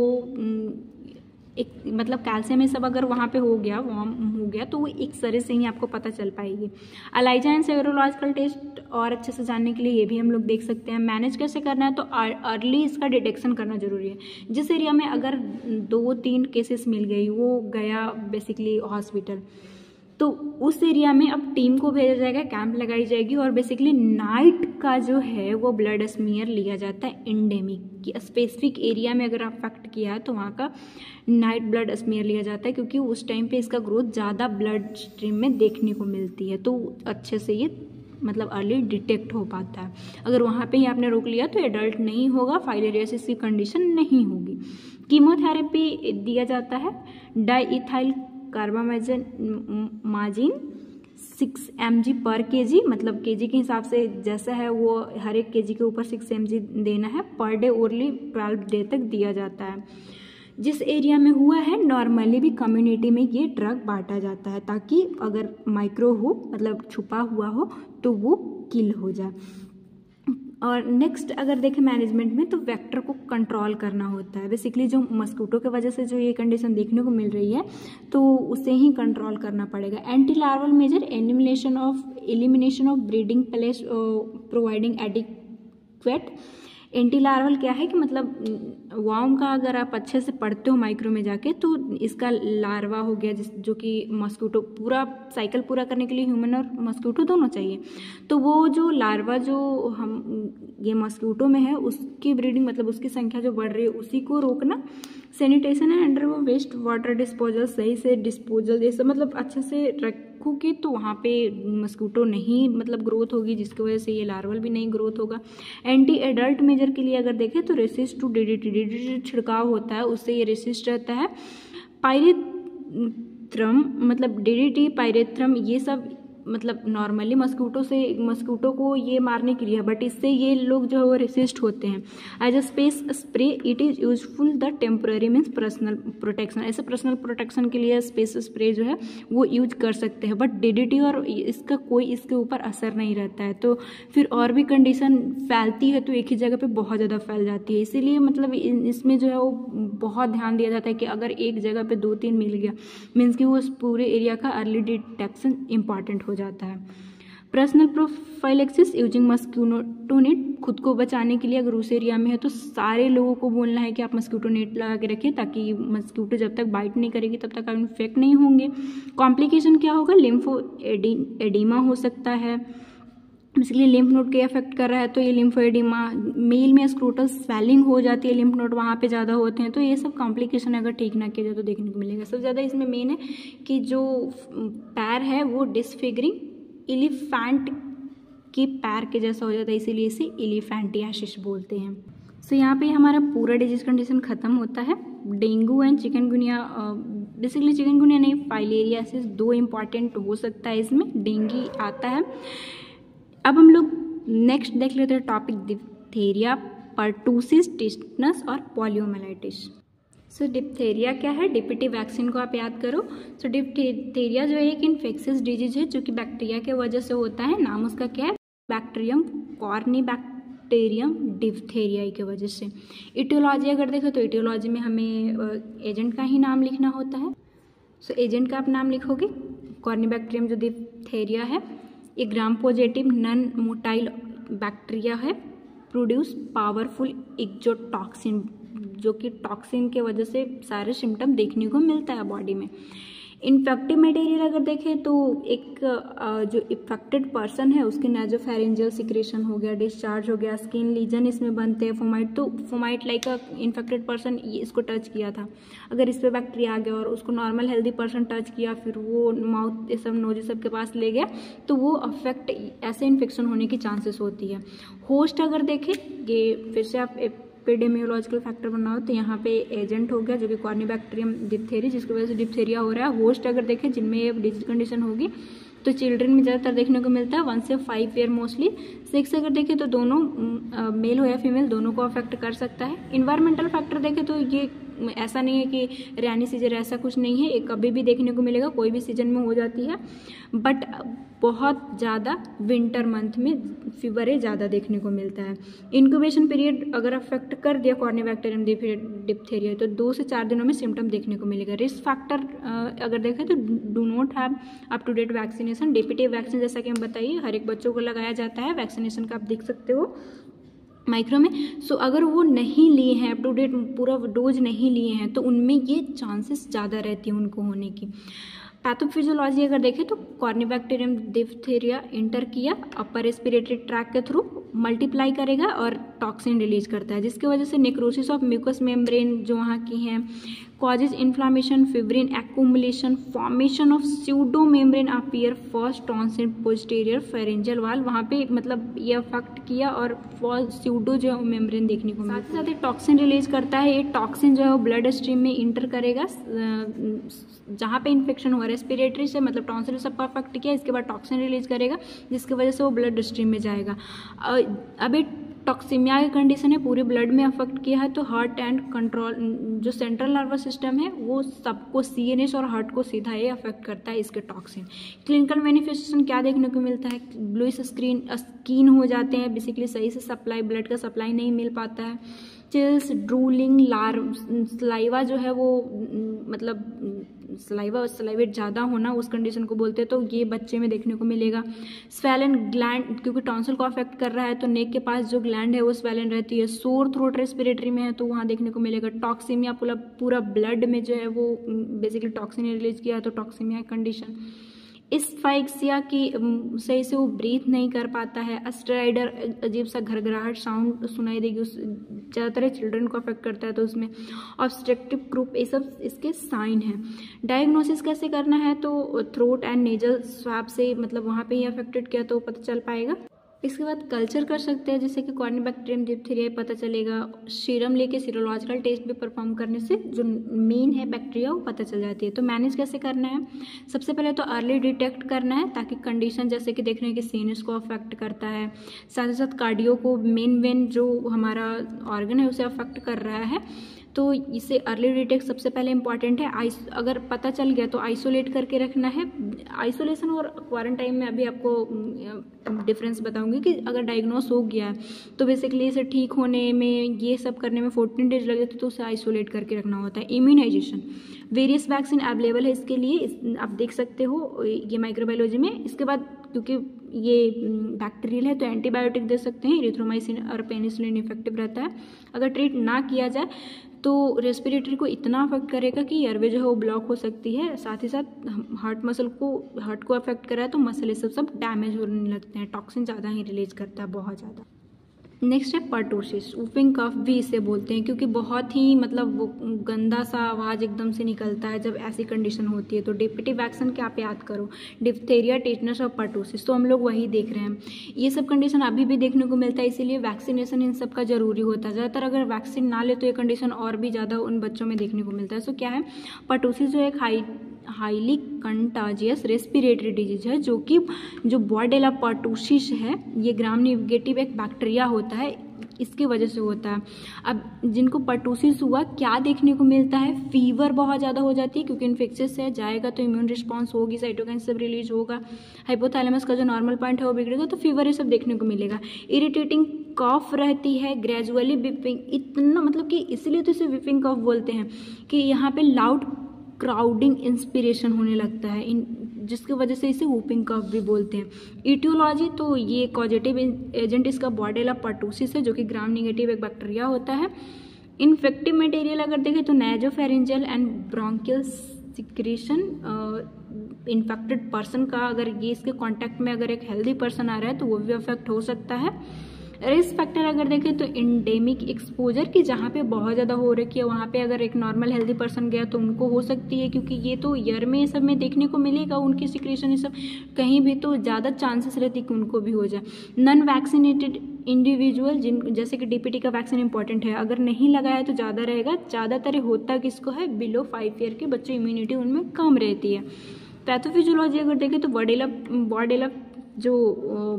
एक मतलब कैल्शियम ये सब अगर वहाँ पे हो गया, वॉर्म हो गया, तो वो एक सरे से ही आपको पता चल पाएगी। अलाइजा एंड सेरोलॉजिकल टेस्ट और अच्छे से जानने के लिए ये भी हम लोग देख सकते हैं। मैनेज कैसे करना है, तो अर्ली इसका डिटेक्शन करना जरूरी है। जिस एरिया में अगर 2-3 केसेस मिल गई, वो गया बेसिकली हॉस्पिटल, तो उस एरिया में अब टीम को भेजा जाएगा, कैंप लगाई जाएगी, और बेसिकली नाइट का जो है वो ब्लड स्मीयर लिया जाता है एंडेमिक की स्पेसिफिक एरिया में अगर अफेक्ट किया है तो वहाँ का नाइट ब्लड स्मीयर लिया जाता है, क्योंकि उस टाइम पे इसका ग्रोथ ज़्यादा ब्लड स्ट्रीम में देखने को मिलती है, तो अच्छे से ये मतलब अर्ली डिटेक्ट हो पाता है। अगर वहाँ पे ही आपने रोक लिया तो एडल्ट नहीं होगा, फाइलेरियोसिस की कंडीशन नहीं होगी। कीमोथेरेपी दिया जाता है, डाईइथाइल कार्बामाजिन 6 mg पर kg, मतलब kg के हिसाब से जैसा है वो हर एक kg के ऊपर 6 mg देना है पर डे, ओरली 12 डे तक दिया जाता है। जिस एरिया में हुआ है नॉर्मली भी कम्युनिटी में ये ड्रग बांटा जाता है, ताकि अगर माइक्रो हो मतलब छुपा हुआ हो तो वो किल हो जाए। और नेक्स्ट अगर देखें मैनेजमेंट में, तो वेक्टर को कंट्रोल करना होता है। बेसिकली जो मस्कीटो की वजह से जो ये कंडीशन देखने को मिल रही है, तो उसे ही कंट्रोल करना पड़ेगा। Anti larval measure elimination of breeding place, providing adequate. Anti larval क्या है कि मतलब वार्म का अगर आप अच्छे से पढ़ते हो माइक्रो में जाके, तो इसका लार्वा हो गया जो कि मस्कीटो पूरा साइकिल पूरा करने के लिए ह्यूमन और मस्कीटो दोनों चाहिए, तो वो जो लार्वा जो हम ये मस्कीटो में है उसकी ब्रीडिंग मतलब उसकी संख्या जो बढ़ रही है उसी को रोकना, सैनिटेशन है अंडर वो वेस्ट वाटर डिस्पोजल, सही से डिस्पोजल जैसे मतलब अच्छे से रखोगे तो वहाँ पे मस्कीटो नहीं मतलब ग्रोथ होगी, जिसकी वजह से ये लार्वल भी नहीं ग्रोथ होगा। एंटी एडल्ट मेजर के लिए अगर देखें तो रेसिस्ट टू डीडीटी छिड़काव होता है, उससे ये रेसिस्ट रहता है। पायरेथ्रम मतलब डीडीटी पायरेथ्रम ये सब मतलब नॉर्मली मस्कीटो को ये मारने के लिए है, बट इससे ये लोग जो है वो रेसिस्ट होते हैं। As a space spray it is useful the temporary means personal protection, ऐसे पर्सनल प्रोटेक्शन के लिए स्पेस स्प्रे जो है वो यूज कर सकते हैं, बट डीडीटी और इसका कोई इसके ऊपर असर नहीं रहता है। तो फिर और भी कंडीशन फैलती है तो एक ही जगह पे बहुत ज़्यादा फैल जाती है, इसीलिए मतलब इसमें जो है वो बहुत ध्यान दिया जाता है कि अगर एक जगह पे 2-3 मिल गया मीन्स कि वो उस पूरे एरिया का अर्ली डिटेक्शन इंपॉर्टेंट हो जाता है। Personal prophylaxis using mosquito net, खुद को बचाने के लिए अगर उस एरिया में है तो सारे लोगों को बोलना है कि आप मस्कीटो नेट लगा के रखिए, ताकि मस्कीटो जब तक बाइट नहीं करेगी तब तक आप इन्फेक्ट नहीं होंगे। कॉम्प्लिकेशन क्या होगा, लिम्फो एडिमा हो सकता है, बेसिकली लिम्फ नोड के अफेक्ट कर रहा है तो ये लिम्फोएडिमा, मेल में स्क्रोटल स्वेलिंग हो जाती है, लिम्फ नोड वहाँ पे ज़्यादा होते हैं, तो ये सब कॉम्प्लिकेशन अगर ठीक ना किया जाए तो देखने को मिलेगा। सबसे ज़्यादा इसमें मेन है कि जो पैर है वो डिसफिगरिंग एलिफेंट के पैर के जैसा हो जाता है, इसीलिए इसे एलिफेंटियासिस बोलते हैं। सो यहाँ पे हमारा पूरा डिजीज कंडीशन खत्म होता है। Dengue and chikungunya, basically chikungunya नहीं फाइलेरियासिस दो इम्पॉर्टेंट हो सकता है, इसमें डेंगू आता है। अब हम लोग नेक्स्ट देख लेते हैं टॉपिक डिप्थेरिया, पर्टूसिस, टिटनस और पोलियोमाइलाइटिस। सो डिप्थेरिया क्या है, डीपीटी वैक्सीन को आप याद करो। सो डिप्थेरिया जो है एक इन्फेक्शियस डिजीज है जो कि बैक्टीरिया के वजह से होता है। नाम उसका क्या है, बैक्टीरियम कॉर्निबैक्टीरियम डिप्थेरिया की वजह से। इटियोलॉजी अगर देखें तो इटियोलॉजी में हमें एजेंट का ही नाम लिखना होता है। सो एजेंट का आप नाम लिखोगे, कॉर्निबैक्टीरियम जो डिप्थेरिया है ये gram positive non motile bacteria है, प्रोड्यूस पावरफुल एक्जोटॉक्सिन, जो कि टॉक्सिन के वजह से सारे सिम्टम देखने को मिलता है बॉडी में। इन्फेक्टिव मटेरियल अगर देखें तो एक जो इन्फेक्टेड पर्सन है उसके नाजोफेरेंजियल सिक्रेशन हो गया, डिस्चार्ज हो गया, स्किन लीजन इसमें बनते हैं, फोमाइट, तो फोमाइट लाइक अ इन्फेक्टेड पर्सन इसको टच किया था, अगर इस पर बैक्टीरिया आ गया और उसको नॉर्मल हेल्दी पर्सन टच किया, फिर वो माउथ ये सब नोज सब के पास ले गया तो वो अफेक्ट ऐसे इन्फेक्शन होने की चांसेस होती है। होस्ट अगर देखें, ये फिर से आप एपिडेमियोलॉजिकल फैक्टर बनाओ तो यहाँ पे एजेंट हो गया जो कि कॉर्निबैक्टीरियम डिप्थेरिया, जिसकी वजह से डिप्थेरिया हो रहा है। होस्ट अगर देखें जिनमें ये डिजीज कंडीशन होगी तो चिल्ड्रन में ज़्यादातर देखने को मिलता है 1 से 5 ईयर मोस्टली। 6 अगर देखें तो दोनों मेल हो या फीमेल दोनों को अफेक्ट कर सकता है। इन्वायरमेंटल फैक्टर देखें तो ये ऐसा नहीं है कि रैनी सीजन ऐसा कुछ नहीं है, ये कभी भी देखने को मिलेगा, कोई भी सीजन में हो जाती है, बट बहुत ज़्यादा विंटर मंथ में फीवर ज़्यादा देखने को मिलता है। इंक्यूबेशन पीरियड अगर अफेक्ट कर दिया कॉर्निबैक्टीरियम डिप्थेरिया तो 2 से 4 दिनों में सिम्टम देखने को मिलेगा। रिस्क फैक्टर अगर देखें तो do not have up to date vaccination. DPT vaccine जैसा कि हम बताइए हर एक बच्चों को लगाया जाता है, वैक्सीनेशन का आप देख सकते हो माइक्रो में। सो अगर वो नहीं लिए हैं अप टू डेट पूरा डोज नहीं लिए हैं तो उनमें ये चांसेस ज़्यादा रहती हैं उनको होने की। पैथोफिजियोलॉजी अगर देखें तो कॉर्निबैक्टीरियम डिप्थेरिया इंटर किया अपर रेस्पिरेटरी ट्रैक के थ्रू मल्टीप्लाई करेगा और टॉक्सिन रिलीज करता है, जिसकी वजह से नेक्रोसिस ऑफ म्यूकस मेम्ब्रेन जो वहाँ की हैं, causes inflammation, fibrin accumulation, formation of pseudo membrane appear first tonsil posterior pharyngeal वाल, वहाँ पे मतलब ये अफेक्ट किया और स्यूडो जो है मेम्ब्रेन देखने को मिलता है। साथ ही साथ टॉक्सिन रिलीज करता है, ये टॉक्सिन जो है वो ब्लड स्ट्रीम में इंटर करेगा जहाँ पे इन्फेक्शन हुआ रेस्पिरेटरी से, मतलब टॉन्सिल सबको अफेक्ट किया, इसके बाद टॉक्सिन रिलीज करेगा जिसकी वजह से वो ब्लड स्ट्रीम में जाएगा। अब ये टॉक्सीमिया की कंडीशन है, पूरे ब्लड में अफेक्ट किया है तो हार्ट एंड कंट्रोल जो सेंट्रल नर्वस सिस्टम है वो सबको सीएनएस और हार्ट को सीधा ये अफेक्ट करता है इसके टॉक्सिन। क्लिनिकल मैनिफेस्टेशन क्या देखने को मिलता है, ब्लूइश स्किन हो जाते हैं, बेसिकली सही से सप्लाई ब्लड का सप्लाई नहीं मिल पाता है, चिल्स, ड्रूलिंग, सलाइवा जो है वो मतलब सलाइवेट ज़्यादा होना उस कंडीशन को बोलते हैं, तो ये बच्चे में देखने को मिलेगा। स्वेलन ग्लैंड, क्योंकि टॉन्सिल को अफेक्ट कर रहा है तो नेक के पास जो ग्लैंड है वो स्वेलन रहती है। सोर थ्रोट रेस्पिरेटरी में है तो वहाँ देखने को मिलेगा। टॉक्सीमिया, पूरा ब्लड में जो है वो बेसिकली टॉक्सिन रिलीज किया है तो टॉक्सीमिया कंडीशन। एस्फाइक्सिया की सही से वो ब्रीथ नहीं कर पाता है। अस्ट्राइडर, अजीब सा घरघराहट साउंड सुनाई देगी, उस ज़्यादातर चिल्ड्रन को अफेक्ट करता है तो उसमें। ऑब्स्ट्रक्टिव ग्रुप, ये सब इसके साइन हैं। डायग्नोसिस कैसे करना है, तो थ्रोट एंड नेजल स्वाब से, मतलब वहाँ पे ही अफेक्टेड किया तो पता चल पाएगा। इसके बाद कल्चर कर सकते हैं, जैसे कि कॉर्निबैक्टीरियम डिप्थीरिया पता चलेगा। सीरम लेके सीरोलॉजिकल टेस्ट भी परफॉर्म करने से जो मेन है बैक्टीरिया वो पता चल जाती है। तो मैनेज कैसे करना है, सबसे पहले तो अर्ली डिटेक्ट करना है ताकि कंडीशन जैसे कि देखने की सीनस को अफेक्ट करता है, साथ ही साथ कार्डियो को, मेन वेन जो हमारा ऑर्गन है उसे अफेक्ट कर रहा है, तो इसे अर्ली डिटेक्ट सबसे पहले इंपॉर्टेंट है। अगर पता चल गया तो आइसोलेट करके रखना है। आइसोलेशन और क्वारंटाइन में अभी आपको डिफरेंस बताऊंगी कि अगर डायग्नोस हो गया है तो बेसिकली इसे ठीक होने में, ये सब करने में 14 डेज लग जाते, तो उसे आइसोलेट करके रखना होता है। इम्यूनाइजेशन, वेरियस वैक्सीन अवेलेबल है इसके लिए, आप देख सकते हो ये माइक्रोबायोलॉजी में। इसके बाद क्योंकि ये बैक्टीरियल है तो एंटीबायोटिक दे सकते हैं, इरिथ्रोमाइसिन और पेनिसिलिन इफेक्टिव रहता है। अगर ट्रीट ना किया जाए तो रेस्पिरेटरी को इतना अफेक्ट करेगा कि एयरवे जो है वो ब्लॉक हो सकती है, साथ ही साथ हार्ट को अफेक्ट करा है तो मसल सब डैमेज होने लगते हैं, टॉक्सिन ज़्यादा ही रिलीज करता है, बहुत ज़्यादा। नेक्स्ट है पर्टोसिस, वूफिंग कफ भी इसे बोलते हैं, क्योंकि बहुत ही मतलब वो गंदा सा आवाज़ एकदम से निकलता है जब ऐसी कंडीशन होती है। तो डीपीटी वैक्सीन क्या आप याद करो, डिप्थेरिया, टेटनस और पर्टोसिस, तो हम लोग वही देख रहे हैं। ये सब कंडीशन अभी भी देखने को मिलता है, इसीलिए वैक्सीनेशन इन सब का जरूरी होता है। ज़्यादातर अगर वैक्सीन ना ले तो ये कंडीशन और भी ज़्यादा उन बच्चों में देखने को मिलता है। सो क्या है, पर्टोसिस जो एक हाईली कंटाजियस रेस्पिरेटरी डिजीज है, जो बॉर्डेला पर्टुसिस है, ये ग्राम नेगेटिव एक बैक्टीरिया होता है, इसकी वजह से होता है। अब जिनको पर्टुसिस हुआ क्या देखने को मिलता है, फीवर बहुत ज़्यादा हो जाती है क्योंकि इन्फेक्शियस है, जाएगा तो इम्यून रिस्पॉन्स होगी, साइटोकाइन सब रिलीज होगा, हाइपोथैलेमस का जो नॉर्मल पॉइंट है वो बिगड़ेगा, तो फीवर ये सब देखने को मिलेगा। इरिटेटिंग कफ रहती है, ग्रेजुअली विपिंग, इतना मतलब कि इसलिए तो इसे विपिंग कफ बोलते हैं कि यहाँ पे लाउड क्राउडिंग इंस्पिरेशन होने लगता है, जिसकी वजह से इसे वूपिंग कफ भी बोलते हैं। इटियोलॉजी, तो ये कॉजेटिव एजेंट इसका बॉर्डेला पर्टुसिस है, जो कि ग्राम नेगेटिव एक बैक्टीरिया होता है। इन्फेक्टिव मटेरियल अगर देखें तो nasopharyngeal and bronchial secretion, infected person का अगर ये इसके कांटेक्ट में अगर एक हेल्दी पर्सन आ रहा है तो वो भी अफेक्ट हो सकता है। रिस्क फैक्टर अगर देखें तो इंडेमिक एक्सपोजर, की जहाँ पे बहुत ज़्यादा हो रखी है वहाँ पे अगर एक नॉर्मल हेल्दी पर्सन गया तो उनको हो सकती है, क्योंकि ये तो ईयर में सब में देखने को मिलेगा उनकी सिक्रेशन, ये सब कहीं भी तो ज़्यादा चांसेस रहती है कि उनको भी हो जाए। नॉन वैक्सीनेटेड इंडिविजुअल, जिन जैसे कि डीपीटी का वैक्सीन इंपॉर्टेंट है, अगर नहीं लगाया तो ज़्यादा रहेगा। ज़्यादातर होता किसको है, बिलो 5 ईयर के बच्चे, इम्यूनिटी उनमें कम रहती है। पैथोफिजियोलॉजी अगर देखें तो बॉर्डेला जो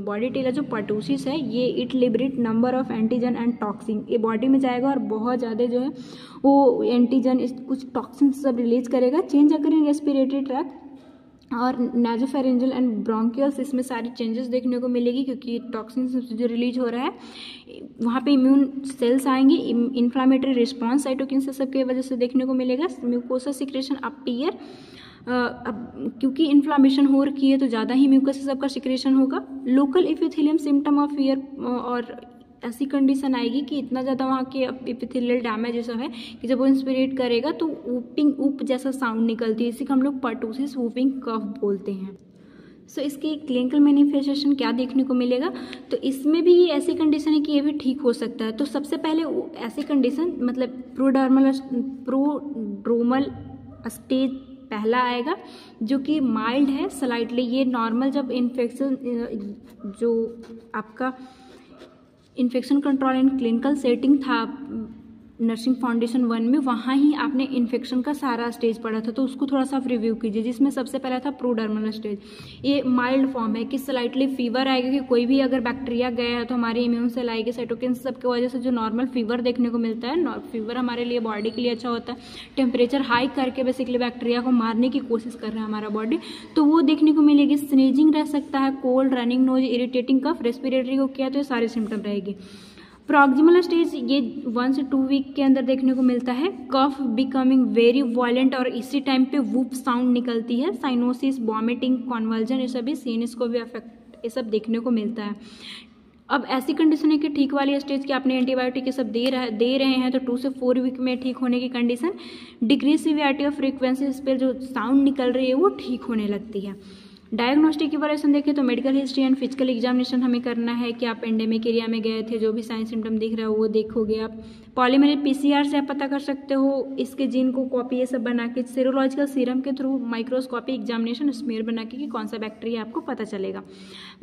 बॉडी टेलर जो पर्टुसिस है, ये it liberate number of antigen and toxin, ये बॉडी में जाएगा और बहुत ज़्यादा जो है वो एंटीजन कुछ टॉक्सिन सब रिलीज करेगा। चेंज अगर इन रेस्पिरेटरी ट्रैक और नासोफैरिंजियल एंड ब्रोंकियल्स, इसमें सारी चेंजेस देखने को मिलेगी क्योंकि टॉक्सिन सबसे जो रिलीज हो रहा है वहाँ पे इम्यून सेल्स आएंगे, इन्फ्लामेटरी रिस्पॉन्स साइटोकिन से सबके वजह से देखने को मिलेगा। म्यूकोसा सिक्रेशन अपीयर, अब क्योंकि इन्फ्लामेशन हो रखी है तो ज़्यादा ही म्यूकस सबका सिक्रेशन होगा। Local epithelium symptom of year, और ऐसी कंडीशन आएगी कि इतना ज़्यादा वहाँ के एपिथेलियल डैमेज ऐसा है कि जब वो इंस्पिरेट करेगा तो ऊप जैसा साउंड निकलती है, इसी को हम लोग पर्टुसिस वूपिंग कफ बोलते हैं। सो इसकी क्लिनिकल मैनिफेस्टेशन क्या देखने को मिलेगा, तो इसमें भी ऐसी कंडीशन है कि ये भी ठीक हो सकता है। तो सबसे पहले ऐसी कंडीशन मतलब प्रोड्रोमल स्टेज पहला आएगा जो कि माइल्ड है स्लाइटली, ये नॉर्मल जब इन्फेक्शन जो आपका infection control and clinical setting था नर्सिंग फाउंडेशन 1 में, वहाँ ही आपने इन्फेक्शन का सारा स्टेज पढ़ा था, तो उसको थोड़ा सा आप रिव्यू कीजिए, जिसमें सबसे पहला था प्रोडर्मल स्टेज। ये माइल्ड फॉर्म है कि स्लाइटली फीवर आएगा, कि कोई भी अगर बैक्टीरिया गया है तो हमारी इम्यून सेल आएगी, साइटोकिन सबकी वजह से जो नॉर्मल फीवर देखने को मिलता है, फीवर हमारे लिए बॉडी के लिए अच्छा होता है, टेम्परेचर हाई करके बेसिकली बैक्टीरिया को मारने की कोशिश कर रहा है हमारा बॉडी, तो वो देखने को मिलेगी। स्नीजिंग रह सकता है, कोल्ड, रनिंग नोज, इरिटेटिंग कफ, रेस्पिरेटरी को किया तो ये सारे सिम्टम रहेगी। प्रॉक्सिमल स्टेज ये 1 से 2 वीक के अंदर देखने को मिलता है। कफ बिकमिंग वेरी वायलेंट और इसी टाइम पे वूप साउंड निकलती है। साइनोसिस, वॉमिटिंग, कॉन्वल्जन, ये सभी सीनस को भी अफेक्ट ये सब देखने को मिलता है। अब ऐसी कंडीशन है कि ठीक वाली स्टेज की आपने एंटीबायोटिक ये सब दे रहे हैं तो 2 से 4 वीक में ठीक होने की condition. Decrease severity of frequency, इस पर जो साउंड निकल रही है वो ठीक होने लगती है। डायग्नोस्टिक इवैल्यूएशन देखें तो medical history and physical examination हमें करना है कि आप एंडेमिक एरिया में गए थे, जो भी साइन सिम्टम दिख रहा है वो देखोगे आप। पॉलीमेरिक पीसीआर से आप पता कर सकते हो इसके जीन को कॉपी ये सब बना के, सीरोलॉजिकल सीरम के थ्रू माइक्रोस्कोपिक एग्जामिनेशन स्मीयर बना के कि कौन सा बैक्टीरिया आपको पता चलेगा।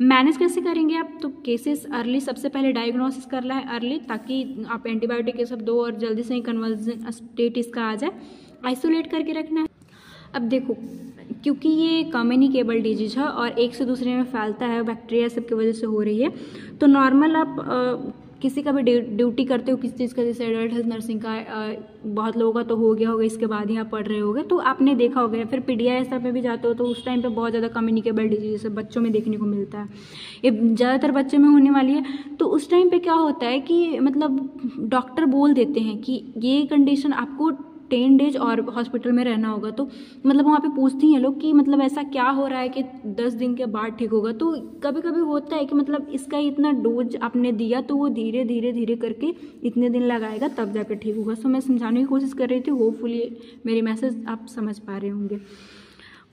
मैनेज कैसे करेंगे आप, तो केसेस अर्ली, सबसे पहले डायग्नोसिस करना है अर्ली, ताकि आप एंटीबायोटिक ये सब दो और जल्दी से ही कन्वर्जन स्टेट इसका आ जाए। आइसोलेट करके रखना है। अब देखो, क्योंकि ये कम्युनिकेबल डिजीज है और एक से दूसरे में फैलता है, बैक्टीरिया सबकी वजह से हो रही है, तो नॉर्मल आप किसी का भी ड्यूटी करते हो किसी चीज़ का, जैसे एडल्ट हेल्थ नर्सिंग का बहुत लोगों का तो हो गया होगा, इसके बाद ही आप पढ़ रहे होगे तो आपने देखा होगा, फिर पीडीआईएस पे भी जाते हो तो उस टाइम पे बहुत ज़्यादा कम्युनिकेबल डिजीज जैसे बच्चों में देखने को मिलता है, ये ज़्यादातर बच्चों में होने वाली है। तो उस टाइम पे क्या होता है कि मतलब डॉक्टर बोल देते हैं कि ये कंडीशन आपको 10 डेज और हॉस्पिटल में रहना होगा, तो मतलब वहाँ पे पूछती हैं लोग कि मतलब ऐसा क्या हो रहा है कि 10 दिन के बाद ठीक होगा। तो कभी कभी होता है कि मतलब इसका इतना डोज आपने दिया तो वो धीरे धीरे धीरे करके इतने दिन लगाएगा तब जाकर ठीक होगा। सो मैं समझाने की कोशिश कर रही थी, होपफुली मेरी मैसेज आप समझ पा रहे होंगे।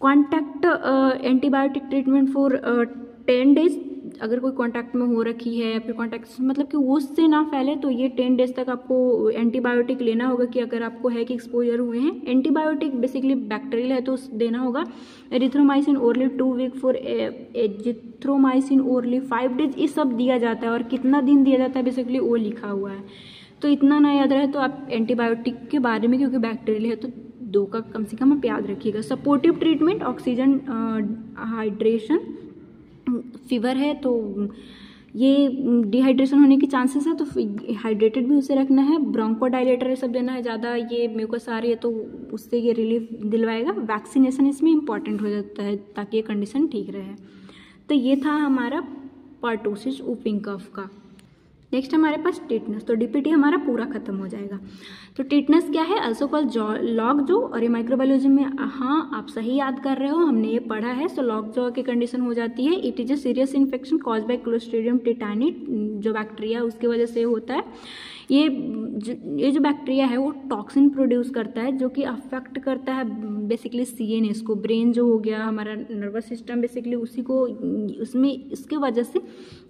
Contact antibiotic treatment for 10 days, अगर कोई कांटेक्ट में हो रखी है या फिर कांटेक्ट मतलब कि उससे ना फैले तो ये 10 डेज तक आपको एंटीबायोटिक लेना होगा, कि अगर आपको है कि एक्सपोजर हुए हैं। एंटीबायोटिक बेसिकली बैक्टीरियल है तो देना होगा। Erythromycin orally 2 week for azithromycin orally 5 days, ये सब दिया जाता है और कितना दिन दिया जाता है बेसिकली वो लिखा हुआ है, तो इतना ना याद रहे तो आप एंटीबायोटिक के बारे में, क्योंकि बैक्टीरियल है तो 2 का कम से कम आप याद रखिएगा। Supportive treatment, oxygen hydration, fever है तो ये डिहाइड्रेशन होने की चांसेस है तो हाइड्रेटेड भी उसे रखना है। ब्रोंकोडायलेटर ये सब देना है, ज़्यादा ये म्यूकस आ रही है तो उससे ये रिलीफ दिलवाएगा। वैक्सीनेशन इसमें इंपॉर्टेंट हो जाता है ताकि ये कंडीशन ठीक रहे। तो ये था हमारा पर्टोसिस वूपिंग कफ का। नेक्स्ट हमारे पास टिटनस, तो डीपीटी हमारा पूरा खत्म हो जाएगा। तो टिटनस क्या है, अल्सो कॉल्ड लॉक जॉ, और ये माइक्रोबायोलॉजी में, हाँ आप सही याद कर रहे हो, हमने ये पढ़ा है। सो लॉक जॉ की कंडीशन हो जाती है। It is a serious infection cause by clostridium tetani, जो बैक्टीरिया उसकी वजह से होता है। ये जो बैक्टीरिया है वो टॉक्सिन प्रोड्यूस करता है जो कि अफेक्ट करता है बेसिकली सीएनएस को, ब्रेन जो हो गया हमारा नर्वस सिस्टम बेसिकली उसी को, उसमें इसके वजह से,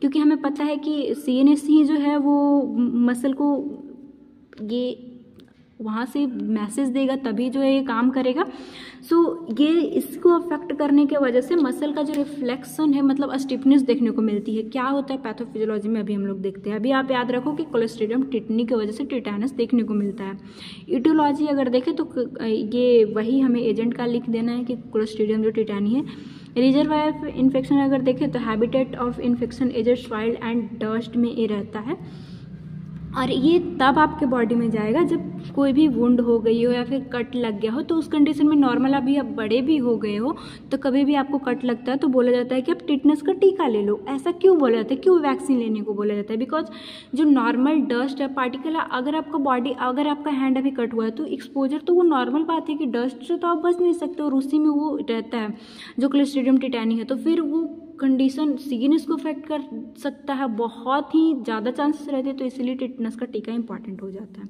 क्योंकि हमें पता है कि सीएनएस ही जो है वो मसल को ये वहाँ से मैसेज देगा तभी जो है ये काम करेगा। सो ये इसको अफेक्ट करने के वजह से मसल का जो रिफ्लेक्शन है, मतलब स्टिफनेस देखने को मिलती है। क्या होता है पैथोफिजियोलॉजी में अभी हम लोग देखते हैं। अभी आप याद रखो कि क्लोस्ट्रीडियम टिटनी की वजह से टिटैनस देखने को मिलता है। इटियोलॉजी अगर देखें तो ये वही हमें एजेंट का लिख देना है कि क्लोस्ट्रीडियम जो टिटैनी है। रिजर्वायर ऑफ इन्फेक्शन अगर देखें तो habitat of infection as soil and dust में ये रहता है, और ये तब आपके बॉडी में जाएगा जब कोई भी वुंड हो गई हो या फिर कट लग गया हो। तो उस कंडीशन में नॉर्मल अभी आप बड़े भी हो गए हो तो कभी भी आपको कट लगता है तो बोला जाता है कि आप टिटनस का टीका ले लो। ऐसा क्यों बोला जाता है, क्यों वैक्सीन लेने को बोला जाता है? बिकॉज जो नॉर्मल डस्ट है, पार्टिकल, अगर आपका बॉडी, अगर आपका हैंड अभी कट हुआ है तो एक्सपोजर तो वो नॉर्मल बात है कि डस्ट से तो आप बच नहीं सकते और उसी में वो रहता है जो क्लोस्ट्रीडियम टिटैनी है। तो फिर वो कंडीशन सीएनएस को अफेक्ट कर सकता है, बहुत ही ज़्यादा चांसेस रहते हैं, तो इसलिए टिटनस का टीका इंपॉर्टेंट हो जाता है।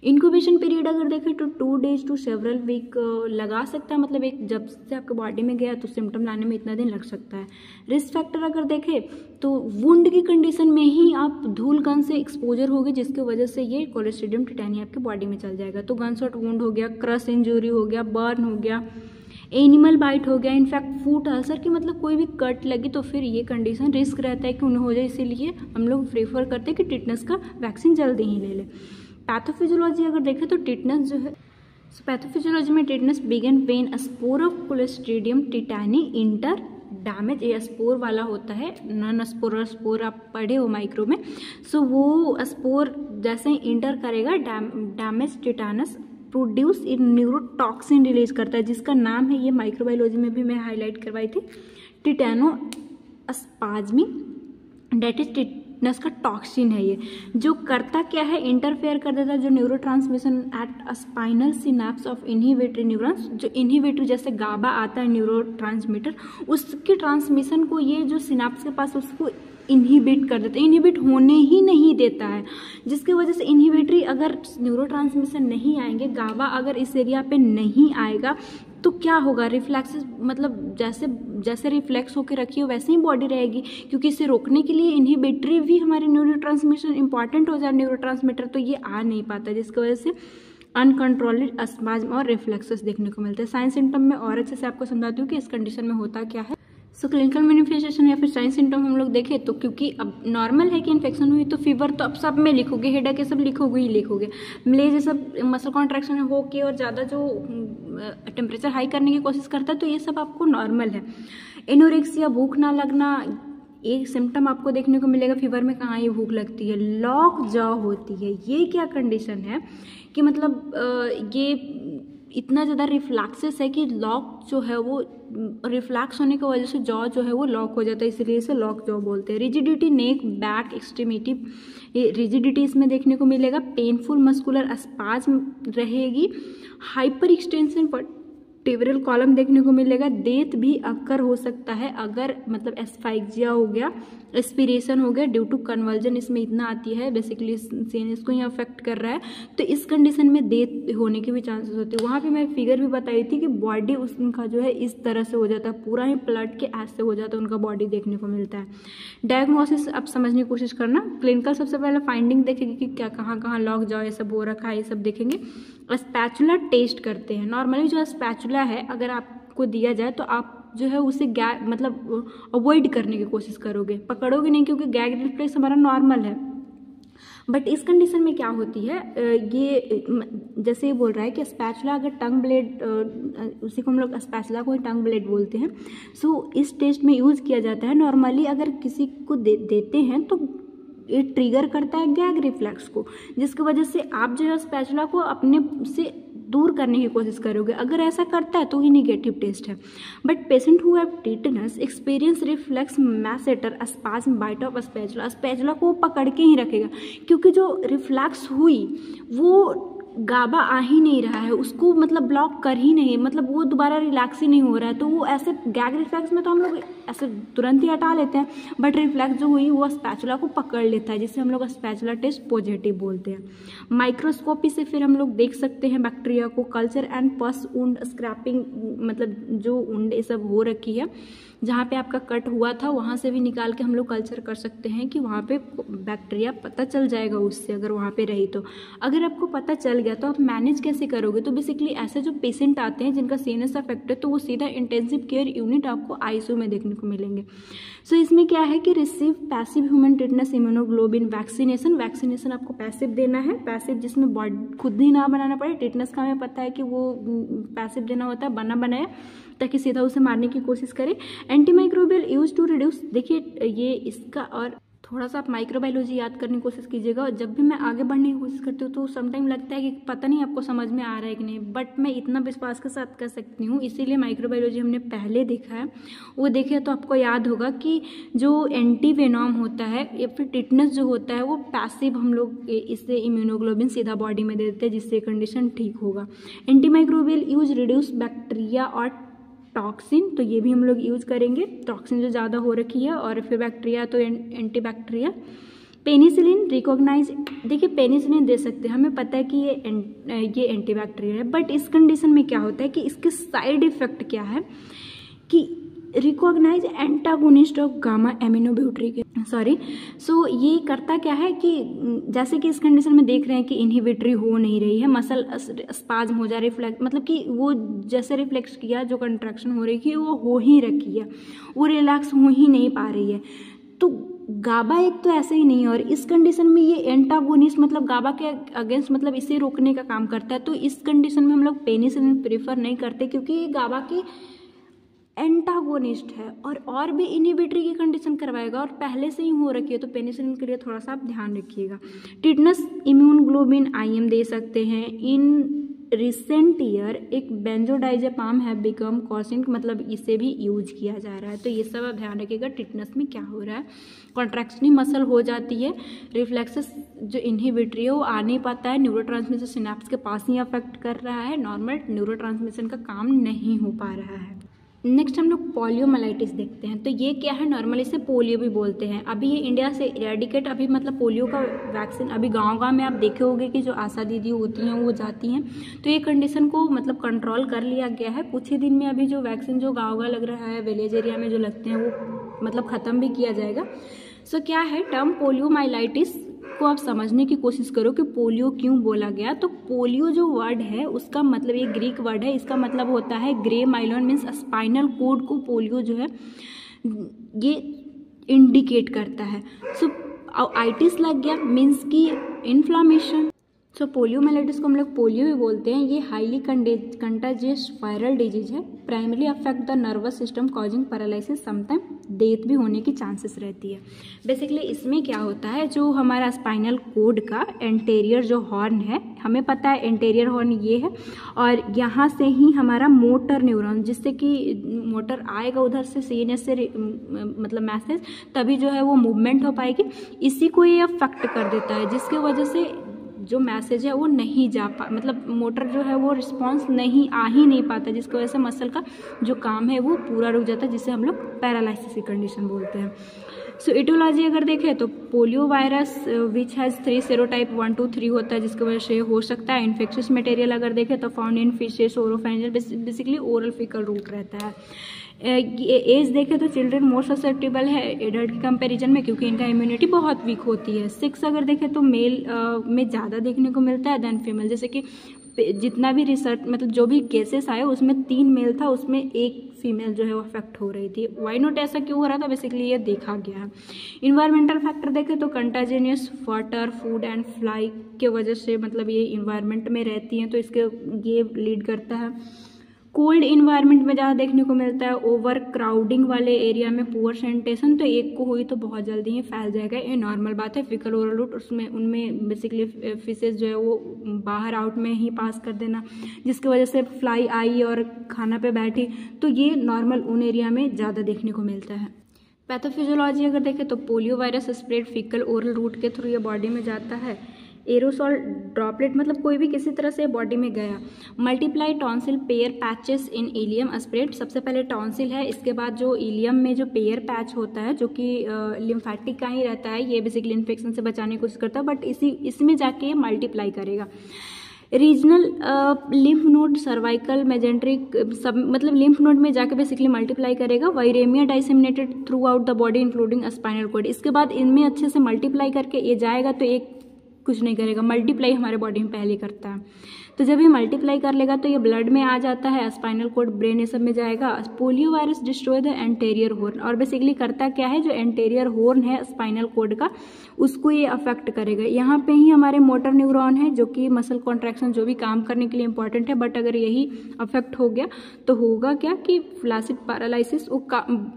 इंक्यूबेशन पीरियड अगर देखें तो 2 डेज टू सेवरल वीक लगा सकता है, मतलब एक जब से आपके बॉडी में गया तो सिम्टम लाने में इतना दिन लग सकता है। रिस्क फैक्टर अगर देखें तो वुंड की कंडीशन में ही आप धूल गन से एक्सपोजर होगी जिसकी वजह से ये क्लोस्ट्रीडियम टिटैनी आपके बॉडी में चल जाएगा। तो गन शॉट वुंड हो गया, क्रश इंजरी हो गया, बर्न हो गया, एनिमल बाइट हो गया, इनफैक्ट फूट अल्सर की मतलब कोई भी कट लगी तो फिर ये कंडीशन रिस्क रहता है कि उन्हें हो जाए, इसीलिए हम लोग प्रेफर करते हैं कि टिटनस का वैक्सीन जल्दी ही ले लें। पैथोफिजियोलॉजी अगर देखें तो टिटनस जो है, पैथोफिजियोलॉजी में tetanus begin when spore of clostridium tetani enter damage, ये स्पोर वाला होता है, नॉन स्पोर स्पोर आप पढ़े हो माइक्रो में। सो वो स्पोर जैसे ही इंटर करेगा damage tetanus produce in neurotoxin release करता है, जिसका नाम है, ये माइक्रोबायोलॉजी में भी मैं हाईलाइट करवाई थी, टिटैनोस्पाज्मी, डेट इज टिटनस का टॉक्सिन है। ये जो करता क्या है, इंटरफेयर कर देता है जो neurotransmission at spinal synapse of inhibitory neurons, जो इनहिबिटरी जैसे गाबा आता है न्यूरोट्रांसमीटर, उसके ट्रांसमिशन को ये जो सिनेप्स के पास उसको इनहिबिट कर देता है, इनहिबिट होने ही नहीं देता है, जिसकी वजह से इनहिबिटरी अगर न्यूरोट्रांसमिशन नहीं आएंगे, गाबा अगर इस एरिया पे नहीं आएगा तो क्या होगा, रिफ्लेक्सेस मतलब जैसे जैसे रिफ्लेक्स होकर रखी हो वैसे ही बॉडी रहेगी, क्योंकि इसे रोकने के लिए इनहिबिटरी भी हमारे न्यूरोट्रांसमिशन इंपॉर्टेंट हो जाए न्यूरोट्रांसमीटर, तो ये आ नहीं पाता, जिसकी वजह से अनकंट्रोल्ड अस्पाज्म और रिफ्लेक्सेस देखने को मिलते हैं। साइंस सिम्टम में और अच्छे से आपको समझाती हूँ कि इस कंडीशन में होता क्या है। सो क्लिनिकल मैनिफेस्टेशन या फिर साइंस सिम्टम हम लोग देखें तो क्योंकि अब नॉर्मल है कि इन्फेक्शन हुई तो फीवर तो अब सब में लिखोगे, हेडेक ये सब लिखोगे ही लिखोगे, मलेज ये सब मसल कॉन्ट्रैक्शन हो के और ज़्यादा जो टेम्परेचर हाई करने की कोशिश करता है तो ये सब आपको नॉर्मल है। एनोरेक्सिया, भूख ना लगना, एक सिम्टम आपको देखने को मिलेगा फीवर में। कहाँ ये भूख लगती है, लॉक जॉ होती है। ये क्या कंडीशन है कि मतलब ये इतना ज़्यादा रिफ्लैक्सेस है कि लॉक जो है वो रिफ्लैक्स होने की वजह से जॉ जो है वो लॉक हो जाता है, इसलिए इसे लॉक जॉ बोलते हैं। रिजिडिटी, नेक, बैक, एक्सट्रीमिटी, रिजिडिटी इसमें देखने को मिलेगा। पेनफुल मस्कुलर अस्पाज्म रहेगी। हाइपर एक्सटेंशन वर्टिब्रल कॉलम देखने को मिलेगा। डेथ भी अक्कर हो सकता है अगर मतलब एस्फाइक्सिया हो गया, एस्पिरेशन हो गया ड्यू टू कन्वर्जन, इसमें इतना आती है बेसिकली सीनस को ही अफेक्ट कर रहा है, तो इस कंडीशन में डेथ होने के भी चांसेस होते हैं। वहाँ पे मैं फिगर भी बताई थी कि बॉडी उनका जो है इस तरह से हो जाता है, पूरा ही पलट के ऐसे हो जाता है, उनका बॉडी देखने को मिलता है। डायग्नोसिस आप समझने की कोशिश करना। क्लिनिकल सबसे पहले फाइंडिंग देखेंगे कि क्या कहाँ कहाँ लॉक जॉ ये सब हो रखा है, ये सब देखेंगे। स्पैचुला टेस्ट करते हैं। नॉर्मली जो स्पैचुला है अगर आपको दिया जाए तो आप जो है उसे गैग मतलब अवॉइड करने की कोशिश करोगे, पकड़ोगे नहीं, क्योंकि गैग रिफ्लेक्स हमारा नॉर्मल है। बट इस कंडीशन में क्या होती है, ये जैसे ये बोल रहा है कि स्पैचुला अगर टंग ब्लेड, उसी को हम लोग स्पैचुला को ही टंग ब्लेड बोलते हैं, सो इस टेस्ट में यूज़ किया जाता है। नॉर्मली अगर किसी को देते हैं तो ये ट्रिगर करता है गैग रिफ्लेक्स को, जिसकी वजह से आप जो है स्पैचुला को अपने से दूर करने की कोशिश करोगे। अगर ऐसा करता है तो ही निगेटिव टेस्ट है। But patient who have tetanus experience reflex masseter spasm bite of spatula, spatula को पकड़ के ही रखेगा, क्योंकि जो रिफ्लेक्स हुई वो गाबा आ ही नहीं रहा है, उसको मतलब ब्लॉक कर ही नहीं, मतलब वो दोबारा रिलैक्स ही नहीं हो रहा है, तो वो ऐसे गैग रिफ्लेक्स में तो हम लोग ऐसे तुरंत ही हटा लेते हैं, बट रिफ्लेक्स जो हुई वो स्पैचुला को पकड़ लेता है, जिससे हम लोग स्पैचुला टेस्ट पॉजिटिव बोलते हैं। माइक्रोस्कोपी से फिर हम लोग देख सकते हैं बैक्टीरिया को। Culture and pus wound scraping, मतलब जो वुंड ये सब हो रखी है जहाँ पे आपका कट हुआ था वहाँ से भी निकाल के हम लोग कल्चर कर सकते हैं कि वहाँ पे बैक्टीरिया पता चल जाएगा उससे, अगर वहाँ पे रही तो। अगर आपको पता चल गया तो आप मैनेज कैसे करोगे, तो बेसिकली ऐसे जो पेशेंट आते हैं जिनका सीएनएस अफेक्ट है तो वो सीधा इंटेंसिव केयर यूनिट आपको आईसीयू में देखने को मिलेंगे। सो इसमें क्या है कि receive passive human tetanus immunoglobulin vaccination. Vaccination आपको पैसिव देना है, पैसिव जिसमें बॉडी खुद ही ना बनाना पड़े। टिटनस का हमें पता है कि वो पैसिव देना होता है, बना बनाया, ताकि सीधा उसे मारने की कोशिश करें। एंटीमाइक्रोबियल यूज टू रिड्यूस, देखिए ये इसका, और थोड़ा सा आप माइक्रोबायोलॉजी याद करने की कोशिश कीजिएगा। और जब भी मैं आगे बढ़ने की कोशिश करती हूँ तो समटाइम लगता है कि पता नहीं आपको समझ में आ रहा है कि नहीं, बट मैं इतना विश्वास के साथ कर सकती हूँ, इसीलिए माइक्रोबायोलॉजी हमने पहले देखा है। वो देखे तो आपको याद होगा कि जो एंटीवेनॉम होता है या फिर टिटनस जो होता है वो पैसिव हम लोग इससे इम्यूनोग्लोबिन सीधा बॉडी में दे देते हैं, जिससे कंडीशन ठीक होगा। एंटीमाइक्रोबियल यूज रिड्यूस बैक्टीरिया और टॉक्सिन, तो ये भी हम लोग यूज़ करेंगे, टॉक्सिन जो ज़्यादा हो रखी है, और फिर बैक्टीरिया तो एंटीबैक्टीरिया। पेनिसिलिन रिकॉग्नाइज, देखिए पेनिसिलिन दे सकते हैं, हमें पता है कि ये एंटीबैक्टीरियल है, बट इस कंडीशन में क्या होता है कि इसके साइड इफेक्ट क्या है कि रिकॉग्नाइज एंटागोनिस्ट ऑफ गामा एमिनोब्यूटरिक, सो ये करता क्या है कि जैसे कि इस कंडीशन में देख रहे हैं कि इनहिबिटरी हो नहीं रही है, मसल स्पाज्म हो जा रही, रिफ्लेक्स मतलब कि वो जैसे रिफ्लेक्स किया जो कंट्रैक्शन हो रही है वो हो ही रखी है, वो रिलैक्स हो ही नहीं पा रही है। तो गाबा एक तो ऐसे ही नहीं है, और इस कंडीशन में ये एंटागोनिस्ट मतलब गाबा के अगेंस्ट मतलब इसे रोकने का काम करता है। तो इस कंडीशन में हम लोग पेनिसिलिन प्रेफर नहीं करते, क्योंकि ये गाबा की एंटागोनिस्ट है और भी इनहिबिटरी की कंडीशन करवाएगा, और पहले से ही हो रखी है, तो पेनिसिलिन के लिए थोड़ा सा आप ध्यान रखिएगा। टिटनस इम्यूनोग्लोबिन IM दे सकते हैं। इन रिसेंट ईयर एक बेंजोडाइजेपाम है बिकम कॉसिन, मतलब इसे भी यूज किया जा रहा है, तो ये सब आप ध्यान रखिएगा। टिटनस में क्या हो रहा है, कॉन्ट्रैक्शनल मसल हो जाती है, रिफ्लेक्सेस जो इनहिबिटरी है वो आ नहीं पाता है, न्यूरोट्रांसमिशन सिनेप्स के पास ही अफेक्ट कर रहा है, नॉर्मल न्यूरोट्रांसमिशन का काम नहीं हो पा रहा है। नेक्स्ट हम लोग पोलियोमाइलाइटिस देखते हैं। तो ये क्या है, नॉर्मली इसे पोलियो भी बोलते हैं। अभी ये इंडिया से इरेडिकेट, अभी मतलब पोलियो का वैक्सीन अभी गांव-गांव में आप देखे होंगे कि जो आशा दीदी होती हैं वो जाती हैं, तो ये कंडीशन को मतलब कंट्रोल कर लिया गया है। कुछ ही दिन में अभी जो वैक्सीन जो गाँव-गाँव लग रहा है, विलेज एरिया में जो लगते हैं वो मतलब ख़त्म भी किया जाएगा। सो क्या है, टर्म पोलियोमाइलाइटिस को आप समझने की कोशिश करो कि पोलियो क्यों बोला गया। तो पोलियो जो वर्ड है उसका मतलब, ये ग्रीक वर्ड है, इसका मतलब होता है ग्रे माइलोन, मीन्स स्पाइनल कोड को पोलियो जो है ये इंडिकेट करता है। सो आइटिस लग गया मीन्स की इन्फ्लामेशन। सो पोलियोमाइलाइटिस को हम लोग पोलियो भी बोलते हैं। ये हाईली कंटाजियस वायरल डिजीज है, primary affect the nervous system causing paralysis, sometime death भी होने की चांसेस रहती है। बेसिकली इसमें क्या होता है, जो हमारा स्पाइनल कोड का एंटेरियर जो हॉर्न है, हमें पता है एंटेरियर हॉर्न ये है, और यहाँ से ही हमारा मोटर न्यूरॉन, जिससे कि मोटर आएगा उधर से सीएनएस से मतलब मैसेज, तभी जो है वो मूवमेंट हो पाएगी, इसी को ये अफेक्ट कर देता है, जिसकी वजह से जो मैसेज है वो नहीं जा पा, मतलब मोटर जो है वो रिस्पॉन्स नहीं आ ही नहीं पाता, जिसकी वजह से मसल का जो काम है वो पूरा रुक जाता है, जिसे हम लोग पैरालिसिस की कंडीशन बोलते हैं। सो इटियोलॉजी अगर देखें तो polio virus which has 3 serotype 1, 2, 3 होता है, जिसकी वजह से हो सकता है। इन्फेक्शियस मटेरियल अगर देखें तो found in faeces, oropharyngeal, basically oral faecal route रहता है। एज देखें तो चिल्ड्रन मोर ससेप्टेबल है एडल्ट के कंपैरिजन में, क्योंकि इनका इम्यूनिटी बहुत वीक होती है। सेक्स अगर देखें तो मेल में ज़्यादा देखने को मिलता है देन फीमेल, जैसे कि जितना भी रिसर्च मतलब जो भी केसेस आए उसमें 3 मेल था, उसमें 1 फीमेल जो है वो अफेक्ट हो रही थी। वाई नॉट ऐसा क्यों हो रहा था, बेसिकली ये देखा गया है। इन्वायरमेंटल फैक्टर देखें तो कंटाजिनियस वाटर, फूड एंड फ्लाई के वजह से मतलब ये इन्वायरमेंट में रहती हैं, तो इसके ये लीड करता है। कोल्ड इन्वायरमेंट में ज़्यादा देखने को मिलता है। ओवर क्राउडिंग वाले एरिया में पुअर सैनिटेशन, तो एक को हुई तो बहुत जल्दी ही फैल जाएगा, ये नॉर्मल बात है। फिकल ओरल रूट, उसमें उनमें बेसिकली फिशेज जो है वो बाहर आउट में ही पास कर देना, जिसकी वजह से फ्लाई आई और खाना पे बैठी, तो ये नॉर्मल उन एरिया में ज़्यादा देखने को मिलता है। पैथोफिजियोलॉजी अगर देखें तो polio virus spread fecal oral route के थ्रू ये बॉडी में जाता है। एरोसॉल ड्रॉपलेट मतलब कोई भी किसी तरह से बॉडी में गया। मल्टीप्लाई टॉन्सिल पेयर पैचेस इन इलियम स्प्रेड, सबसे पहले टॉन्सिल है, इसके बाद जो इलियम में जो पेयर पैच होता है जो कि लिम्फेटिक का ही रहता है, ये बेसिकली इन्फेक्शन से बचाने की कोशिश करता है, बट इसमें जाके ये मल्टीप्लाई करेगा। Regional lymph node, cervical, mesenteric, सब मतलब लिम्फ नोड में जाके बेसिकली मल्टीप्लाई करेगा। Viraemia disseminated throughout the body including spinal cord, इसके बाद इनमें अच्छे से मल्टीप्लाई करके ये जाएगा, तो एक कुछ नहीं करेगा, मल्टीप्लाई हमारे बॉडी में पहले करता है, तो जब ये मल्टीप्लाई कर लेगा तो ये ब्लड में आ जाता है, स्पाइनल कॉर्ड, ब्रेन, ये सब में जाएगा। Polio virus destroy the anterior horn, और बेसिकली करता क्या है, जो एंटेरियर हॉर्न है स्पाइनल कॉर्ड का उसको ये अफेक्ट करेगा। यहाँ पे ही हमारे मोटर न्यूरॉन है जो कि मसल कॉन्ट्रैक्शन जो भी काम करने के लिए इंपॉर्टेंट है, बट अगर यही अफेक्ट हो गया तो होगा क्या कि फ्लैसिड पैरालिसिस,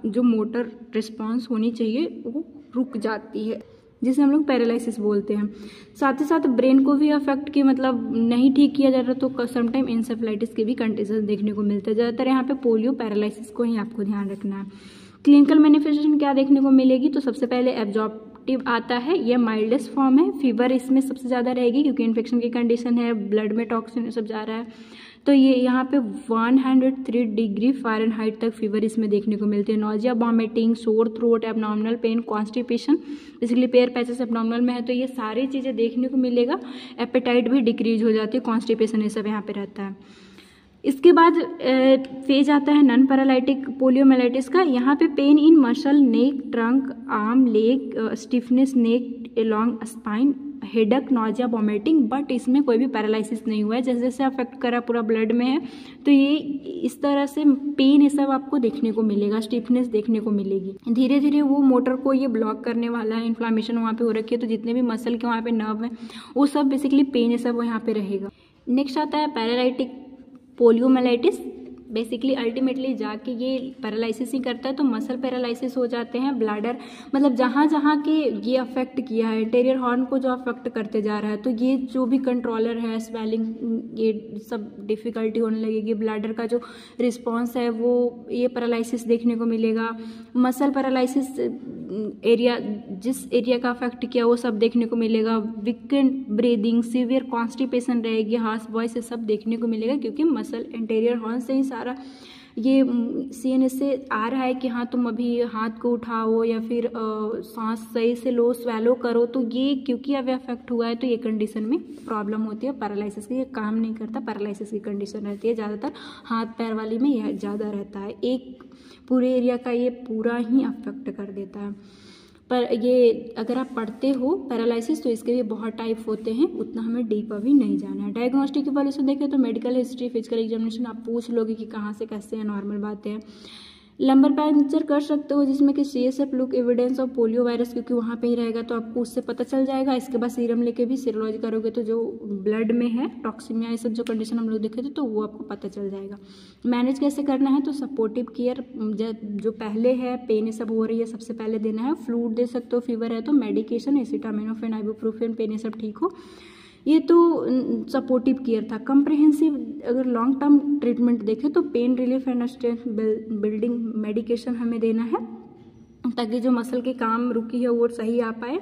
जो मोटर रिस्पॉन्स होनी चाहिए वो रुक जाती है, जिसे हम लोग पैरालिसिस बोलते हैं। साथ ही साथ ब्रेन को भी अफेक्ट की मतलब नहीं ठीक किया जा रहा तो समटाइम इंसेफेलाइटिस के भी कंडीशन देखने को मिलते हैं। ज़्यादातर यहाँ पे पोलियो पैरालिसिस को ही आपको ध्यान रखना है। क्लिनिकल मैनिफेस्टेशन क्या देखने को मिलेगी, तो सबसे पहले एब्जॉर्प्टिव आता है, ये माइल्डेस्ट फॉर्म है। फीवर इसमें सबसे ज़्यादा रहेगी क्योंकि इन्फेक्शन की कंडीशन है, ब्लड में टॉक्सिन सब जा रहा है, तो ये यहाँ पे 103 डिग्री फ़ारेनहाइट तक फीवर इसमें देखने को मिलती है। Nausea, vomiting, sore throat, abnormal pain, constipation, basically Peyer patches abnormal में है तो ये सारी चीज़ें देखने को मिलेगा। एपेटाइट भी डिक्रीज हो जाती है, कॉन्स्टिपेशन ये सब यहाँ पे रहता है। इसके बाद फेज आता है नॉन पैरालिटिक पोलियोमाइलाइटिस का। यहाँ पे pain in muscle, neck, trunk, arm, leg, stiffness neck along spine, headache, nausea, vomiting, but इसमें कोई भी पैरालिसिस नहीं हुआ है। जैसे जैसे अफेक्ट करा पूरा ब्लड में है तो ये इस तरह से पेन ये सब आपको देखने को मिलेगा, स्टिफनेस देखने को मिलेगी। धीरे धीरे वो मोटर को ये ब्लॉक करने वाला है, इन्फ्लामेशन वहाँ पे हो रखी है, तो जितने भी मसल के वहाँ पे नर्व है वो सब बेसिकली पेन ये सब यहाँ पे रहेगा। नेक्स्ट आता है पैरालिटिक पोलियोमाइलाइटिस। बेसिकली अल्टीमेटली जाके ये पैरालिसिस ही करता है, तो मसल पैरालिसिस हो जाते हैं। ब्लैडर मतलब जहाँ जहाँ के ये अफेक्ट किया है, इंटीरियर हॉर्न को जो अफेक्ट करते जा रहा है, तो ये जो भी कंट्रोलर है, स्वेलिंग, ये सब डिफ़िकल्टी होने लगेगी। ब्लैडर का जो रिस्पॉन्स है वो ये पैरालिसिस देखने को मिलेगा। मसल पैरालिसिस एरिया, जिस एरिया का अफेक्ट किया वो सब देखने को मिलेगा। वीकेंड ब्रीदिंग, सीवियर कॉन्स्टिपेशन रहेगी, हार्श वॉइस, ये सब देखने को मिलेगा क्योंकि मसल इंटीरियर हॉर्न से ही सारा ये CNS से आ रहा है कि हाँ तुम अभी हाथ को उठाओ या फिर सांस सही से लो, स्वेलो करो, तो ये क्योंकि अब अफेक्ट हुआ है तो ये कंडीशन में प्रॉब्लम होती है पैरालिसिस की। ये काम नहीं करता, पैरालिसिस की कंडीशन रहती है ज़्यादातर, हाथ पैर वाली में यह ज़्यादा रहता है, एक पूरे एरिया का ये पूरा ही अफेक्ट कर देता है। पर ये अगर आप पढ़ते हो पैरालिसिस तो इसके भी बहुत टाइप होते हैं, उतना हमें डीप अभी नहीं जाना है। डायग्नोस्टिक की वैल्यू से देखें तो मेडिकल हिस्ट्री, फिजिकल एग्जामिनेशन आप पूछ लोगे कि कहाँ से कैसे है, नॉर्मल बातें हैं। लंबर पंचर कर सकते हो जिसमें कि CSF look evidence of polio virus, क्योंकि वहाँ पे ही रहेगा तो आपको उससे पता चल जाएगा। इसके बाद सीरम लेके भी सीरोलॉजी करोगे तो जो ब्लड में है टॉक्सिमिया, ये सब जो कंडीशन हम लोग देखे थे तो वो आपको पता चल जाएगा। मैनेज कैसे करना है तो सपोर्टिव केयर जो पहले है, पेन ये सब हो रही है, सबसे पहले देना है। फ्लूइड दे सकते हो, फीवर है तो मेडिकेशन एसिटामिनोफेन, आइबुप्रोफेन, पेन ये सब ठीक हो, ये तो सपोर्टिव केयर था। कम्प्रिहेंसिव अगर लॉन्ग टर्म ट्रीटमेंट देखें तो pain relief and strength building medication हमें देना है ताकि जो मसल के काम रुकी है वो सही आ पाए।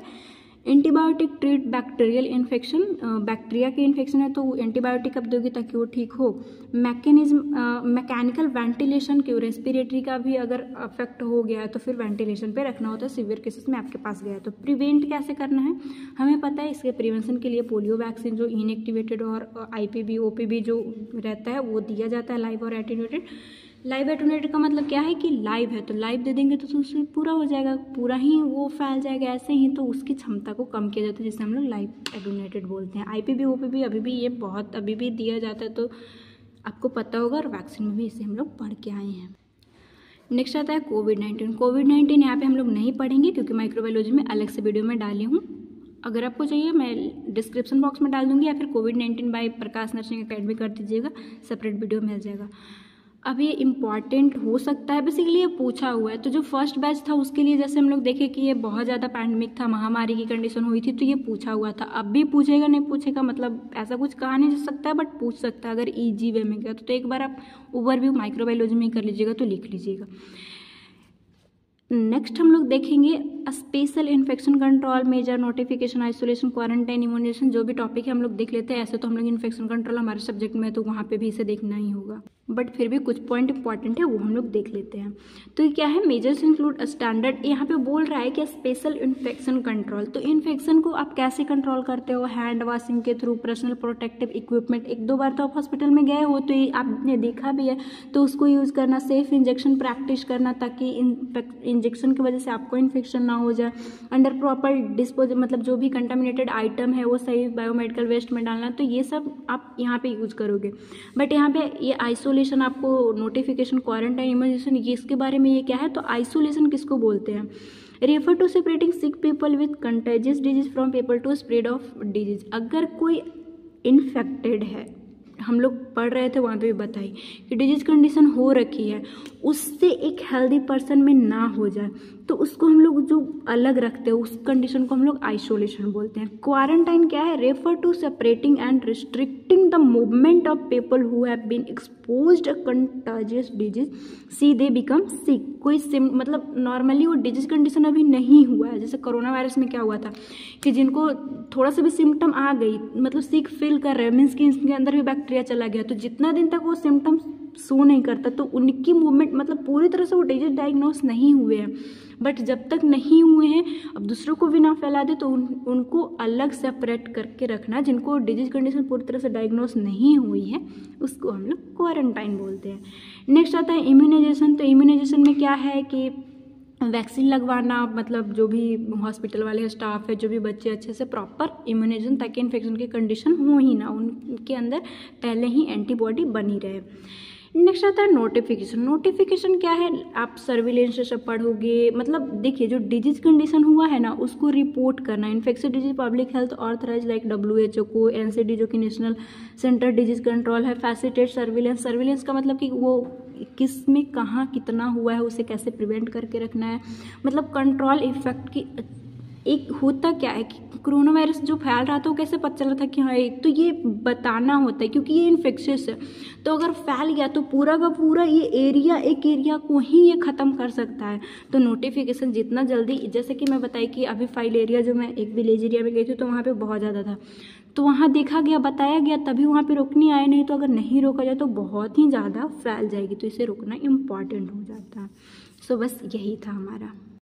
Antibiotic treat bacterial infection, bacteria के इन्फेक्शन है तो एंटीबायोटिक अब दोगे ताकि वो ठीक हो। मैकेनिकल वेंटिलेशन, क्यों रेस्पिरेटरी का भी अगर अफेक्ट हो गया है तो फिर वेंटिलेशन पे रखना होता है सीवियर केसेस में आपके पास गया है तो। प्रिवेंट कैसे करना है हमें पता है, इसके प्रिवेंशन के लिए पोलियो वैक्सीन जो इनएक्टिवेटेड और IPV OPV जो रहता है वो दिया जाता है, लाइव और एटेन्यूएटेड। लाइव एटेन्यूएटेड का मतलब क्या है कि लाइव है तो लाइव दे देंगे तो उससे पूरा हो जाएगा, पूरा ही वो फैल जाएगा ऐसे ही, तो उसकी क्षमता को कम किया जाता है जिसे हम लोग लाइव एटेन्यूएटेड बोलते हैं। IPV OPV अभी भी ये बहुत अभी भी दिया जाता है तो आपको पता होगा, और वैक्सीन में भी इसे हम लोग पढ़ के आए हैं। नेक्स्ट आता है कोविड-19। कोविड-19 यहाँ पे हम लोग नहीं पढ़ेंगे क्योंकि माइक्रोबायोलॉजी में अलग से वीडियो में डाली हूँ, अगर आपको चाहिए मैं डिस्क्रिप्शन बॉक्स में डाल दूंगी या फिर कोविड-19 बाय प्रकाश नर्सिंग अकेडमी कर दीजिएगा, सेपरेट वीडियो मिल जाएगा। अब ये इम्पॉर्टेंट हो सकता है, बेसिकली ये पूछा हुआ है तो जो फर्स्ट बैच था उसके लिए जैसे हम लोग देखे कि ये बहुत ज़्यादा पैंडमिक था, महामारी की कंडीशन हुई थी तो ये पूछा हुआ था। अब भी पूछेगा नहीं पूछेगा मतलब ऐसा कुछ कहा नहीं जा सकता है, बट पूछ सकता है अगर ईजी वे में गया तो एक बार आप ओवरव्यू माइक्रोबायोलॉजी में कर लीजिएगा तो लिख लीजिएगा। नेक्स्ट हम लोग देखेंगे special infection control, measure, notification, isolation, quarantine, immunization, जो भी टॉपिक है हम लोग देख लेते हैं। ऐसे तो हम लोग इन्फेक्शन कंट्रोल हमारे सब्जेक्ट में है तो वहाँ पे भी इसे देखना ही होगा, बट फिर भी कुछ पॉइंट इंपॉर्टेंट है वो हम लोग देख लेते हैं। तो ये क्या है, मेजर्स इंक्लूड स्टैंडर्ड, यहाँ पे बोल रहा है कि स्पेशल इन्फेक्शन कंट्रोल, तो इन्फेक्शन को आप कैसे कंट्रोल करते हो, हैंड वॉशिंग के थ्रू, पर्सनल प्रोटेक्टिव इक्विपमेंट, एक दो बार तो आप हॉस्पिटल में गए हो तो आपने देखा भी है तो उसको यूज़ करना, सेफ इंजेक्शन प्रैक्टिस करना ताकि इंजेक्शन की वजह से आपको इन्फेक्शन ना हो जाए, अंडर प्रॉपर डिस्पोज मतलब जो भी कंटामिनेटेड आइटम है वो सही बायोमेडिकल वेस्ट में डालना, तो ये सब आप यहाँ पे यूज करोगे। बट यहाँ पे ये आइसोलेशन, आपको नोटिफिकेशन, क्वारंटाइन, इमरजेंसी, ये इसके बारे में ये क्या है, तो आइसोलेशन किसको बोलते हैं, refer to separating sick people with contagious disease from people to spread of disease. अगर कोई इन्फेक्टेड है, हम लोग पढ़ रहे थे वहाँ पे भी बताई कि डिजीज कंडीशन हो रखी है, उससे एक हेल्दी पर्सन में ना हो जाए तो उसको हम लोग जो अलग रखते हैं उस कंडीशन को हम लोग आइसोलेशन बोलते हैं। क्वारंटाइन क्या है, refer to separating and restricting the movement of people who have been exposed contagious disease see they become sick. कोई मतलब नॉर्मली वो डिजीज कंडीशन अभी नहीं हुआ है, जैसे कोरोना वायरस में क्या हुआ था कि जिनको थोड़ा सा भी सिम्टम आ गई, मतलब सिक फील कर रहे हैं, मीन्स कि इसके अंदर भी बैक्टीरिया चला गया, तो जितना दिन तक वो सिम्टम शो नहीं करता तो उनकी मूवमेंट मतलब पूरी तरह से वो डिजीज डायग्नोस नहीं हुए हैं, बट जब तक नहीं हुए हैं अब दूसरों को भी ना फैला दे तो उनको अलग सेपरेट करके रखना। जिनको डिजीज कंडीशन पूरी तरह से डायग्नोस नहीं हुई है उसको हम लोग क्वारंटाइन बोलते हैं। नेक्स्ट आता है इम्यूनाइजेशन। तो इम्यूनाइजेशन में क्या है कि वैक्सीन लगवाना, मतलब जो भी हॉस्पिटल वाले स्टाफ है, जो भी बच्चे, अच्छे से प्रॉपर इम्यूनाइजेशन ताकि इन्फेक्शन की कंडीशन हो ही ना, उनके अंदर पहले ही एंटीबॉडी बनी रहे। नेक्स्ट आता है नोटिफिकेशन। नोटिफिकेशन क्या है, आप सर्विलेंस से सब पढ़ोगे, मतलब देखिए जो डिजीज कंडीशन हुआ है ना उसको रिपोर्ट करना। Infectious disease public health authorize like WHO को, NCD जो कि नेशनल सेंटर डिजीज कंट्रोल है, फैसिलिटेट सर्विलेंस। सर्विलेंस का मतलब कि वो किस में कहाँ कितना हुआ है उसे कैसे प्रिवेंट करके रखना है, मतलब कंट्रोल इफेक्ट की एक होता क्या है कि कोरोना वायरस जो फैल रहा था वो कैसे पता चला था कि हाँ तो ये बताना होता है क्योंकि ये इन्फेक्शियस है। तो अगर फैल गया तो पूरा का पूरा ये एरिया, एक एरिया को ही ये ख़त्म कर सकता है। तो नोटिफिकेशन जितना जल्दी, जैसे कि मैं बताई कि अभी फाइल एरिया जो मैं एक विलेज एरिया में गई थी तो वहाँ पे बहुत ज़्यादा था, तो वहाँ देखा गया, बताया गया, तभी वहाँ पे रोकने आए, नहीं तो अगर नहीं रोका जाए तो बहुत ही ज़्यादा फैल जाएगी। तो इसे रोकना इम्पॉर्टेंट हो जाता है। सो बस यही था हमारा।